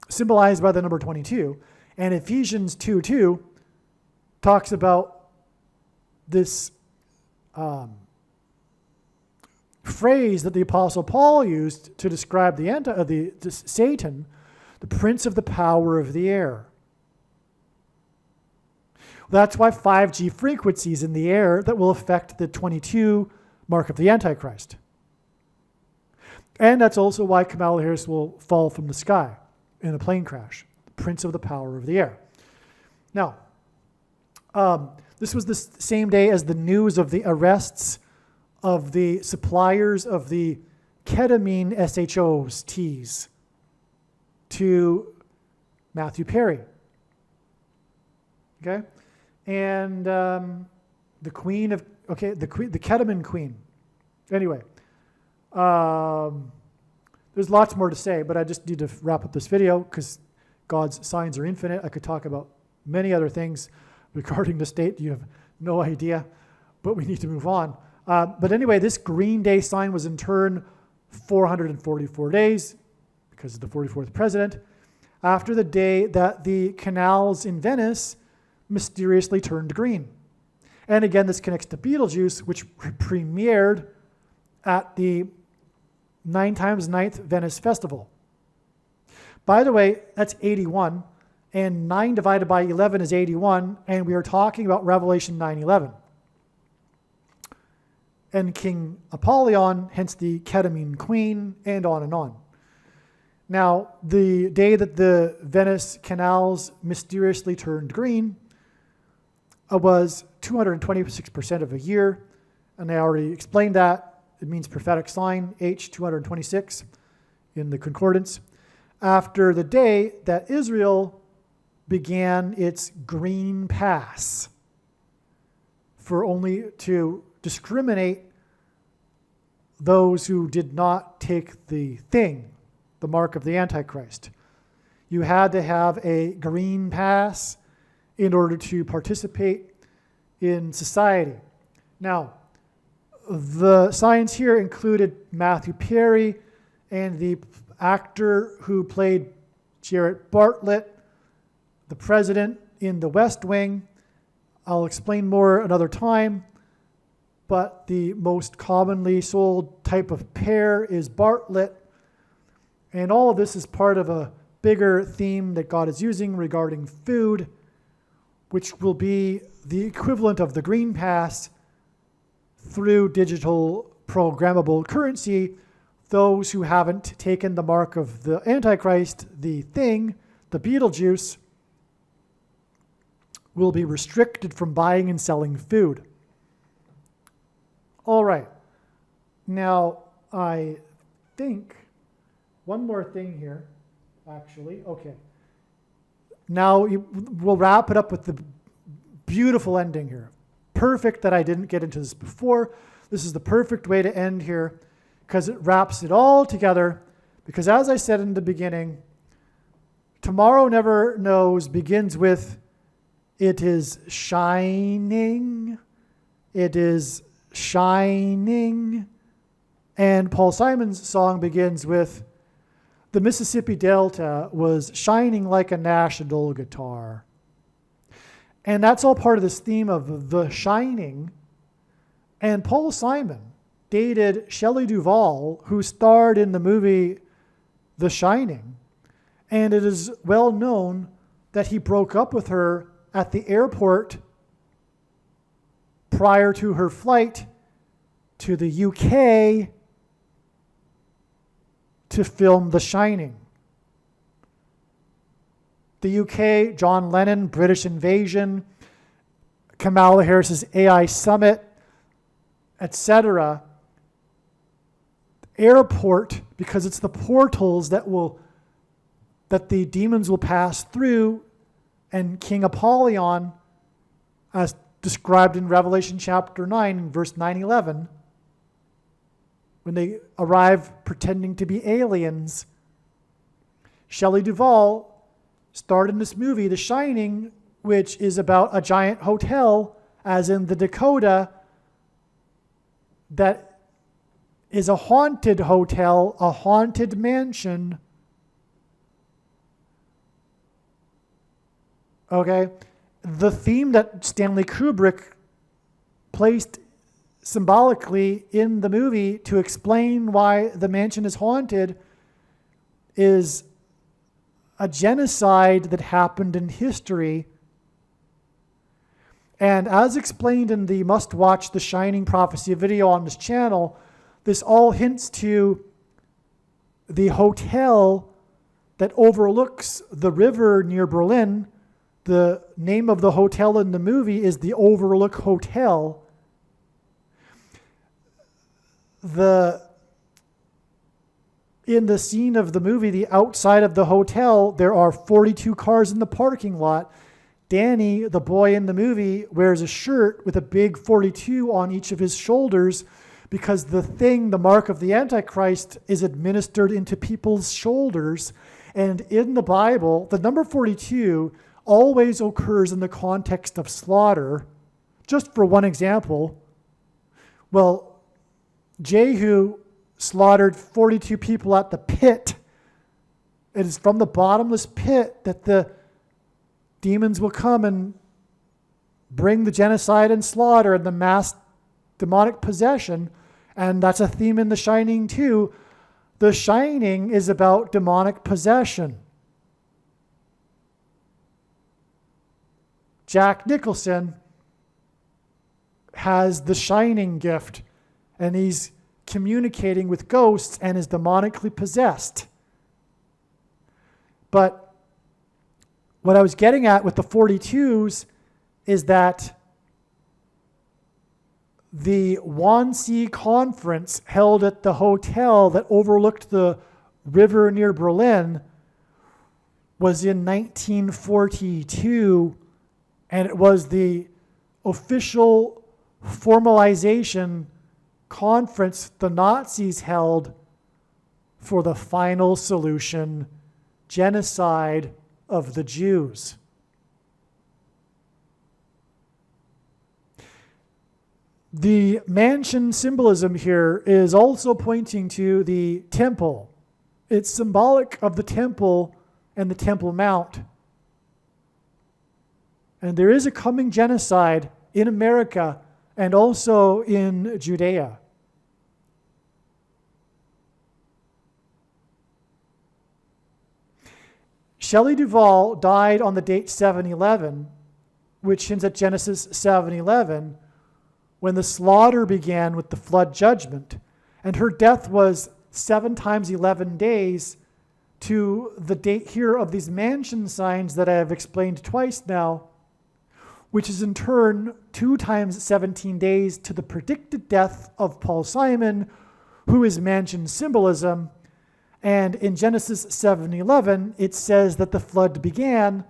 symbolized by the number 22. And Ephesians 2:2 talks about this phrase that the Apostle Paul used to describe the Satan, the prince of the power of the air. That's why 5G frequencies in the air that will affect the 22 mark of the Antichrist. And that's also why Kamala Harris will fall from the sky in a plane crash, the prince of the power of the air. Now, this was the same day as the news of the arrests of the suppliers of the ketamine SHOs to Matthew Perry. Okay? And the ketamine queen. Anyway, there's lots more to say, but I just need to wrap up this video because God's signs are infinite. I could talk about many other things regarding the state. You have no idea, but we need to move on. But anyway, this Green Day sign was in turn 444 days because of the 44th president after the day that the canals in Venice mysteriously turned green. And again, this connects to Beetlejuice, which premiered at the 9 times 9th Venice Festival. By the way, that's 81, and 9 divided by 11 is 81, and we are talking about Revelation 9:11. And King Apollyon, hence the ketamine queen, and on and on. Now, the day that the Venice canals mysteriously turned green was 226% of a year, and I already explained that. It means prophetic sign, H226 in the concordance, after the day that Israel began its green pass for only to discriminate those who did not take the thing, the mark of the Antichrist. You had to have a green pass in order to participate in society. Now, the signs here included Matthew Perry and the actor who played Jared Bartlett, the president in The West Wing. I'll explain more another time, but the most commonly sold type of pear is Bartlett. And all of this is part of a bigger theme that God is using regarding food, which will be the equivalent of the green pass through digital programmable currency. Those who haven't taken the mark of the Antichrist, the thing, the BEETLEJUICE, will be restricted from buying and selling food. All right. Now, I think one more thing here, actually. Okay. Now, we'll wrap it up with the beautiful ending here. Perfect that I didn't get into this before. This is the perfect way to end here because it wraps it all together. Because as I said in the beginning, Tomorrow Never Knows begins with, it is shining, it is shining. And Paul Simon's song begins with, the Mississippi Delta was shining like a national guitar. And that's all part of this theme of the shining. And Paul Simon dated Shelley Duvall, who starred in the movie The Shining. And it is well known that he broke up with her at the airport prior to her flight to the UK to film The Shining. The UK, John Lennon, British Invasion, Kamala Harris's AI Summit, etc. Airport, because it's the portals that the demons will pass through, and King Apollyon, as described in Revelation chapter 9, verse 9-11, when they arrive pretending to be aliens. Shelley Duvall starred in this movie, The Shining, which is about a giant hotel, as in the Dakota, that is a haunted hotel, a haunted mansion. Okay? The theme that Stanley Kubrick placed symbolically in the movie to explain why the mansion is haunted is a genocide that happened in history. And as explained in the must-watch The Shining Prophecy video on this channel, this all hints to the hotel that overlooks the river near Berlin. The name of the hotel in the movie is the Overlook Hotel. In the scene of the movie, the outside of the hotel, there are 42 cars in the parking lot. Danny, the boy in the movie, wears a shirt with a big 42 on each of his shoulders because the thing, the mark of the Antichrist, is administered into people's shoulders. And in the Bible, the number 42 always occurs in the context of slaughter. Just for one example, well, Jehu slaughtered 42 people at the pit. It is from the bottomless pit that the demons will come and bring the genocide and slaughter and the mass demonic possession. And that's a theme in The Shining too. The Shining is about demonic possession. Jack Nicholson has the shining gift, and he's communicating with ghosts and is demonically possessed. But what I was getting at with the 42s is that the Wannsee Conference held at the hotel that overlooked the river near Berlin was in 1942, and it was the official formalization conference the Nazis held for the final solution, genocide of the Jews. The mansion symbolism here is also pointing to the temple. It's symbolic of the temple and the Temple Mount. And there is a coming genocide in America and also in Judea. Shelley Duvall died on the date 7/11, which hints at Genesis 7:11, when the slaughter began with the flood judgment. And her death was 7 times 11 days to the date here of these mansion signs that I have explained twice now, which is in turn 2 times 17 days to the predicted death of Paul Simon, who is mansion symbolism. And in Genesis 7:11, it says that the flood began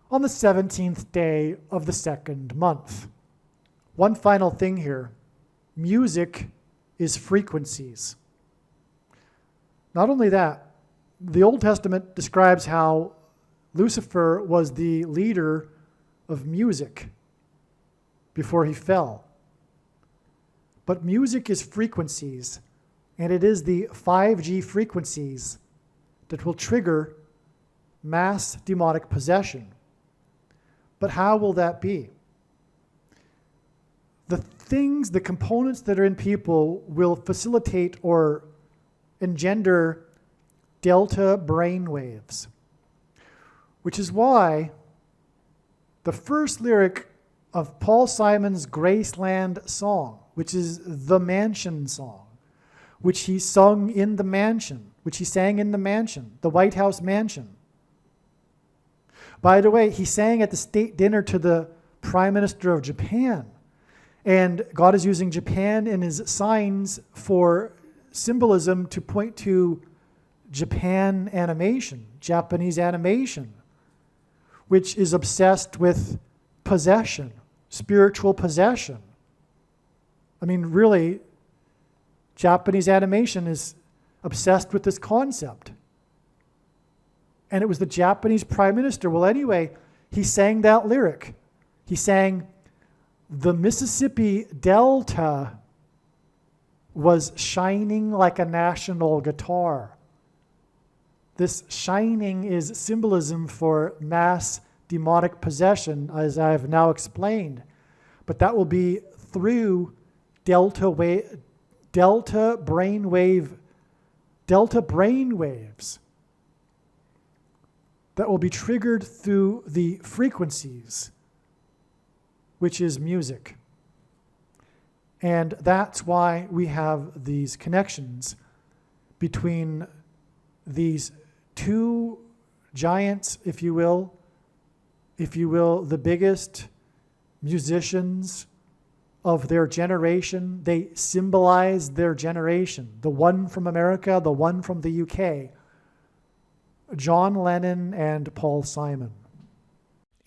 on the 17th day of the 2nd month. One final thing here. Music is frequencies. Not only that, the Old Testament describes how Lucifer was the leader of music before he fell. But music is frequencies, and it is the 5G frequencies that will trigger mass demonic possession. But how will that be? The components that are in people will facilitate or engender delta brain waves, which is why the first lyric of Paul Simon's Graceland song, which is the mansion song, which he sung in the mansion, which he sang in the mansion, the White House mansion. By the way, he sang at the state dinner to the Prime Minister of Japan. And God is using Japan in his signs for symbolism to point to Japan animation, Japanese animation, which is obsessed with possession, spiritual possession. I mean, really, Japanese animation is obsessed with this concept. And it was the Japanese Prime Minister. Well, anyway, he sang that lyric. He sang, "The Mississippi Delta was shining like a national guitar." This shining is symbolism for mass demonic possession, as I have now explained. But that will be through delta brain waves that will be triggered through the frequencies, which is music. And that's why we have these connections between these two giants, if you will, the biggest musicians of their generation. They symbolize their generation. The one from America, the one from the UK, John Lennon and Paul Simon.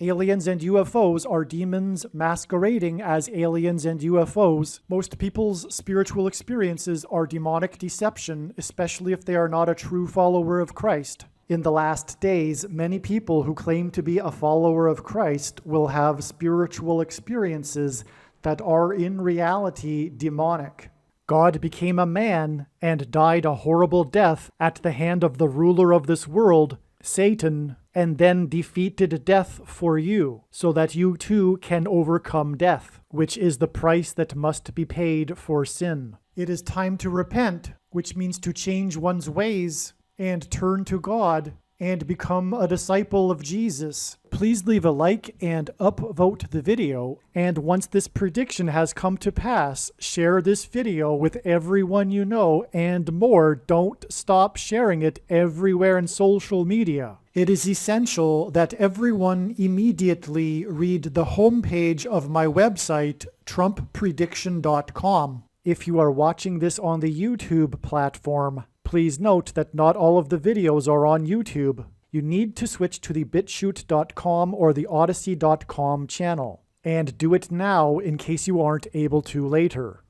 Aliens and UFOs are demons masquerading as aliens and UFOs. Most people's spiritual experiences are demonic deception, especially if they are not a true follower of Christ. In the last days, many people who claim to be a follower of Christ will have spiritual experiences that are in reality demonic. God became a man and died a horrible death at the hand of the ruler of this world, Satan, and then defeated death for you, so that you too can overcome death, which is the price that must be paid for sin. It is time to repent, which means to change one's ways and turn to God and become a disciple of Jesus. Please leave a like and upvote the video. And once this prediction has come to pass, share this video with everyone you know, and more. Don't stop sharing it everywhere in social media. It is essential that everyone immediately read the homepage of my website, TrumpPrediction.com. If you are watching this on the YouTube platform, please note that not all of the videos are on YouTube. You need to switch to the BitChute.com or the Odyssey.com channel. And do it now in case you aren't able to later.